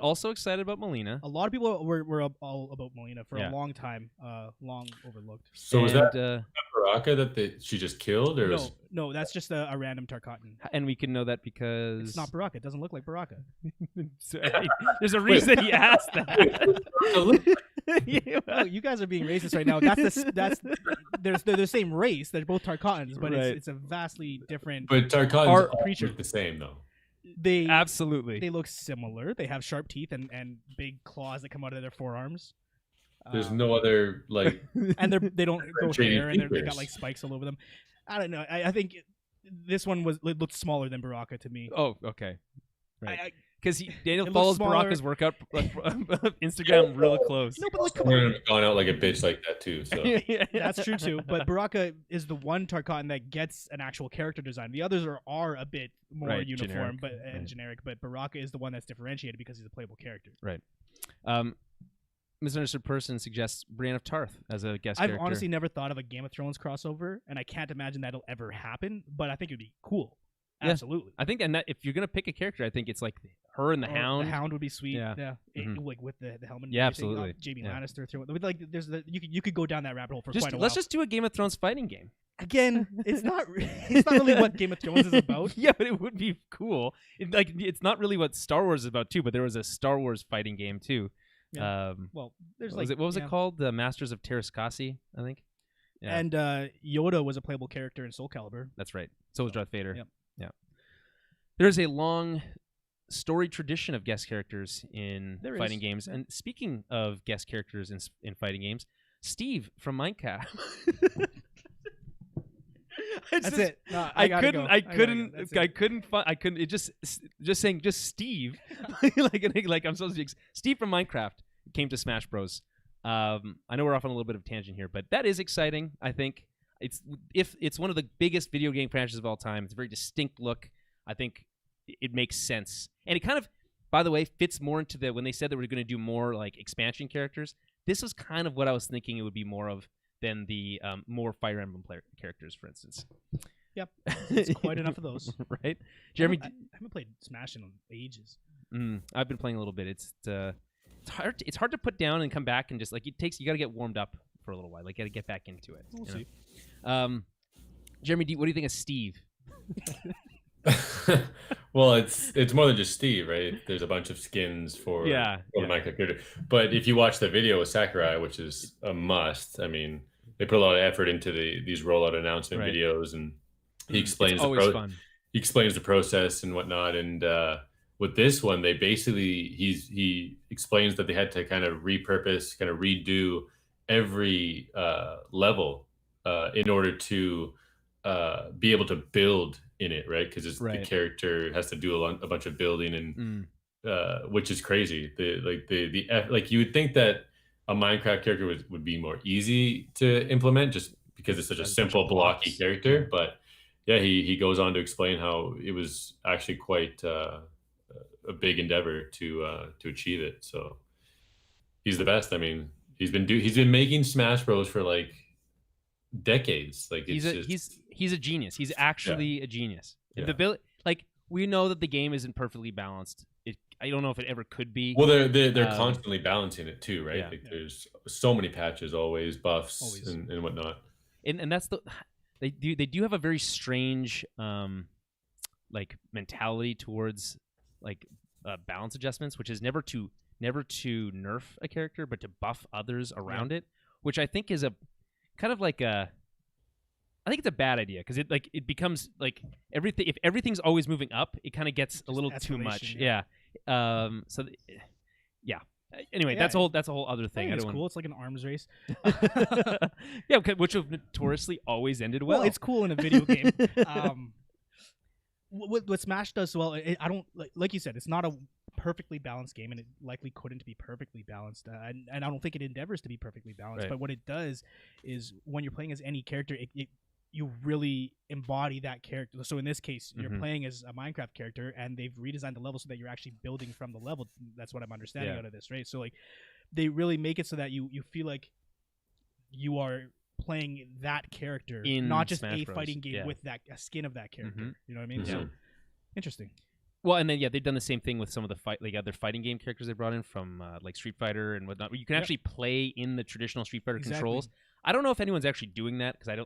Also excited about Melina. A lot of people were all about Melina for a long time, long overlooked. So was that Baraka that she just killed, or no? That's just a random Tarkatan. And we can know that because it's not Baraka. It doesn't look like Baraka. There's a reason he asked that. Oh, you guys are being racist right now. They're the same race. They're both Tarkatans, but it's a vastly different. But Tarkatans are the same though. They absolutely they look similar. They have sharp teeth and big claws that come out of their forearms. There's no other like, and they don't grow hair, and they got features. like spikes all over them. I don't know. I think this one looked smaller than Baraka to me. Oh, okay. Right. Because Daniel It follows looks smaller. Baraka's workout Instagram real close. No, but like, come I on. wouldn't have gone out like a bitch like that too. So That's true too. But Baraka is the one Tarkatan that gets an actual character design. The others are a bit more Right, uniform, generic. generic. But Baraka is the one that's differentiated because he's a playable character. Right. Misunderstood Person suggests Brienne of Tarth as a guest I've character. honestly never thought of a Game of Thrones crossover, and I can't imagine that'll ever happen. But I think it'd be cool. Yeah. Absolutely. I think, and that if you're gonna pick a character, I think it's like her and the Hound. The Hound would be sweet. Yeah. Like with the helmet. And Yeah, everything. absolutely. Jamie Yeah. Lannister. Like there's you could go down that rabbit hole for Just quite a while. let's just do a Game of Thrones fighting game. Again, it's not really what Game of Thrones is about. Yeah, but it would be cool. It's not really what Star Wars is about too. But there was a Star Wars fighting game too. Yeah. Well, there's what was it called? The Masters of Terrascasi, I think. Yeah. And Yoda was a playable character in Soul Calibur. That's right. So was Darth Vader. Yep. Yeah. There's a long story tradition of guest characters in fighting games. And speaking of guest characters in fighting games, Steve from Minecraft. That's it. No, I couldn't find. It just saying Steve, like I'm supposed to. Steve from Minecraft came to Smash Bros. I know we're off on a little bit of a tangent here, but that is exciting. I think it's one of the biggest video game franchises of all time. It's a very distinct look. I think it makes sense, and it kind of, by the way, fits more into when they said that we're going to do more like expansion characters. This was kind of what I was thinking it would be more of than the more Fire Emblem characters, for instance. Yep, it's quite enough of those, right? Jeremy, I haven't played Smash in ages. I've been playing a little bit. It's hard. It's hard to put down and come back and just like you got to get warmed up for a little while. Like, got to get back into it. We'll see. Jeremy, what do you think of Steve? Well, it's more than just Steve, right? There's a bunch of skins for the Minecraft character. But if you watch the video with Sakurai, which is a must, I mean, they put a lot of effort into these rollout announcement videos, and he explains he explains the process and whatnot. And with this one, they basically he explains that they had to kind of repurpose, kind of redo every level in order to be able to build in it, right? Because the character has to do a bunch of building, and which is crazy. Like you would think that a Minecraft character would be more easy to implement just because it's such a simple blocky character. But yeah, he goes on to explain how it was actually quite a big endeavor to achieve it. So he's the best. I mean, he's been making Smash Bros for like decades. Like he's a genius. He's actually a genius. Like, we know that the game isn't perfectly balanced. I don't know if it ever could be. Well, they're constantly balancing it too, right? There's so many patches, always buffs and whatnot. And that's they do have a very strange like mentality towards like balance adjustments, which is never to nerf a character, but to buff others around it, which I think is a kind of like I think it's a bad idea because it becomes like everything. If everything's always moving up, it kind of gets a little too much. Yeah. Anyway, that's a whole other thing. It's cool. It's like an arms race. Yeah, which have notoriously always ended well. Well, it's cool in a video game. What Smash does well, I don't like you said, it's not a perfectly balanced game, and it likely couldn't be perfectly balanced. And I don't think it endeavors to be perfectly balanced. But what it does is when you're playing as any character, you really embody that character. So in this case, you're playing as a Minecraft character, and they've redesigned the level so that you're actually building from the level. That's what I'm understanding out of this, right? So like, they really make it so that you feel like you are playing that character, not just Smash Bros. Fighting game with a skin of that character. You know what I mean? So interesting. Well, and then they've done the same thing with some of the other fighting game characters they brought in from like Street Fighter and whatnot. Where you can actually play in the traditional Street Fighter controls. I don't know if anyone's actually doing that because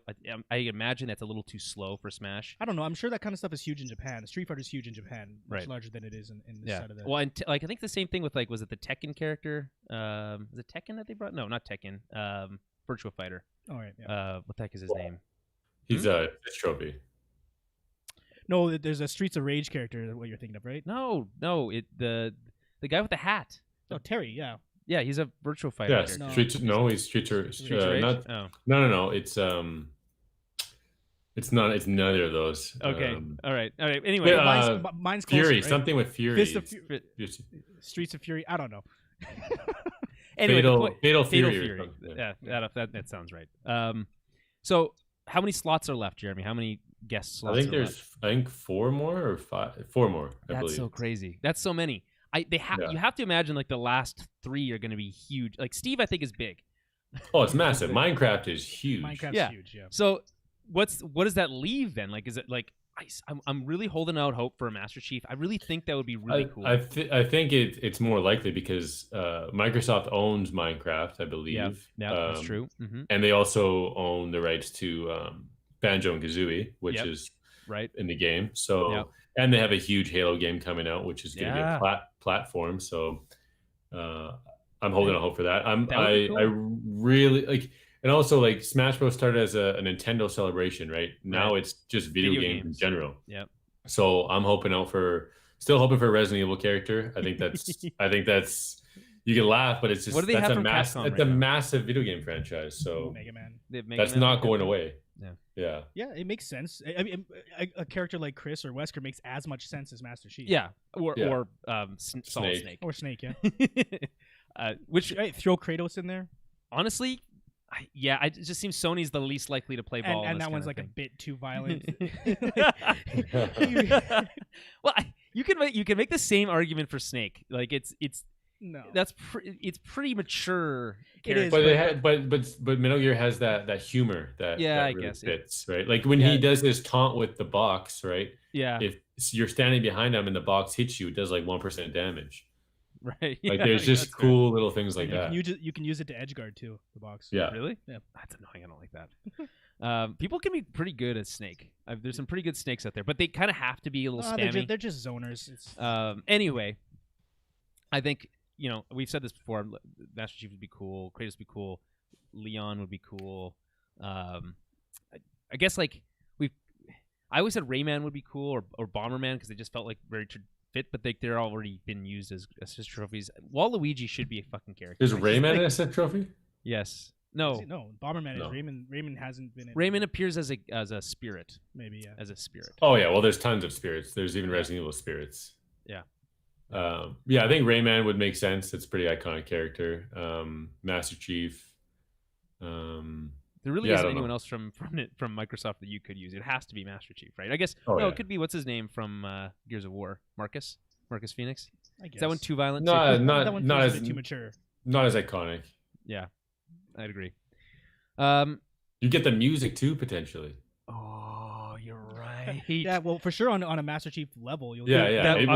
I imagine that's a little too slow for Smash. I don't know. I'm sure that kind of stuff is huge in Japan. Street Fighter is huge in Japan, much larger than it is in this side of the. Well, and I think the same thing with was it the Tekken character? Was it Tekken that they brought? No, not Tekken. Virtua Fighter. Oh right. Yeah. What the heck is his name? He's a trophy. No, there's a Streets of Rage character. What you're thinking of, right? No, the guy with the hat. Oh, Terry. Yeah. Yeah, he's a virtual fighter. Yeah, character. he's Streets of Rage? not. Oh. No. It's not. It's neither of those. Okay. All right. Anyway, mine's closer, Fury. right? Something with Fury. Streets of Fury. I don't know. Anyway, Fatal Fury. Yeah, that sounds right. So how many slots are left, Jeremy? How many guest slots? I think 4 more or 5. 4 more. I believe. That's so crazy. That's so many. You have to imagine like the last 3 are going to be huge. Like Steve, I think is big. Oh, it's massive. Minecraft is huge. Minecraft's huge. Yeah. So what does that leave then? Like, is it like I'm really holding out hope for a Master Chief. I really think that would be really cool. I think it's more likely because Microsoft owns Minecraft, I believe. Yeah, that's true. Mm-hmm. And they also own the rights to Banjo and Kazooie, which is right in the game. So, and they have a huge Halo game coming out, which is going to be a platform. So, I'm holding out hope for that. I really like. And also, like, Smash Bros. Started as a Nintendo celebration, right? Now it's just video games in general. Yeah. So I'm still hoping for a Resident Evil character. I think that's you can laugh, but it's just that's a massive video game franchise. So Mega Man. That's not going away. Yeah. Yeah, it makes sense. I mean, a character like Chris or Wesker makes as much sense as Master Chief. Yeah, or Solid Snake. Or Snake, yeah. Throw Kratos in there. Honestly, it just seems Sony's the least likely to play ball. And that one's like a bit too violent. Well, you can make the same argument for Snake. Like it's pretty mature. It is, but Metal Gear has that humor that I really guess fits, right? Like when he does his taunt with the box, right? Yeah. If you're standing behind him and the box hits you, it does like 1% damage. Right. Like there's just cool little things like that. You can use it to edgeguard too, the box. Yeah. Really? Yeah. That's annoying. I don't like that. People can be pretty good at Snake. There's some pretty good Snakes out there, but they kind of have to be a little spammy. They're just zoners. Anyway, I think, we've said this before. Master Chief would be cool. Kratos would be cool. Leon would be cool. I guess I always said Rayman would be cool or Bomberman because they just felt like very fit, but they're already been used as assist trophies. Waluigi should be a fucking character. Is Rayman an assist trophy? Yes. No. No. Bomberman is Rayman hasn't been. Rayman appears as a spirit. Maybe, yeah. As a spirit. Oh yeah. Well, there's tons of spirits. There's even Resident Evil spirits. Yeah. I think Rayman would make sense. It's a pretty iconic character. Master Chief. There really isn't anyone else from Microsoft that you could use. It has to be Master Chief, right? I guess. It could be what's his name from Gears of War, Marcus Phoenix. I guess. Is that one too violent? Not as too mature. Not as iconic. Yeah, I'd agree. You get the music too potentially. Oh, you're right. Yeah, well, for sure on a Master Chief level, you'll. It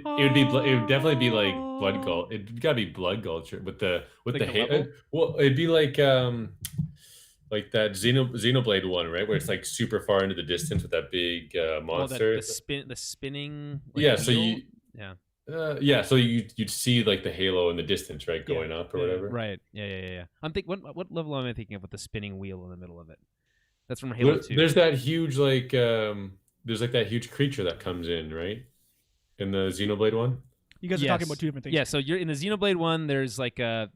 would definitely be like Blood Gulch. It gotta be Blood Gulch with the halo. Well, it'd be like that Xenoblade one, right, where it's like super far into the distance with that big monster. The spinning. So you'd see like the halo in the distance, right, going up or whatever. Right. Yeah. I'm thinking, what level am I thinking of with the spinning wheel in the middle of it? That's from Halo 2. There's that huge that huge creature that comes in, right, in the Xenoblade one. You guys are talking about two different things. Yeah, so you're in the Xenoblade one. There's a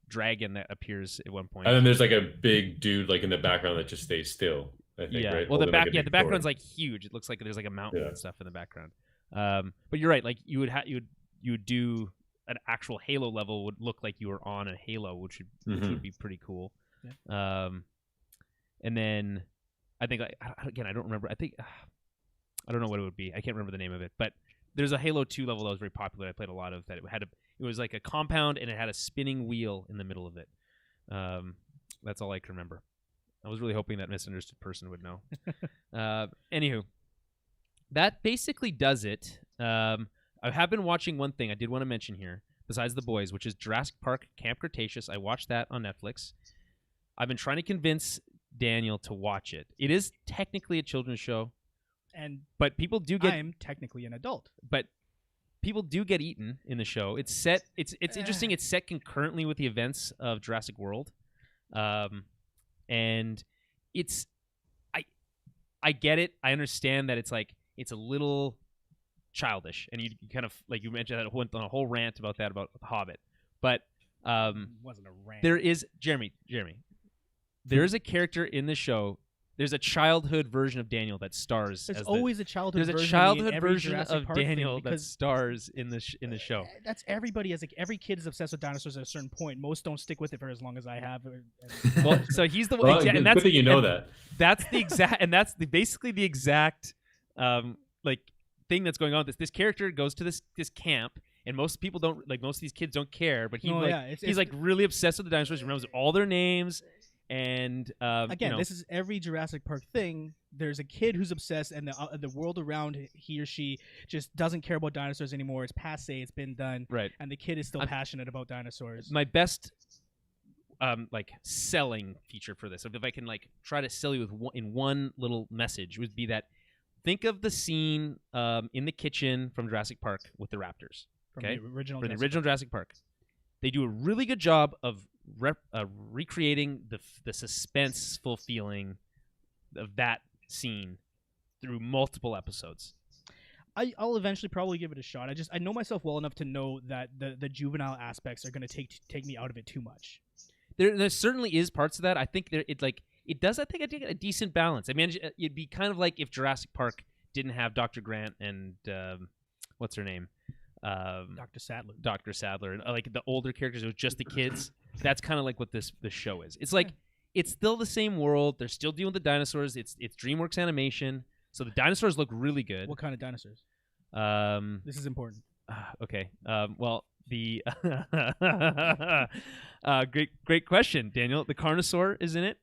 dragon that appears at one point, and then there's like a big dude like in the background that just stays still. I think, right? Well, the background's like huge. It looks like there's like a mountain and stuff in the background. But you're right. Like you would do an actual Halo level would look like you were on a Halo, which would be pretty cool. Yeah. And then I think I don't remember. I think I don't know what it would be. I can't remember the name of it, but. There's a Halo 2 level that was very popular. I played a lot of that. It was like a compound and it had a spinning wheel in the middle of it. That's all I can remember. I was really hoping that misunderstood person would know. Anywho, that basically does it. I have been watching one thing I did want to mention here, besides The Boys, which is Jurassic Park Camp Cretaceous. I watched that on Netflix. I've been trying to convince Daniel to watch it. It is technically a children's show. But people do get. I'm technically an adult. But people do get eaten in the show. It's set. It's interesting. It's set concurrently with the events of Jurassic World, and it's. I get it. I understand that it's a little childish, and you kind of like you mentioned that it went on a whole rant about The Hobbit, but Wasn't a rant. There is Jeremy. There is a character in the show. There's a childhood version of Daniel that stars. There's always a childhood. There's a version childhood in every version Jurassic of Park Daniel thing that stars in the show. That's everybody. As like every kid is obsessed with dinosaurs at a certain point. Most don't stick with it for as long as I have. Well, so he's the one. Well, and that's good that you know that. That's the exact, and that's basically the exact like thing that's going on. This character goes to this camp. And most people don't like. Most of these kids don't care, but he's like really obsessed with the dinosaurs. He remembers all their names, and again, this is every Jurassic Park thing. There's a kid who's obsessed, and the world around he or she just doesn't care about dinosaurs anymore. It's passé. It's been done. Right. And the kid is still passionate about dinosaurs. My best like selling feature for this, if I can like try to sell you in one little message, would be that think of the scene in the kitchen from Jurassic Park with the raptors. Okay, the original Jurassic Park. They do a really good job of recreating the suspenseful feeling of that scene through multiple episodes. I'll eventually probably give it a shot. I know myself well enough to know that the juvenile aspects are going to take me out of it too much. There certainly is parts of that. I think it does. I think a decent balance. I mean, it'd be kind of like if Jurassic Park didn't have Dr. Grant and what's her name. Dr. Sadler, and like the older characters, it was just the kids. That's kind of like what this show is. It's like it's still the same world. They're still dealing with the dinosaurs. It's DreamWorks animation, so the dinosaurs look really good. What kind of dinosaurs? This is important. Okay. Well, the great question, Daniel. The Carnosaur is in it.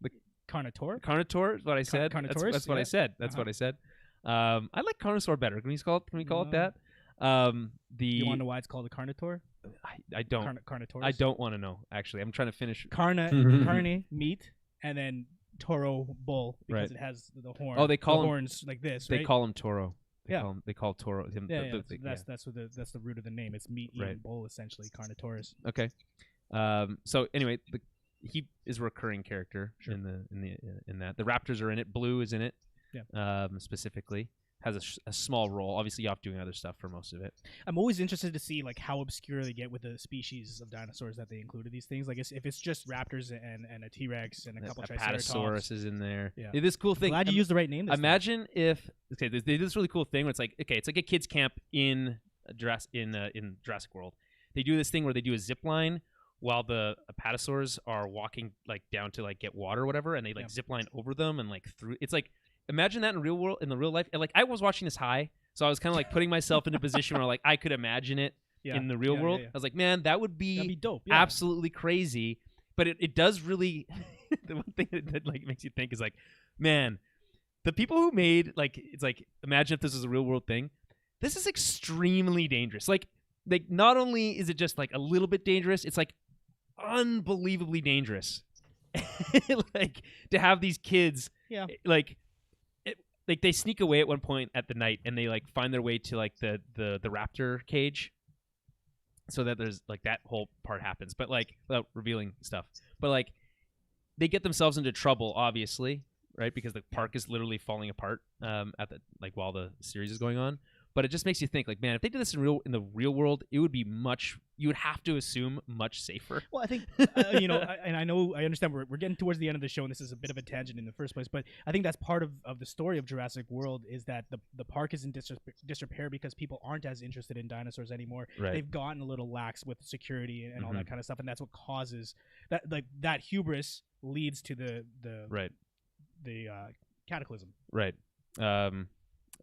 The Carnotaur. Carnotaur is what I said. That's what I said. That's what I said. I like Carnosaur better. Can we call it that? You want to know why it's called a Carnotaur? I don't. Carnotaurus? I don't want to know. Actually, I'm trying to finish. Carne meat, and then Toro bull because it has the horn. Oh, they call horns like this. They call him Toro. They call Toro him. That's the root of the name. It's meat eating bull essentially. Carnotaurus. Okay. So anyway, he is a recurring character in that. The Raptors are in it. Blue is in it. Yeah. Specifically. Has a small role. Obviously, off doing other stuff for most of it. I'm always interested to see like how obscure they get with the species of dinosaurs that they included these things. Like if it's just raptors and a T-Rex and a couple Triceratops. Triceratops is in there. Yeah. This cool thing. Glad you used the right name. Imagine if they did this really cool thing where it's like a kids camp in Jurassic World. They do this thing where they do a zip line while the apatosaurs are walking like down to like get water or whatever, and they like zip line over them and like through. It's like. Imagine that in real life. Like I was watching this high, so I was kind of like putting myself in a position where like I could imagine it in the real world. I was like, man, that'd be dope. Absolutely crazy. But it does really. The one thing that like makes you think is like, man, the people who made like it's like imagine if this was a real world thing. This is extremely dangerous. Like not only is it just like a little bit dangerous, it's like unbelievably dangerous. Like to have these kids, like they sneak away at one point at the night and they like find their way to like the raptor cage, so that there's like that whole part happens, but like without revealing stuff. But like they get themselves into trouble, obviously, right? Because the park is literally falling apart at the like while the series is going on. But it just makes you think, like, man, if they did this in the real world, it would be you would have to assume much safer. Well, I think, I understand we're getting towards the end of the show, and this is a bit of a tangent in the first place, but I think that's part of the story of Jurassic World is that the park is in disrepair because people aren't as interested in dinosaurs anymore. Right. They've gotten a little lax with security and all that kind of stuff, and that's what causes that. Like that hubris leads to the cataclysm. Right.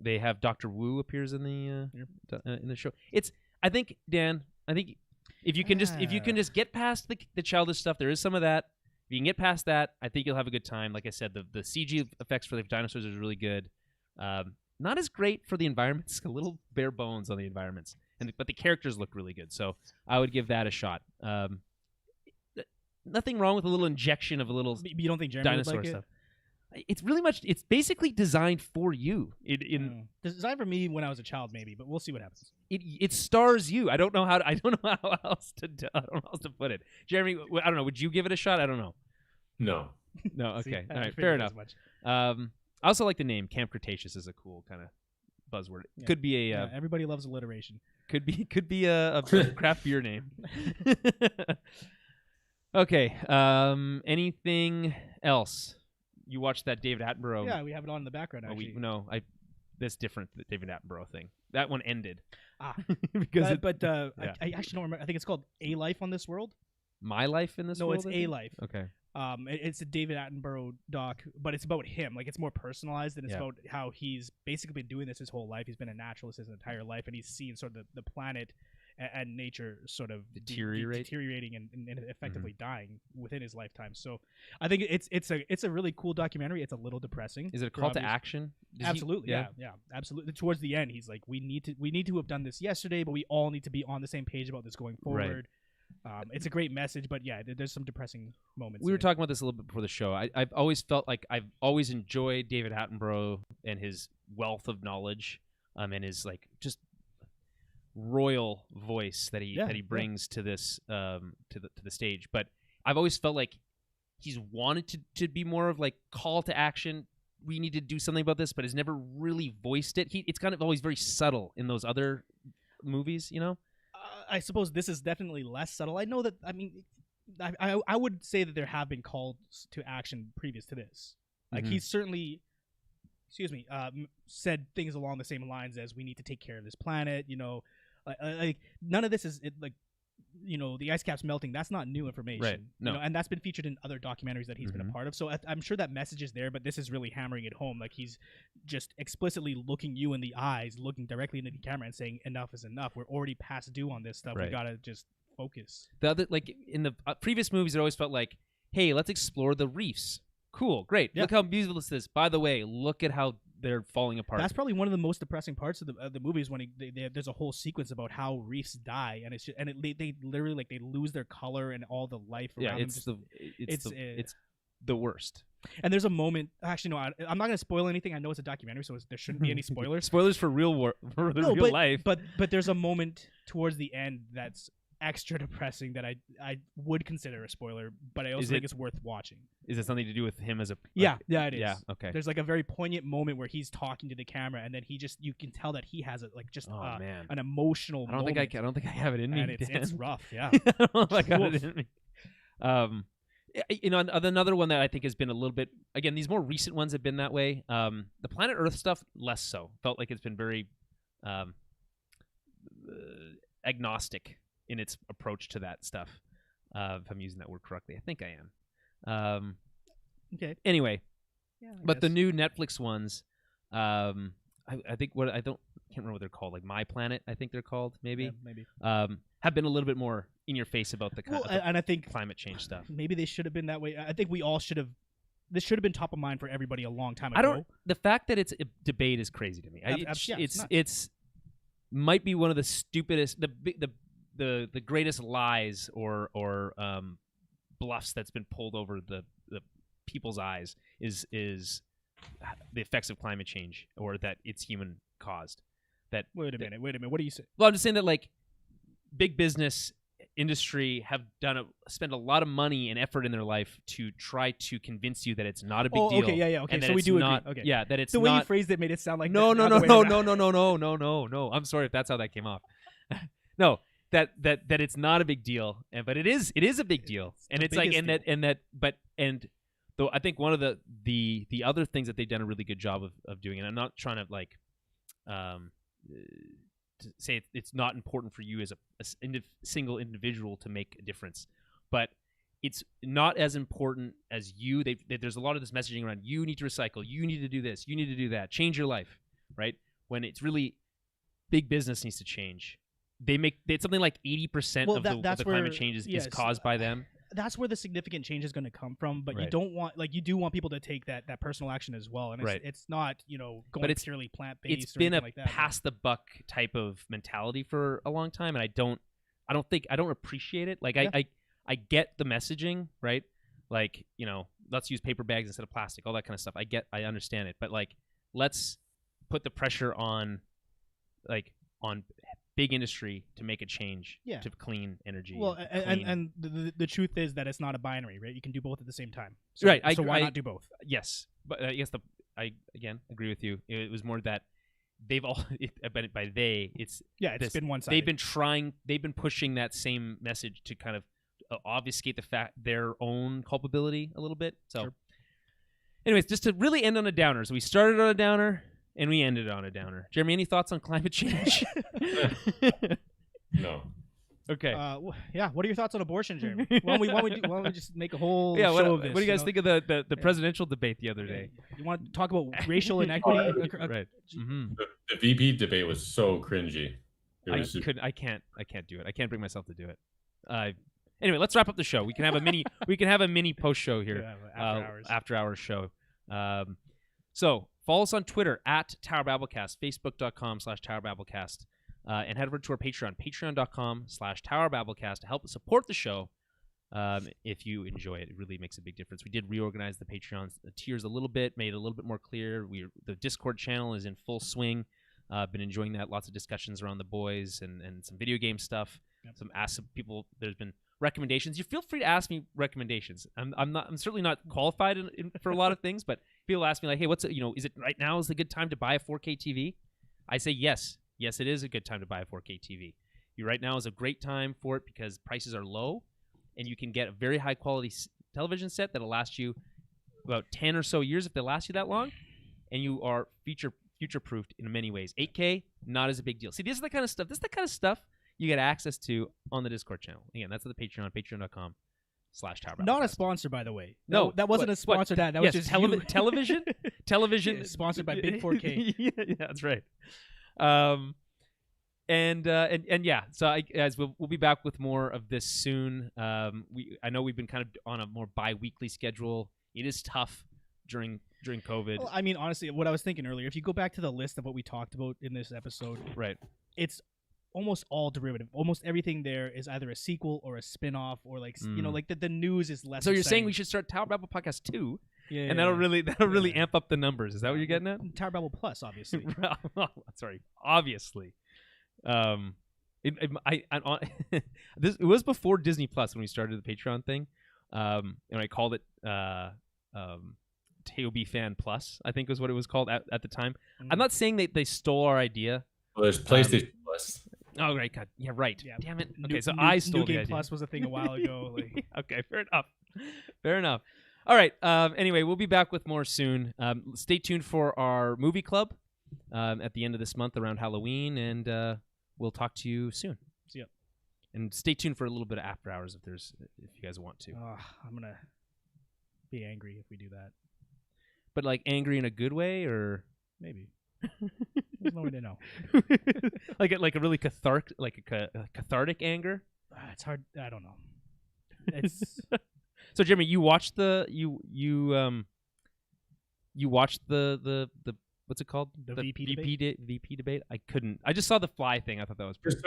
They have Dr. Wu appears in the show. I think if you can just get past the childish stuff, there is some of that. If you can get past that, I think you'll have a good time. Like I said, the CG effects for the dinosaurs is really good. Not as great for the environments, a little bare bones on the environments, but the characters look really good. So I would give that a shot. Nothing wrong with a little injection of a little. You don't think Jeremy dinosaur would like stuff? It's basically designed for you. Designed for me when I was a child, maybe, but we'll see what happens. It stars you. I don't know how else to put it. Jeremy, I don't know. Would you give it a shot? I don't know. No. Okay. All right. Fair enough. I also like the name Camp Cretaceous. Is a cool kind of buzzword. Yeah. Could be everybody loves alliteration. Could be a craft beer name. Okay. Anything else? You watched that David Attenborough? Yeah, we have it on in the background. Actually, that's different. The David Attenborough thing. That one ended. Because I actually don't remember. I think it's called A Life on This World. My Life in This World. No, it's A Life. Okay. It's a David Attenborough doc, but it's about him. Like, it's more personalized, and it's about how he's basically been doing this his whole life. He's been a naturalist his entire life, and he's seen sort of the planet and nature sort of deteriorating and effectively dying within his lifetime. So I think it's a really cool documentary. It's a little depressing. Is it a call to action? Absolutely, yeah, absolutely. Towards the end, he's like, we need to have done this yesterday, but we all need to be on the same page about this going forward. Right. It's a great message, but yeah, there's some depressing moments. We were talking about this a little bit before the show. I've always felt like I've always enjoyed David Attenborough and his wealth of knowledge, and his like just royal voice that he brings to this to the stage. But I've always felt like he's wanted to be more of like call to action. We need to do something about this, but has never really voiced it. It's kind of always very subtle in those other movies, you know. I suppose this is definitely less subtle. I know that. I mean, I would say that there have been calls to action previous to this. Like he's certainly, said things along the same lines as we need to take care of this planet. You know, like none of this is like, you know, the ice caps melting. That's not new information. Right. No. You know, and that's been featured in other documentaries that he's been a part of. So I'm sure that message is there, but this is really hammering it home. Like he's just explicitly looking you in the eyes, looking directly into the camera and saying, enough is enough. We're already past due on this stuff. Right. We got to just focus. The other, like in the previous movies, it always felt like, hey, let's explore the reefs. Cool. Great. Yeah. Look how beautiful this is. By the way, look at how they're falling apart. That's probably one of the most depressing parts of the movies when there's a whole sequence about how reefs die, and they literally like they lose their color and all the life around them. It's the worst. And there's a moment. Actually, no, I'm not going to spoil anything. I know it's a documentary, so there shouldn't be any spoilers. Spoilers for real life. But there's a moment towards the end that's extra depressing that I would consider a spoiler, but I also think it's worth watching. Is it something to do with him as a yeah it is. Yeah, okay. There's like a very poignant moment where he's talking to the camera, and then you can tell that he has an emotional moment. I don't think I have it in me. And it's rough. Yeah. I don't know if I got it in me. You know, another one that I think has been a little bit, again, these more recent ones have been that way. The Planet Earth stuff, less so. Felt like it's been very agnostic in its approach to that stuff. If I'm using that word correctly, I think I am. Okay. Anyway, but the new Netflix ones, I think can't remember what they're called. Like My Planet, I think they're called. Maybe. Have been a little bit more in your face about the and I think climate change stuff. Maybe they should have been that way. I think we all should have. This should have been top of mind for everybody a long time ago. The fact that it's a debate is crazy to me. It's might be one of the stupidest, the greatest lies or bluffs that's been pulled over the people's eyes is the effects of climate change, or that it's human caused. Wait a minute. What do you say? Well, I'm just saying that like big business industry have spent a lot of money and effort in their life to try to convince you that it's not a big deal. Okay, yeah, okay. So we do not, agree. Okay. Yeah, that it's the way you phrased it made it sound like no. I'm sorry if that's how that came off. No, that it's not a big deal, but it is a big deal, and it's like though I think one of the other things that they've done a really good job of doing, and I'm not trying to like to say it's not important for you as a single individual to make a difference, but it's not as important as you. There's a lot of this messaging around you need to recycle, you need to do this, you need to do that, change your life, right? When it's really big business needs to change. It's something like 80% of the climate change is caused by them. That's where the significant change is going to come from, but you don't want, like, you do want people to take that personal action as well, and it's not, going purely plant-based. It's been a like that, pass the buck type of mentality for a long time, and I don't appreciate it. Like I get the messaging, right? Like, let's use paper bags instead of plastic, all that kind of stuff. I understand it, but like, let's put the pressure on big industry to make a change to clean energy. Well, and the truth is that it's not a binary, right? You can do both at the same time. Right. So why not do both? Yes. But I guess I again agree with you. It was more that by they, it's been one-sided. They've been pushing that same message to kind of obfuscate their own culpability a little bit. So, Sure. Anyways, just to really end on a downer. So we started on a downer and we ended on a downer. Jeremy, any thoughts on climate change? No. Okay. What are your thoughts on abortion, Jeremy? Why don't we just make a whole show of this? What do you guys think of the presidential debate the other day? You want to talk about racial inequity? Right. Mm-hmm. The VP debate was so cringy. I can't do it. I can't bring myself to do it. Anyway, let's wrap up the show. We can have a mini post show here. After hours show. So follow us on Twitter at Tower Babblecast, Facebook.com/Tower Babblecast. And head over to our Patreon, patreon.com/Tower Babblecast to help support the show. If you enjoy it, it really makes a big difference. We did reorganize the Patreon tiers a little bit, made it a little bit more clear. The Discord channel is in full swing. Been enjoying that. Lots of discussions around the boys and some video game stuff. Yep. Some people. There's been recommendations. You feel free to ask me recommendations. I'm certainly not qualified for a lot of things, but people ask me like, hey, is it right now is a good time to buy a 4K TV? I say yes. Yes, it is a good time to buy a 4K TV. Right now is a great time for it because prices are low, and you can get a very high quality television set that'll last you about 10 or so years if they last you that long, and you are future-proofed in many ways. 8K, not as a big deal. See, this is the kind of stuff you get access to on the Discord channel. Again, that's at the Patreon, patreon.com/Tower. Not a sponsor, by the way. No, that wasn't a sponsor. That was just television. Television sponsored by Big 4K. Yeah, that's right. And yeah, so guys, we'll be back with more of this soon. I know we've been kind of on a more bi-weekly schedule. It is tough during COVID. Well, I mean, honestly, what I was thinking earlier, if you go back to the list of what we talked about in this episode, right, it's almost all derivative. Almost everything there is either a sequel or a spin-off or like the news is less. So you're exciting. saying we should start Tower Babble Podcast 2? Yeah, and that'll really amp up the numbers. Is that what you're getting at? Tower Babble Plus, obviously. Sorry, obviously. It was before Disney Plus when we started the Patreon thing, and I called it TOB Fan Plus. I think was what it was called at the time. I'm not saying they stole our idea. Well, there's PlayStation Plus. Oh, right, God, yeah, right. Yeah. Damn it. Okay, I stole the Game idea. Plus was a thing a while ago. Okay, fair enough. All right. Anyway, we'll be back with more soon. Stay tuned for our movie club at the end of this month around Halloween, and we'll talk to you soon. See ya. And stay tuned for a little bit of after hours if you guys want to. I'm gonna be angry if we do that. But like angry in a good way, or maybe. There's no way to know. like a really cathartic anger. It's hard. I don't know. It's. So Jeremy, you watched the what's it called? The VP debate. I couldn't. I just saw the fly thing. I thought that was pretty.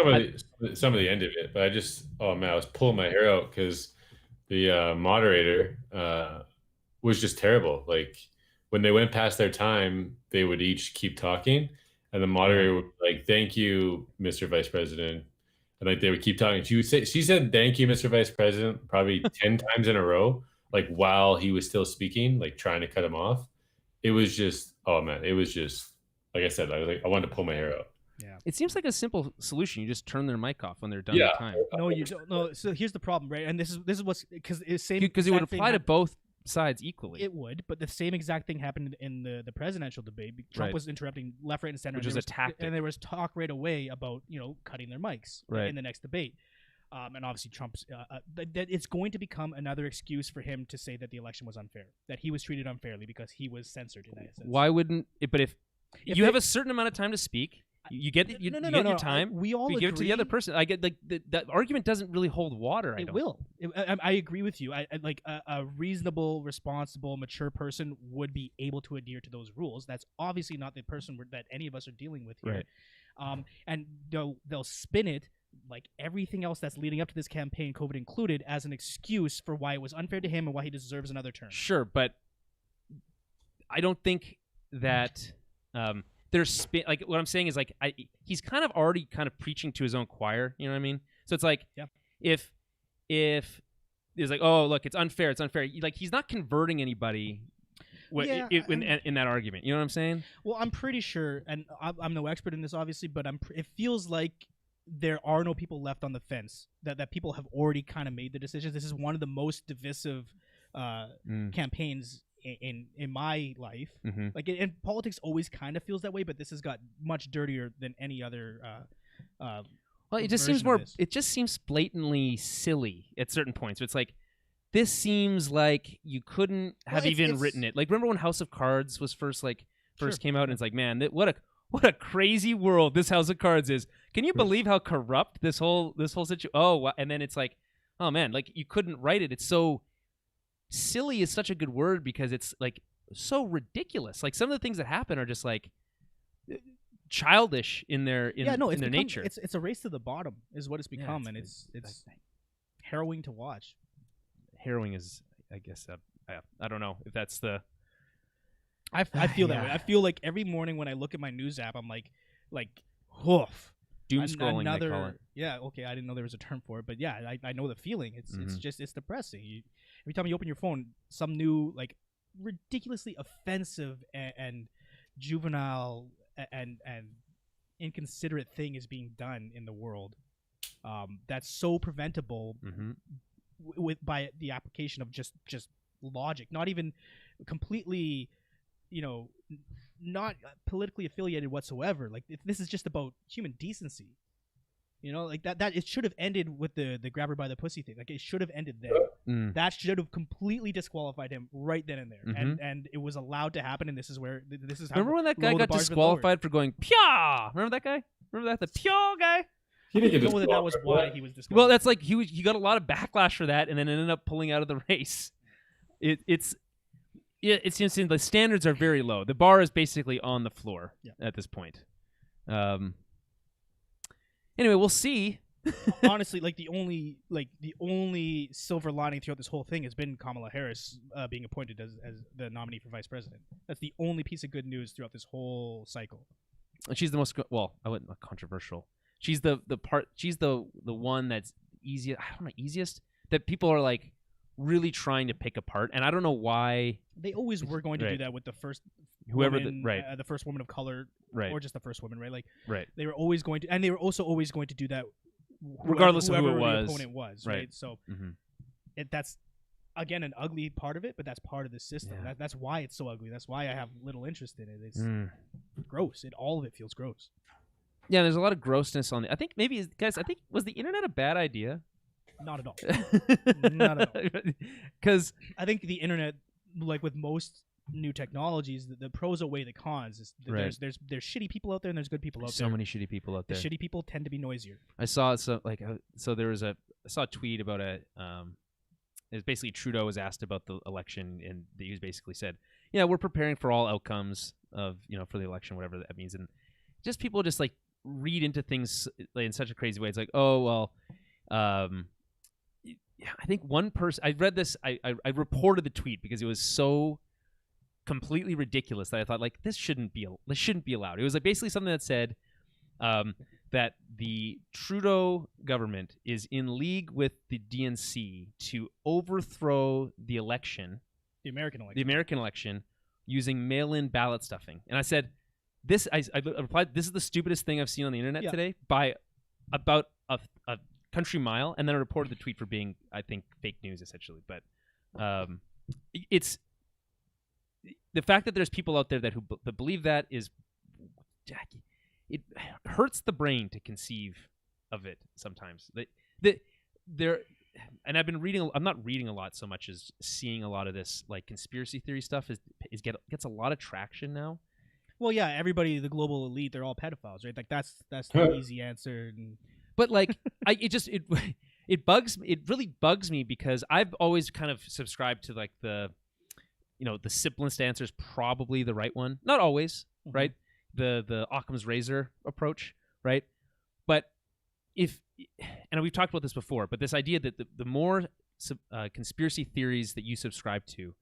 Some of the end of it, but I was pulling my hair out because the moderator was just terrible. Like when they went past their time, they would each keep talking, and the moderator would be like, "Thank you, Mr. Vice President." And like they would keep talking. She said, "Thank you, Mr. Vice President," probably 10 times in a row, like while he was still speaking, like trying to cut him off. It was just, oh man, it was just, like I said, I wanted to pull my hair out. Yeah. It seems like a simple solution. You just turn their mic off when they're done with time. No, you don't. No. So here's the problem, right? And this is what's because it would apply to both sides equally. It would, but the same exact thing happened in the presidential debate. Trump was interrupting left, right, and center, which was a tactic, and there was talk right away about cutting their mics in the next debate. And obviously Trump's that it's going to become another excuse for him to say that the election was unfair, that he was treated unfairly because he was censored in that sense. Why wouldn't it? But if you have a certain amount of time to speak, you get your time. We all give it to the other person. I get like that argument doesn't really hold water. I agree with you. I like a reasonable, responsible, mature person would be able to adhere to those rules. That's obviously not the person that any of us are dealing with here. Right. And they'll spin it like everything else that's leading up to this campaign, COVID included, as an excuse for why it was unfair to him and why he deserves another term. Sure, but I don't think that there's like what I'm saying is like he's kind of already kind of preaching to his own choir. You know what I mean? So it's like if it's like, oh look, it's unfair, like he's not converting anybody. in that argument. You know what I'm saying? Well, I'm pretty sure, and I'm no expert in this, obviously, but it feels like there are no people left on the fence. That people have already kind of made the decisions. This is one of the most divisive campaigns in my life. Mm-hmm. Like, and politics always kind of feels that way, but this has got much dirtier than any other. Well, it just seems it just seems blatantly silly at certain points. It's like, this seems like you couldn't have even written it. Like, remember when House of Cards was first came out, and it's like, man, what a crazy world this House of Cards is. Can you believe how corrupt this whole situation? Oh, and then it's like, oh man, like, you couldn't write it. It's so silly is such a good word, because it's like so ridiculous. Like, some of the things that happen are just like childish in their nature. It's a race to the bottom is what it's become, and it's harrowing to watch. Harrowing is, I guess, I don't know if that's the. I feel that way. I feel like every morning when I look at my news app, I'm like, hoof. Doom scrolling, they call it. Yeah, okay, I didn't know there was a term for it, but yeah, I know the feeling. It's depressing. Every time you open your phone, some new, like, ridiculously offensive and juvenile and inconsiderate thing is being done in the world. That's so preventable. By the application of just logic, not even completely, not politically affiliated whatsoever. Like, this is just about human decency, like that it should have ended with the grab her by the pussy thing. Like, it should have ended there. That should have completely disqualified him right then and there. And it was allowed to happen, and this is how. Remember when that guy got disqualified for going pia? Remember that guy? Remember that, the pia guy? He didn't get that was why he was disqualified. Well, that's like he got a lot of backlash for that, and then ended up pulling out of the race. It seems the standards are very low. The bar is basically on the floor at this point. Anyway, we'll see. Honestly, the only silver lining throughout this whole thing has been Kamala Harris being appointed as the nominee for vice president. That's the only piece of good news throughout this whole cycle. And she's the most I wouldn't controversial. She's the one that's easiest. I don't know, easiest that people are like really trying to pick apart, and I don't know why. They always were going to do that with the first the first woman of color, or just the first woman, right? Like, they were always going to, and they were also always going to do that, regardless of who it was, was. The opponent was, right? So that's again an ugly part of it, but that's part of the system. Yeah. That's why it's so ugly. That's why I have little interest in it. It's gross. All of it feels gross. Yeah, there's a lot of grossness on it. I think was the internet a bad idea? Not at all. Not at all. Because I think the internet, like with most new technologies, the pros outweigh the cons. There's shitty people out there, and there's good people out there. So many shitty people out there. The shitty people tend to be noisier. I saw there was I saw a tweet about it was basically Trudeau was asked about the election, and he basically said, "Yeah, we're preparing for all outcomes of for the election, whatever that means." And just people just like read into things in such a crazy way. It's like, oh well, I think one person I read this. I reported the tweet because it was so completely ridiculous that I thought like this shouldn't be allowed. It was like basically something that said that the Trudeau government is in league with the DNC to overthrow the American election using mail-in ballot stuffing. And I said, I replied, this is the stupidest thing I've seen on the internet today by about a country mile, and then I reported the tweet for being, I think, fake news essentially. But it's the fact that there's people out there that believe that is, it hurts the brain to conceive of it sometimes. And I've been reading. I'm not reading a lot so much as seeing a lot of this like conspiracy theory stuff gets a lot of traction now. Well, yeah, everybody, the global elite, they're all pedophiles, right? Like that's the easy answer. But like, it really bugs me because I've always kind of subscribed to like the simplest answer is probably the right one. Not always, right? The Occam's razor approach, right? But and we've talked about this before, but this idea that the more conspiracy theories that you subscribe to,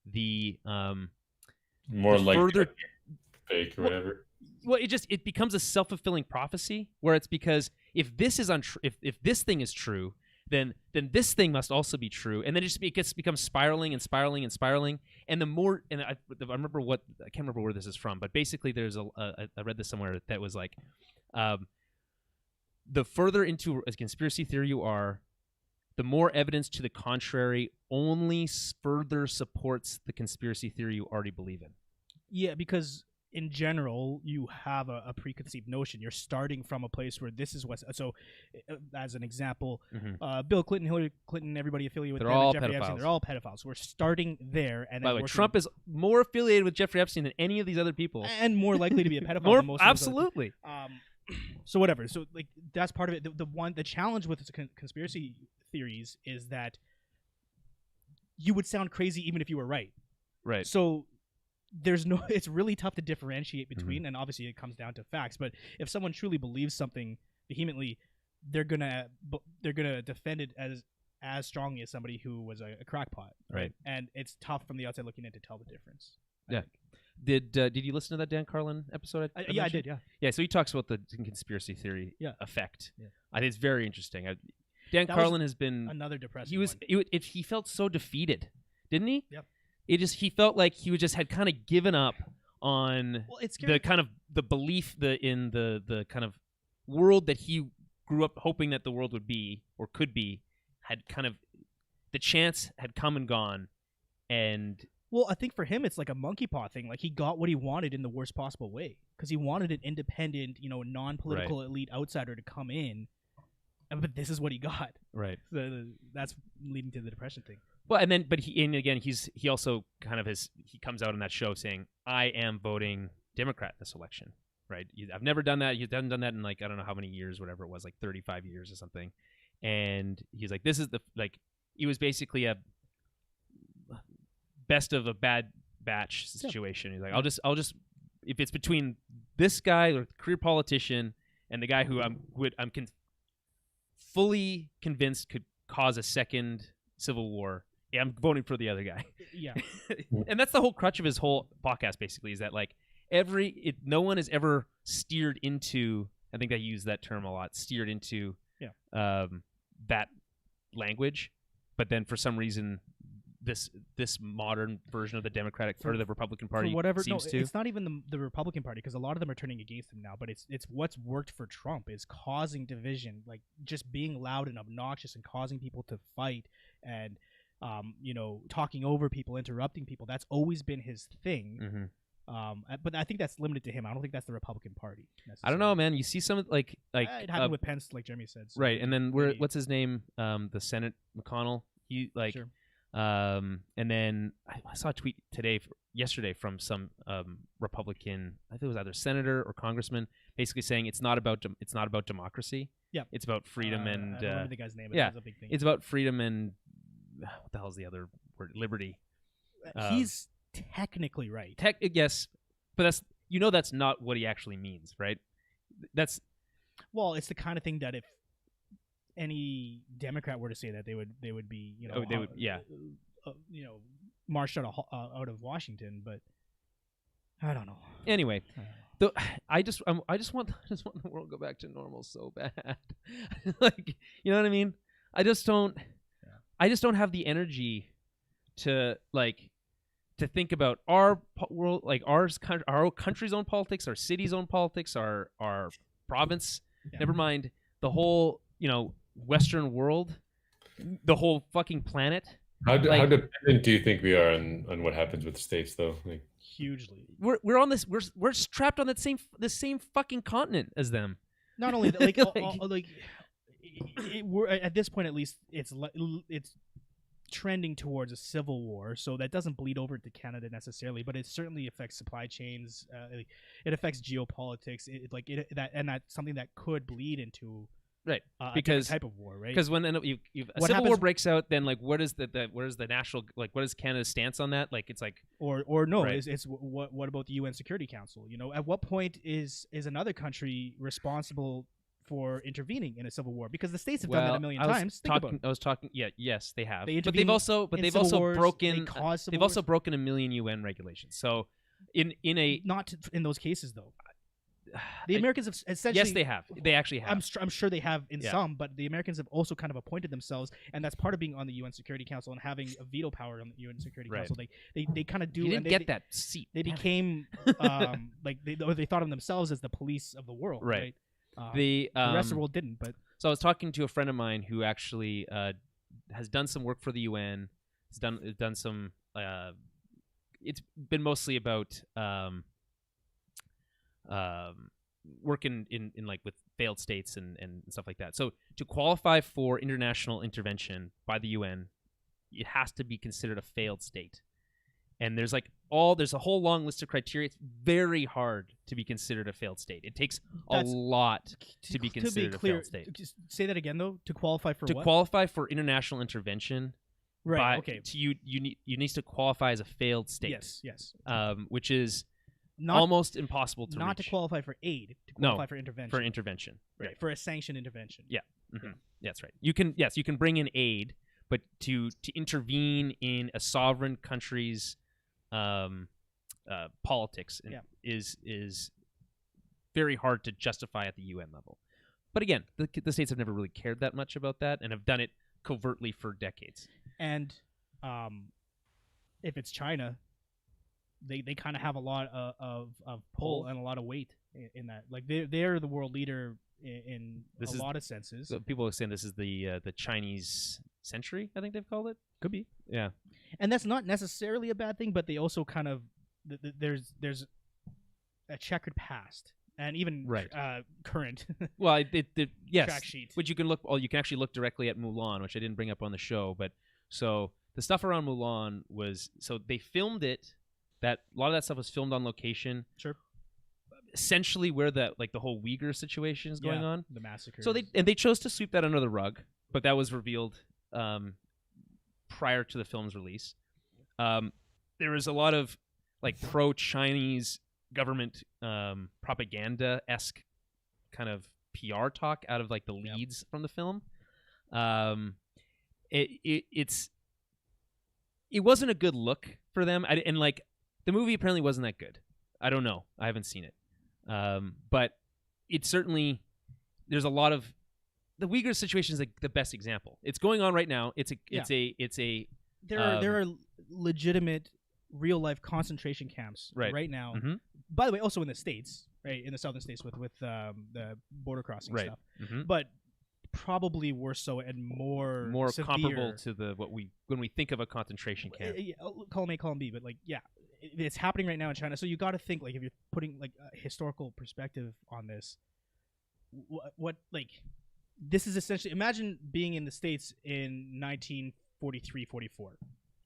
the more the like further fake or whatever. Well, it becomes a self-fulfilling prophecy where it's because if this is if this thing is true, then this thing must also be true. And then it becomes spiraling and spiraling and spiraling. And the more, and I remember I can't remember where this is from, but basically there's I read this somewhere that was like, the further into a conspiracy theory you are, the more evidence to the contrary only further supports the conspiracy theory you already believe in. Yeah, because in general, you have a preconceived notion. You're starting from a place where this is what. So, as an example, Bill Clinton, Hillary Clinton, everybody affiliated with they're them, all Jeffrey pedophiles. Epstein, they're all pedophiles. We're starting there, and by the way, Trump is more affiliated with Jeffrey Epstein than any of these other people, and more likely to be a pedophile. Than most absolutely. So whatever. So like that's part of it. The challenge with conspiracy theories is that you would sound crazy even if you were right. Right. So it's really tough to differentiate between, and obviously it comes down to facts. But if someone truly believes something vehemently, they're gonna defend it as strongly as somebody who was a crackpot. Right. And it's tough from the outside looking in to tell the difference. Yeah. Did you listen to that Dan Carlin episode? Yeah, I did. Yeah. Yeah. So he talks about the conspiracy theory effect. Yeah. I think it's very interesting. Dan Carlin has been another depressing. He felt so defeated, didn't he? Yep. He felt like he had kind of given up on the kind of the belief in the kind of world that he grew up hoping that the world would be or could be, had kind of the chance had come and gone. And well, I think for him it's like a monkey paw thing. Like he got what he wanted in the worst possible way because he wanted an independent, non-political elite outsider to come in. But this is what he got. Right. So that's leading to the depression thing. Well, but he also kind of he comes out on that show saying, I am voting Democrat this election, right? I've never done that. He hasn't done that in like, I don't know how many years, whatever it was, like 35 years or something. And he's like, this is it was basically a best of a bad batch situation. He's like, I'll just, if it's between this guy or the career politician and the guy who I'm fully convinced could cause a second civil war, I'm voting for the other guy. Yeah. And that's the whole crutch of his whole podcast, basically, is that like no one has ever steered into, I think I use that term a lot, steered into that language. But then for some reason, this modern version of the Democratic or the Republican Party seems to. It's not even the Republican Party, because a lot of them are turning against him now, but it's what's worked for Trump is causing division, like just being loud and obnoxious and causing people to fight and talking over people, interrupting people. That's always been his thing. But I think that's limited to him. I don't think that's the Republican Party. I don't know, man. You see some like it happened with Pence, like Jeremy said. So right, and then what's his name? The Senate McConnell. He like, sure. And then I saw a tweet yesterday from some Republican. I think it was either senator or congressman, basically saying it's not about democracy. Yeah, it's about freedom and I don't remember the guy's name. But yeah, that was a big thing. It's about freedom and what the hell is the other word? Liberty. He's technically right. Yes, but that's not what he actually means, right? It's the kind of thing that if any Democrat were to say that, they would be marched out of Washington. But I don't know. Anyway, I just want the world to go back to normal so bad. Like, you know what I mean? I just don't have the energy to think about our world, like our country's own politics, our city's own politics, our province. Yeah. Never mind the whole Western world, the whole fucking planet. How dependent do you think we are on what happens with the states, though? Like, hugely. We're on this. We're trapped on the same fucking continent as them. Not only that, we're at this point, at least it's trending towards a civil war, so that doesn't bleed over to Canada necessarily, but it certainly affects supply chains. It affects geopolitics. That's something that could bleed into because type of war, right? Because when a civil war breaks out, then like what is the national, like what is Canada's stance on that? Like it's like or no, right. It's what about the UN Security Council? At what point is another country responsible for intervening in a civil war? Because the states have done that a million times. Yes, they have. But they've also broken a million UN regulations. So not in those cases though. The Americans have essentially. Yes, they have. They actually have. I'm sure they have in some, but the Americans have also kind of appointed themselves, and that's part of being on the UN Security Council and having a veto power on the UN Security Council. They kind of do. You didn't get that seat. They became they thought of themselves as the police of the world. Right. The rest of the world didn't. But so I was talking to a friend of mine who actually has done some work for the UN. Has done some. It's been mostly about working in like with failed states and stuff like that. So to qualify for international intervention by the UN, it has to be considered a failed state. And there's a whole long list of criteria. It's very hard to be considered a failed state. It takes a lot to be considered a failed state. Just say that again, though. To qualify for what? To qualify for international intervention, right? Okay. You need to qualify as a failed state. Yes. Which is almost impossible to not reach. to qualify for aid. To qualify for intervention. For intervention, right? For a sanctioned intervention. Yeah. Mm-hmm. That's right. You can bring in aid, but to intervene in a sovereign country's politics is very hard to justify at the UN level. But again, the states have never really cared that much about that and have done it covertly for decades. And if it's China, they kind of have a lot of pull and a lot of weight in that. Like they're the world leader in a lot of senses. So people are saying this is the Chinese century, I think they've called it. Could be. Yeah. And that's not necessarily a bad thing, but they also kind of there's a checkered past and even current. Well, yes, track sheet. Which you can look. Well, you can actually look directly at Mulan, which I didn't bring up on the show. But so the stuff around Mulan was they filmed it. That a lot of that stuff was filmed on location. Sure. Essentially, where the whole Uyghur situation is going on, the massacre. So they chose to sweep that under the rug, but that was revealed prior to the film's release. There was a lot of pro-Chinese government propaganda-esque kind of PR talk out of the leads from the film. It wasn't a good look for them, the movie apparently wasn't that good. I don't know. I haven't seen it. But it certainly, there's a lot of, the Uyghur situation is the best example. It's going on right now. There are legitimate real life concentration camps right now. Mm-hmm. By the way, also in the States, right? In the southern states with the border crossing stuff. Mm-hmm. But probably worse so and more severe. Comparable to when we think of a concentration camp. Column A, column B, but it's happening right now in China. So you got to think if you're putting a historical perspective on this, what this is essentially, imagine being in the States in 1943-44.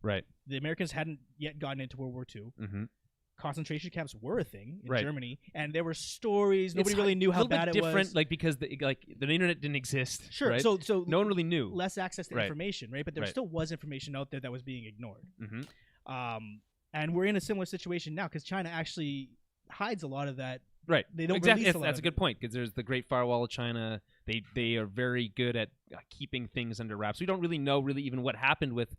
Right. The Americans hadn't yet gotten into World War II. Mm-hmm. Concentration camps were a thing in Germany, and there were stories. Nobody really knew how bad it was. Because the internet didn't exist. Sure. Right? So no one really knew. Less access to information, right? But there still was information out there that was being ignored. Mm-hmm. And we're in a similar situation now because China actually hides a lot of that. Right. They don't exactly. release a lot That's a good point because there's the Great Firewall of China. They are very good at keeping things under wraps. We don't really know even what happened with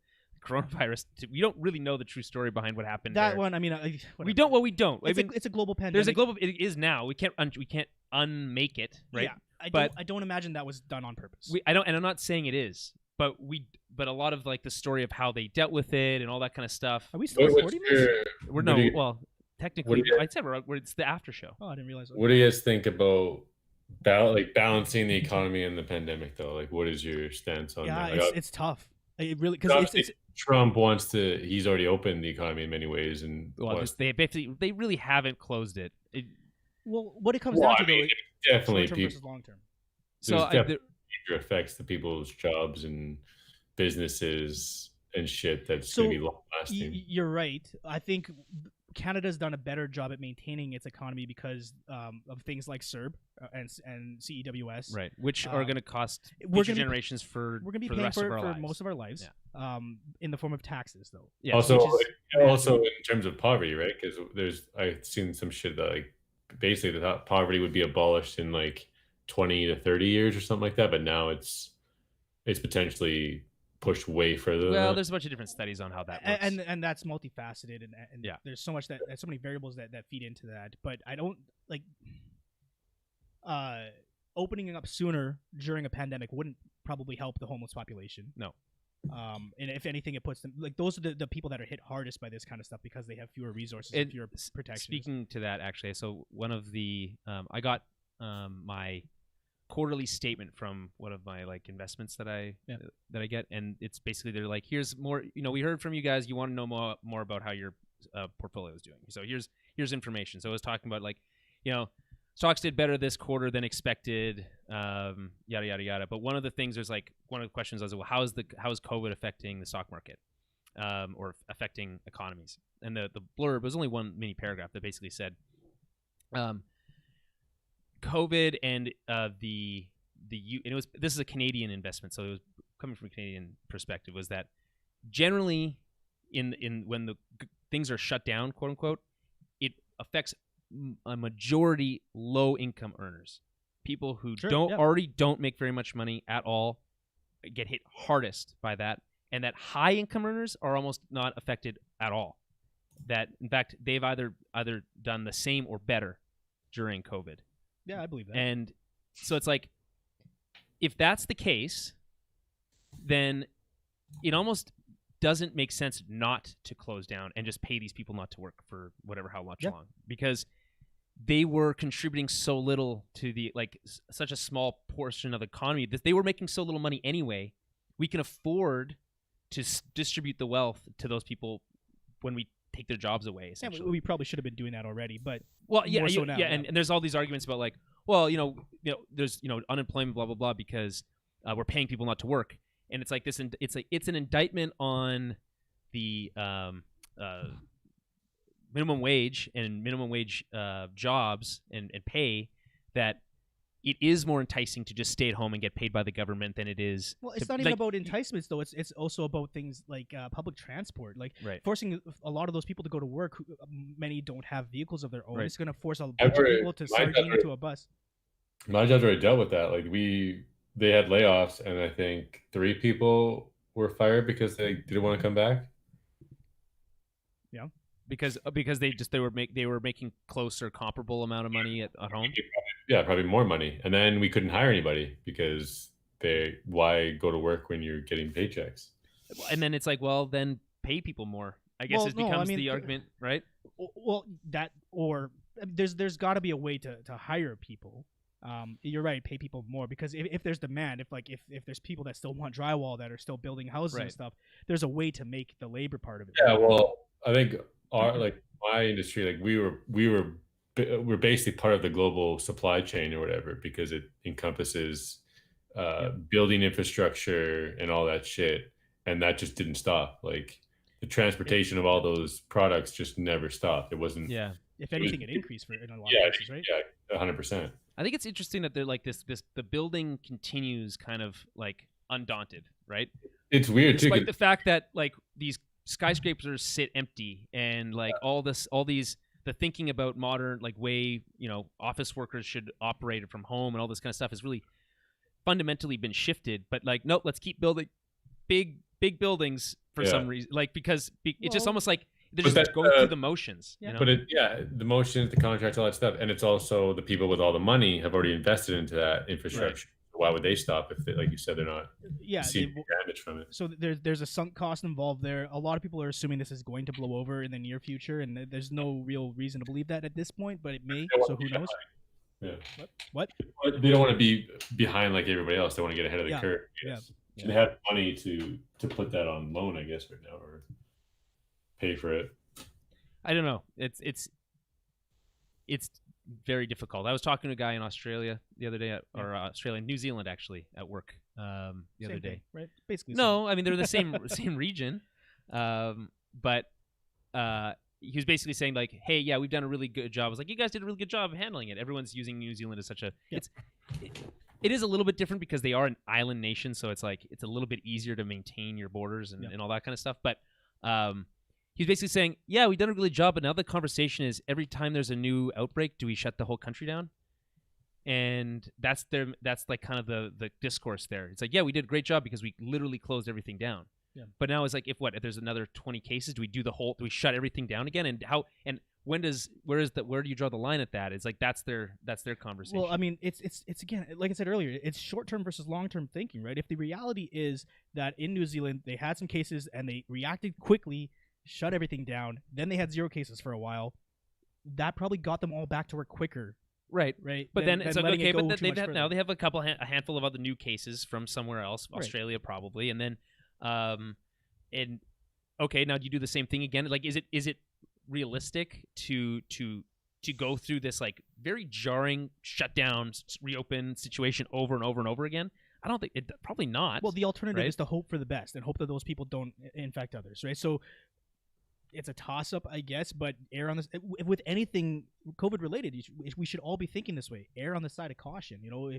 coronavirus. We don't really know the true story behind what happened. That there. one, I mean, we don't. Well, we don't. It's a global pandemic. There's a global. It is now. We can't unmake it. Right. Yeah. I don't imagine that was done on purpose. I don't, and I'm not saying it is. But a lot of the story of how they dealt with it and all that kind of stuff. Are we still recording this? Technically, I'd say it's the after show. Oh, I didn't realize that. What do you guys think about balancing the economy and the pandemic though? What is your stance on that? It's tough. It really, because Trump wants to. He's already opened the economy in many ways, and they really haven't closed it. What it comes down to though, definitely short-term versus long term. So major effects to people's jobs and businesses and shit that's going to be long lasting. You're right. I think Canada's done a better job at maintaining its economy because of things like CERB and CEWS, right? Which are going to cost future generations for we're going to be the paying rest of our lives. most of our lives, in the form of taxes, though. Yeah. Also in terms of poverty, right? Because I've seen some shit that basically the poverty would be abolished in 20 to 30 years or something like that, but now it's potentially pushed way further. Well, there's a bunch of different studies on how that works, and that's multifaceted, and there's so many variables that feed into that. But I don't opening up sooner during a pandemic wouldn't probably help the homeless population. No. And if anything, it puts them like those are the people that are hit hardest by this kind of stuff because they have fewer resources and fewer protections. Speaking to that, actually, so one of the I got my quarterly statement from one of my like investments that I get, and it's basically they're like, here's more. We heard from you guys. You want to know more about how your portfolio is doing. So here's information. So I was talking about like, stocks did better this quarter than expected, yada yada yada. But one of the things, one of the questions was, well, how is COVID affecting the stock market, or affecting economies? And the blurb was only one mini paragraph that basically said, COVID and this is a Canadian investment, so it was coming from a Canadian perspective, was that generally in when the things are shut down, quote unquote, it affects a majority low income earners, people who already don't make very much money at all, get hit hardest by that, and that high income earners are almost not affected at all. That in fact they've either done the same or better during COVID. Yeah, I believe that. And so it's like, if that's the case, then it almost doesn't make sense not to close down and just pay these people not to work for how much long, because they were contributing so little to the such a small portion of the economy that they were making so little money anyway. We can afford to distribute the wealth to those people when we take their jobs away. Essentially, we probably should have been doing that already, but and there's all these arguments about like, well, there's unemployment, blah blah blah, because we're paying people not to work, and it's like this. It's an indictment on the minimum wage and minimum wage jobs and pay, that it is more enticing to just stay at home and get paid by the government than it is. Well, it's not even about enticements, though. It's also about things like public transport, like forcing a lot of those people to go to work. Many don't have vehicles of their own. It's going to force a bunch of people to start getting into a bus. My job's already dealt with that. Like they had layoffs, and I think 3 people were fired because they didn't want to come back. Yeah. Because they were making close or comparable amount of money at home. Yeah, probably more money, and then we couldn't hire anybody because why go to work when you're getting paychecks? And then it's like, well, then pay people more. I guess it becomes the argument, right? Well, there's got to be a way to hire people. You're right, pay people more, because if there's demand, if there's people that still want drywall, that are still building houses and stuff, there's a way to make the labor part of it. Yeah, well, I think my industry, we're basically part of the global supply chain or whatever, because it encompasses building infrastructure and all that shit, and that just didn't stop. Like the transportation of all those products just never stopped. It wasn't. Yeah. If anything, it increased in a lot of places, right? Yeah, 100%. I think it's interesting that they're like the building continues kind of like undaunted, right? It's weird despite too, the fact that like these skyscrapers sit empty, and like all these the thinking about modern way office workers should operate from home and all this kind of stuff has really fundamentally been shifted. But like, nope, let's keep building big buildings for some reason, because it's just almost like they're just going through the motions. But the motions, the contracts, all that stuff, and it's also the people with all the money have already invested into that infrastructure. Right. Why would they stop if, like you said, they're not seeing damage from it? So there's a sunk cost involved there. A lot of people are assuming this is going to blow over in the near future, and there's no real reason to believe that at this point, but it may. So who knows? Yeah. What? They don't want to be behind like everybody else. They want to get ahead of the curve. Yeah. They have money to put that on loan, I guess, right now, or pay for it. I don't know. It's very difficult. I was talking to a guy in Australia the other day, New Zealand actually, at work the other day. Right? Basically. No, I mean they're the same region, but he was basically saying like, hey, yeah, we've done a really good job. I was like, you guys did a really good job of handling it. Everyone's using New Zealand as such a it is a little bit different because they are an island nation, so it's like it's a little bit easier to maintain your borders and all that kind of stuff. But he's basically saying, yeah, we've done a really good job, but now the conversation is every time there's a new outbreak, do we shut the whole country down? And that's like kind of the discourse there. It's like, yeah, we did a great job because we literally closed everything down. Yeah. But now it's like, if there's another 20 cases, do we shut everything down again? And where do you draw the line at that? It's like that's their conversation. Well, I mean, it's again, like I said earlier, it's short-term versus long-term thinking, right? If the reality is that in New Zealand they had some cases and they reacted quickly, shut everything down, then they had 0 cases for a while, that probably got them all back to work quicker. Right. But then it's like, okay, but they have a handful of other new cases from somewhere else, Australia probably, and then and okay, now do you do the same thing again? Like, is it realistic to go through this like very jarring shutdown, reopen situation over and over and over again? I don't think it. Probably not. Well, the alternative is to hope for the best and hope that those people don't infect others, right? So it's a toss-up, I guess, but err on this with anything COVID related. We should all be thinking this way: err on the side of caution. You know,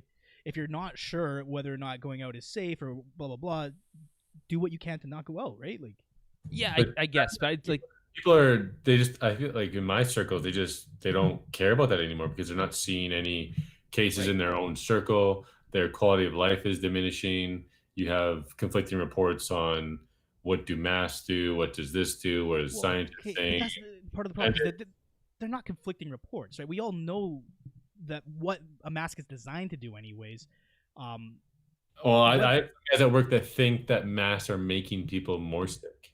if you're not sure whether or not going out is safe or blah blah blah, do what you can to not go out, right? Like, yeah, I guess, but it's like people I feel like in my circles, they don't care about that anymore because they're not seeing any cases in their own circle. Their quality of life is diminishing. You have conflicting reports on what do masks do, what does this do, what is scientists saying. That's part of the problem is that they're not conflicting reports, right? We all know that what a mask is designed to do anyways. Well, I have guys at work that think that masks are making people more sick.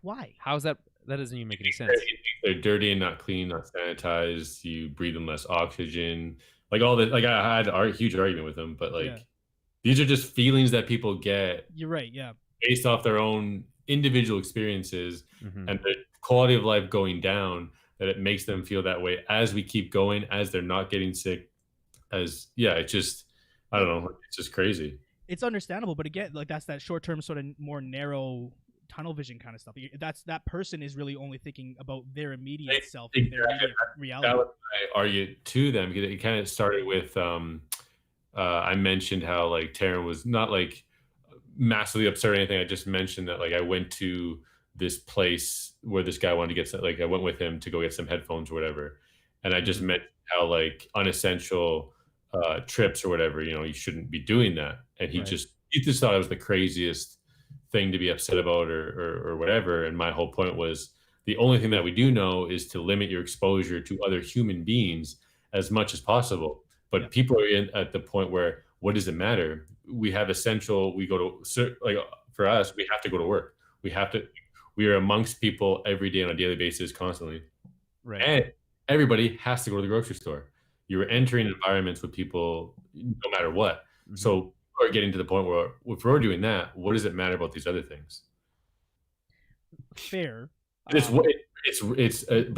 Why? How's that? That doesn't even make any sense. They're dirty and not clean, not sanitized. You breathe in less oxygen. Like all that. Like I had a huge argument with them, but like these are just feelings that people get. You're right. Yeah. Based off their own individual experiences and the quality of life going down, that it makes them feel that way as we keep going, as they're not getting sick. It's just, I don't know. It's just crazy. It's understandable, but again, like that's that short-term sort of more narrow tunnel vision kind of stuff. That person is really only thinking about their immediate self, their immediate reality. That was my argument to them, because it kind of started with I mentioned how like Taryn was not like massively upset or anything. I just mentioned that like I went to this place where this guy wanted to get I went with him to go get some headphones or whatever, and I just mentioned how like unessential trips or whatever, you shouldn't be doing that, and he just thought it was the craziest thing to be upset about or whatever. And my whole point was, the only thing that we do know is to limit your exposure to other human beings as much as possible. But people are at the point where, what does it matter? We have essential, we go to, like for us, we have to go to work. We are amongst people every day on a daily basis, constantly. Right. And everybody has to go to the grocery store. You're entering environments with people no matter what. So are getting to the point where if we're doing that, what does it matter about these other things? Fair. But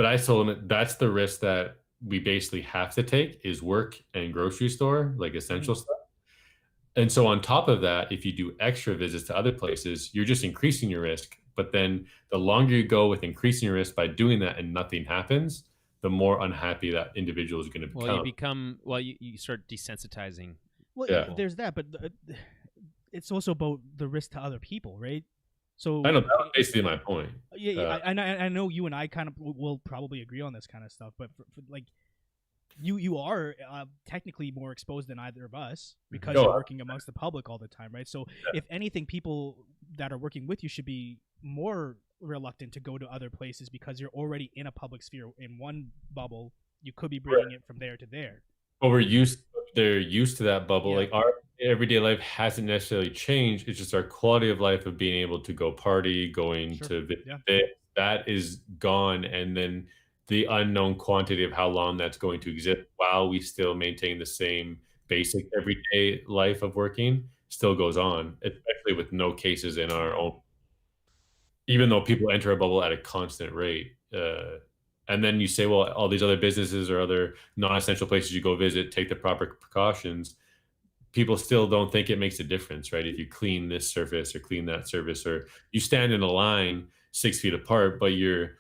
I told him that's the risk that we basically have to take, is work and grocery store, like essential stuff. And so on top of that, if you do extra visits to other places, you're just increasing your risk. But then the longer you go with increasing your risk by doing that and nothing happens, the more unhappy that individual is going to become. You start desensitizing. Well, there's that, but it's also about the risk to other people, right? So I know that's basically my point. I know you and I kind of will probably agree on this kind of stuff, but for like you are technically more exposed than either of us because you're working amongst the public all the time, right? So if anything, people that are working with you should be more reluctant to go to other places because you're already in a public sphere in one bubble. You could be bringing it from there to there. But they're used to that bubble. Like our everyday life hasn't necessarily changed. It's just our quality of life of being able to go party, going to visit, that is gone. And then the unknown quantity of how long that's going to exist while we still maintain the same basic everyday life of working still goes on, especially with no cases in our own, even though people enter a bubble at a constant rate. And then you say, well, all these other businesses or other non-essential places you go visit, take the proper precautions. People still don't think it makes a difference, right? If you clean this surface or clean that surface, or you stand in a line 6 feet apart, but you're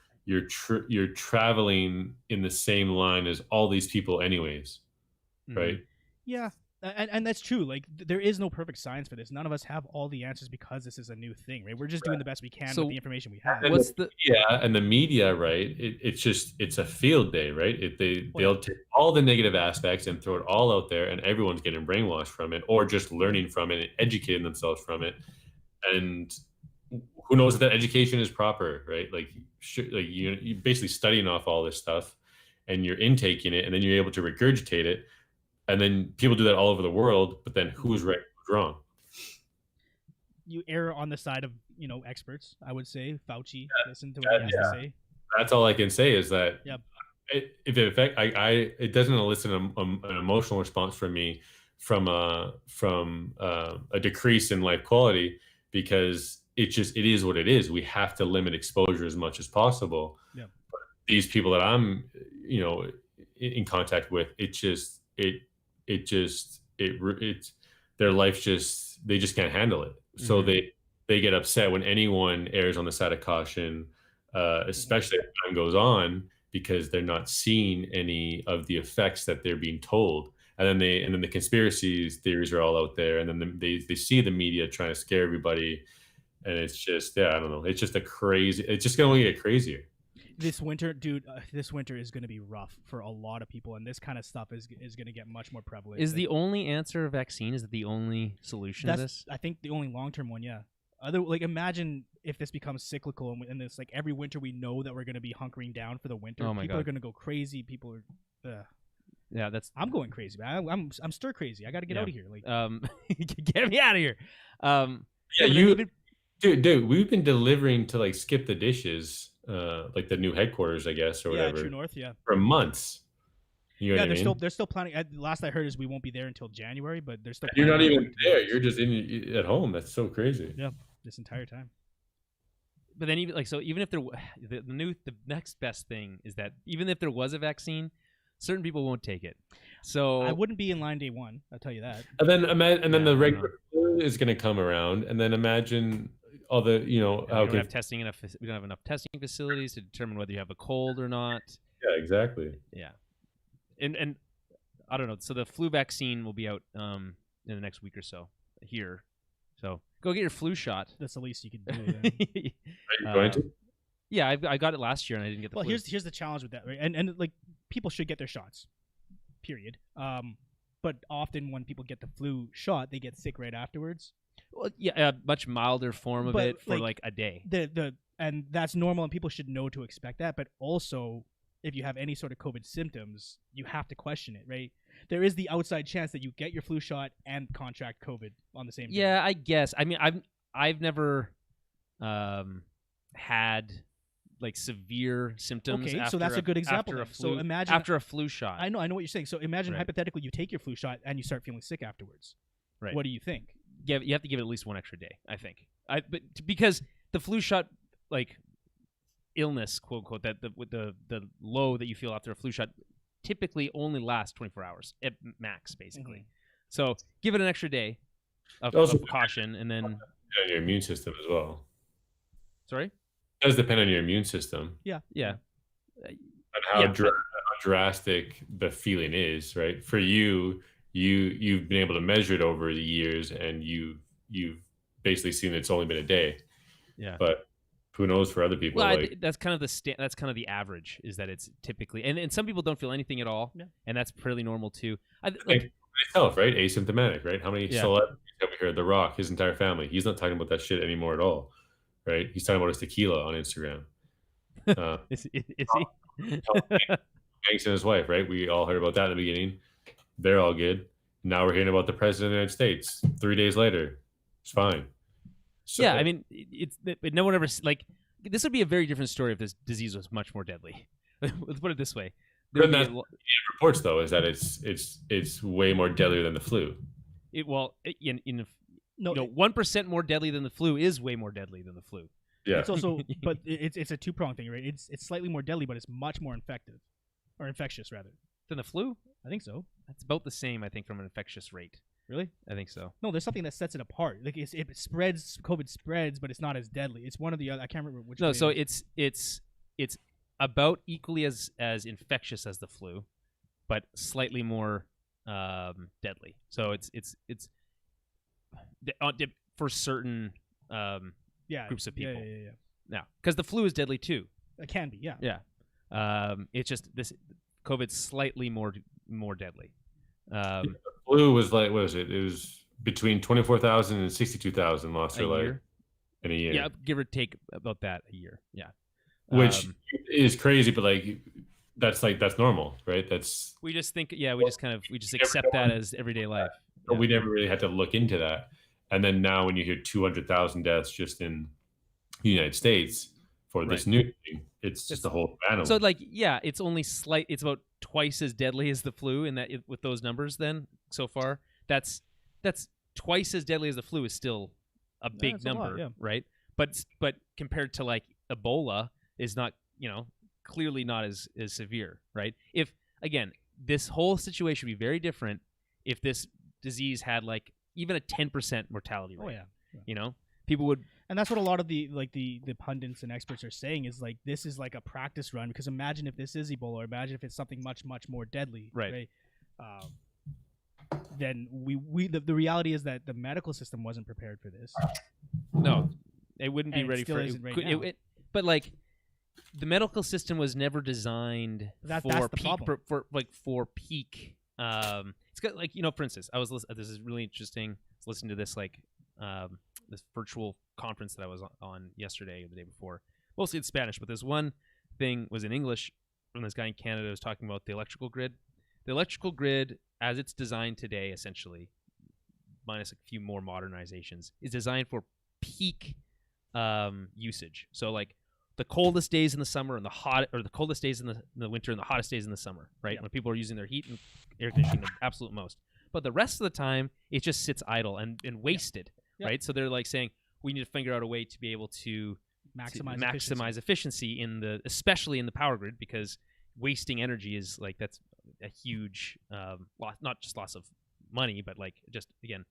traveling in the same line as all these people anyways, right? Yeah. And that's true. Like, there is no perfect science for this. None of us have all the answers because this is a new thing, right? We're just doing the best we can with the information we have. And the media, right? It's a field day, right? They'll take all the negative aspects and throw it all out there, and everyone's getting brainwashed from it, or just learning from it and educating themselves from it. And who knows if that education is proper, right? Like, you're basically studying off all this stuff, and you're intaking it, and then you're able to regurgitate it, and then people do that all over the world. But then who's right, who's wrong? You err on the side of experts. I would say Fauci. Listen to what he has to say. That's all I can say is that Yep. It doesn't elicit an emotional response from me from a decrease in life quality, because it is what it is. We have to limit exposure as much as possible. Yeah. These people that I'm in contact with, their life they just can't handle it. So they get upset when anyone errs on the side of caution, especially as time goes on, because they're not seeing any of the effects that they're being told. And then the conspiracy theories are all out there, and then they see the media trying to scare everybody, and it's just, I don't know. It's just it's just going to get crazier. This winter, dude, this winter is going to be rough for a lot of people, and this kind of stuff is going to get much more prevalent. Is the only answer a vaccine? Is it the only solution to this? I think the only long-term one, yeah. Imagine if this becomes cyclical, and this, like, every winter we know that we're going to be hunkering down for the winter. Oh my people God. are going to go crazy. People are, yeah, I'm going crazy, man. I'm stir crazy. I got to get out of here. Like, get me out of here. Dude, we've been delivering to, like, Skip the Dishes, like the new headquarters, I guess, or whatever. True North, for months. You know they're still planning. Last I heard is we won't be there until January, but they're still. You're not even there. You're just at home. That's so crazy. Yeah, this entire time. But then even if there, the next best thing is that even if there was a vaccine, certain people won't take it. So I wouldn't be in line day one. I'll tell you that. And then the regular flu is going to come around, and then imagine all the we don't have testing enough. We don't have enough testing facilities to determine whether you have a cold or not. Yeah, exactly. Yeah, and I don't know. So the flu vaccine will be out in the next week or so here. So go get your flu shot. That's the least you can do. Are you going to? Yeah, I got it last year and I didn't get the flu. Well, here's the challenge with that, right? And like, people should get their shots, period. But often when people get the flu shot, they get sick right afterwards. Well, yeah, a much milder form of it for like a day. And that's normal, and people should know to expect that. But also, if you have any sort of COVID symptoms, you have to question it, right? There is the outside chance that you get your flu shot and contract COVID on the same day. Yeah, I guess. I mean, I've never had like severe symptoms. Okay, so that's a good example. So imagine after a flu shot. I know what you're saying. So imagine hypothetically you take your flu shot and you start feeling sick afterwards. Right. What do you think? Yeah, you have to give it at least one extra day, I think. Because the flu shot, like, illness, quote unquote, that the low that you feel after a flu shot typically only lasts 24 hours at max, basically. Mm-hmm. So give it an extra day of caution, and then your immune system as well. Sorry? It does depend on your immune system. Yeah. And how drastic the feeling is, right? For you've been able to measure it over the years, and you've basically seen it's only been a day. Yeah. But who knows for other people? Well, that's kind of the average, is that it's typically, and some people don't feel anything at all, and that's pretty normal too. Myself, right? Asymptomatic, right? How many celebrities have we heard? The Rock, his entire family. He's not talking about that shit anymore at all, right? He's talking about his tequila on Instagram. Is he? Hanks and his wife, right? We all heard about that in the beginning. They're all good. Now we're hearing about the president of the United States 3 days later. It's fine. So, yeah, I mean, no one ever, like, this would be a very different story if this disease was much more dedeadly. Let's put it this way. Reports, though, is that it's way more deadly than the flu. 1% more deadly than the flu is way more deadly than the flu. Yeah, it's also, but it's a two-pronged thing, right? It's slightly more deadly, but it's much more infectious rather than the flu. I think so. It's about the same, I think, from an infectious rate. Really? I think so. No, there's something that sets it apart. Like, it spreads, COVID spreads, but it's not as deadly. It's one of the other. I can't remember which. No, so it's about equally as infectious as the flu, but slightly more deadly. So it's for certain groups of people. Yeah. Now, because the flu is deadly too. It can be, yeah. Yeah. It's just this COVID's slightly more deadly. The flu was like, what was it? It was between 24,000 and 62,000 lost their life. in a year. Yeah, give or take about that a year. Yeah, which is crazy, but like that's normal, right? That's we just think, we just accept that as everyday life. But we never really had to look into that. And then now, when you hear 200,000 deaths just in the United States for this new thing, it's just a whole battle. So like, it's only it's about twice as deadly as the flu in that with those numbers. Then so far, that's twice as deadly as the flu is still a big number, right? But compared to like Ebola is not, clearly not as severe, right? If again, this whole situation would be very different if this disease had like even a 10% mortality rate. People would, and that's what a lot of the pundits and experts are saying is like this is like a practice run, because imagine if this is Ebola, or imagine if it's something much more deadly, right? Then the reality is that the medical system wasn't prepared for this. No, it wouldn't be ready for it. But like, the medical system was never designed for peak. It's got like, for instance, this is really interesting. I was listening to this this virtual conference that I was on yesterday or the day before. Mostly in Spanish, but this one thing was in English from this guy in Canada who was talking about the electrical grid. The electrical grid, as it's designed today, essentially, minus a few more modernizations, is designed for peak usage. So like the coldest days in the summer and the coldest days in the winter and the hottest days in the summer, right? Yeah. When people are using their heat and air conditioning the absolute most. But the rest of the time, it just sits idle and wasted, right? So they're like saying, we need to figure out a way to be able to maximize efficiency especially in the power grid, because wasting energy is like, that's a huge loss, not just loss of money, but like just, again,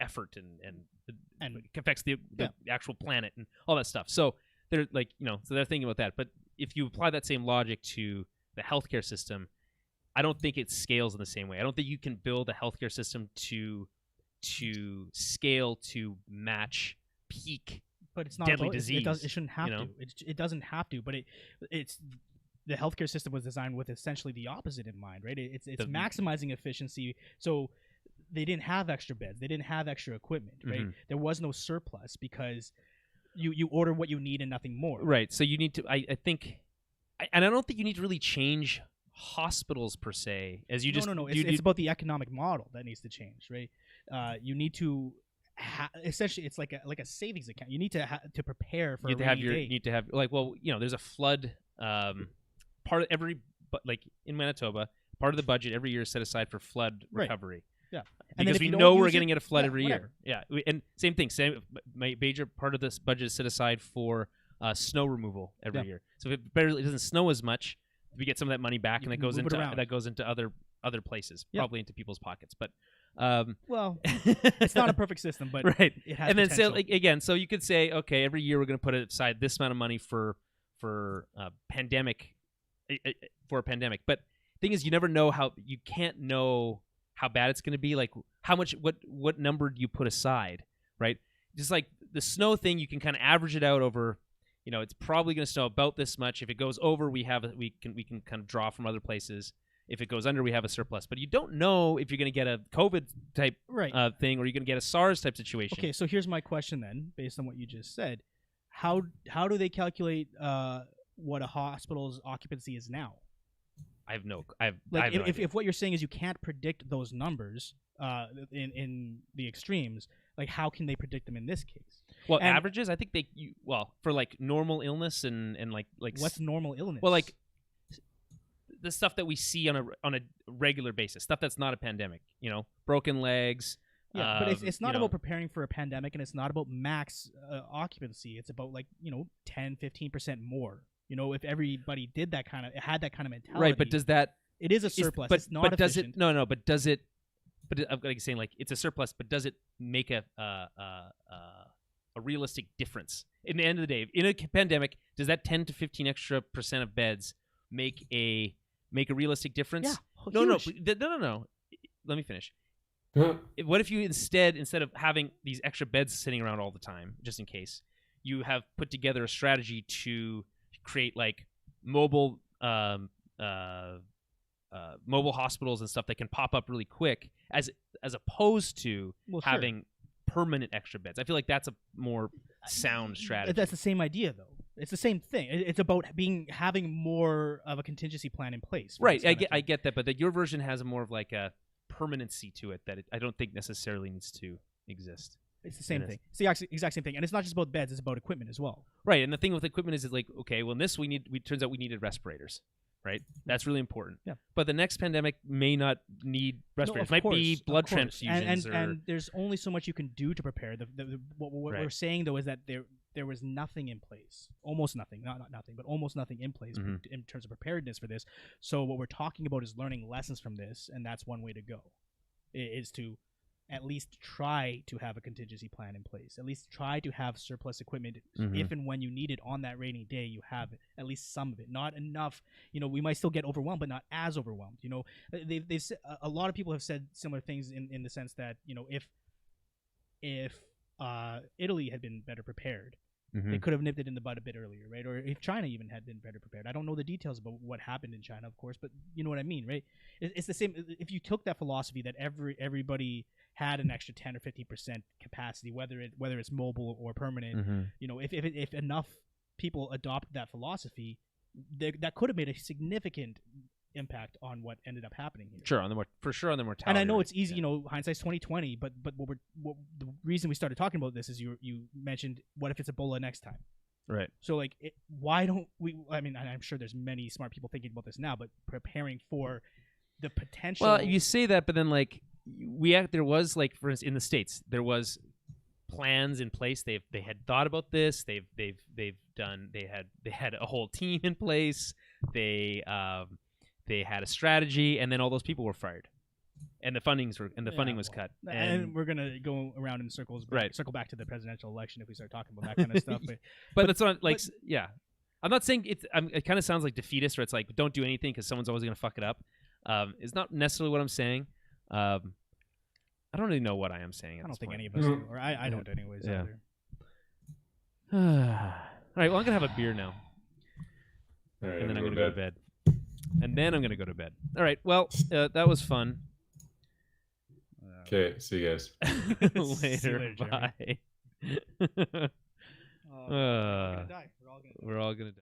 effort and it affects the actual planet and all that stuff. So they're like, so they're thinking about that. But if you apply that same logic to the healthcare system, I don't think it scales in the same way. I don't think you can build a healthcare system to scale to match peak but it's not deadly disease. It shouldn't have to. It doesn't have to. But it's the healthcare system was designed with essentially the opposite in mind, right? It's maximizing efficiency. So they didn't have extra beds. They didn't have extra equipment, right? Mm-hmm. There was no surplus because you order what you need and nothing more. Right. So you need to. I think, and I don't think you need to really change hospitals per se, as you just no. It's about the economic model that needs to change, right? You need to essentially, it's like a savings account. You need to prepare for. You need to have there's a flood. Part of every, like in Manitoba, part of the budget every year is set aside for flood recovery. Yeah, because we know we're going to get a flood every year. Yeah, and same thing. Major part of this budget is set aside for snow removal every year. So if it doesn't snow as much, we get some of that money back, and that goes into other places, probably into people's pockets. But well, it's not a perfect system, but right. It has and then potential. So you could say, okay, every year we're going to put aside this amount of money for pandemic. For a pandemic, but thing is, you never know you can't know how bad it's going to be. Like how much, what number do you put aside, right? Just like the snow thing, you can kind of average it out over. It's probably going to snow about this much. If it goes over, we can kind of draw from other places. If it goes under, we have a surplus. But you don't know if you're going to get a COVID type thing, or you're going to get a SARS type situation. Okay, so here's my question then, based on what you just said. How do they calculate what a hospital's occupancy is now? If what you're saying is you can't predict those numbers in the extremes, like how can they predict them in this case? Well, averages, I think for like normal illness and like what's normal illness? Well, like the stuff that we see on a regular basis, stuff that's not a pandemic, broken legs. Yeah, but it's not about preparing for a pandemic, and it's not about max occupancy. It's about 10-15% more. If everybody did had that kind of mentality, right? But does that? It is a surplus. It's not efficient. Does it? No. But does it? But I'm saying it's a surplus. But does it make a realistic difference? In the end of the day, in a pandemic, does that 10 to 15 extra % of beds make a realistic difference? Yeah. No. Let me finish. What if you instead of having these extra beds sitting around all the time, just in case, you have put together a strategy to create mobile hospitals and stuff that can pop up really quick, as opposed to having permanent extra beds. I feel like that's a more sound strategy. That's the same idea, though. It's the same thing. It's about having more of a contingency plan in place. Right. I get that, but your version has more of like a permanency to it that I don't think necessarily needs to exist. It's the same thing. It's the exact same thing, and it's not just about beds; it's about equipment as well. Right. And the thing with equipment is like, okay, well, in this turns out we needed respirators. Right, that's really important. Yeah, but the next pandemic may not need respirators. No, it might be blood transfusions, and there's only so much you can do to prepare. What we're saying though is that there was nothing in place, almost nothing, not nothing, but almost nothing in place in terms of preparedness for this. So what we're talking about is learning lessons from this, and that's one way to go, is to at least try to have a contingency plan in place. At least try to have surplus equipment if and when you need it on that rainy day. You have at least some of it, not enough. We might still get overwhelmed, but not as overwhelmed. They've a lot of people have said similar things in the sense that if Italy had been better prepared, they could have nipped it in the bud a bit earlier, right? Or if China even had been better prepared. I don't know the details about what happened in China, of course, but you know what I mean, right? It's the same. If you took that philosophy that everybody had an extra 10 or 50% capacity, whether it's mobile or permanent, if enough people adopt that philosophy, that could have made a significant impact on what ended up happening here. Sure, on the mortality. And I know it's easy, hindsight's 2020, but what the reason we started talking about this is you mentioned, what if it's Ebola next time? Right. So why don't we? I mean, I'm sure there's many smart people thinking about this now, but preparing for the potential. Well, you say that, but then there was for instance in the States there was plans in place. They had thought about this. They had a whole team in place. They had a strategy, and then all those people were fired, and the funding was cut. And we're gonna go around in circles, circle back to the presidential election if we start talking about that kind of stuff. But that's not yeah. I'm not saying it kind of sounds like defeatist, or it's like don't do anything because someone's always gonna fuck it up. It's not necessarily what I'm saying. I don't really know what I am saying. I don't think any of us do, or I don't anyways. Yeah. Either. All right. Well, I'm gonna have a beer now, and then I'm gonna go to bed. And then I'm going to go to bed. All right. Well, that was fun. Okay. See you guys. Later. Bye. We're all gonna die. We're all going to die.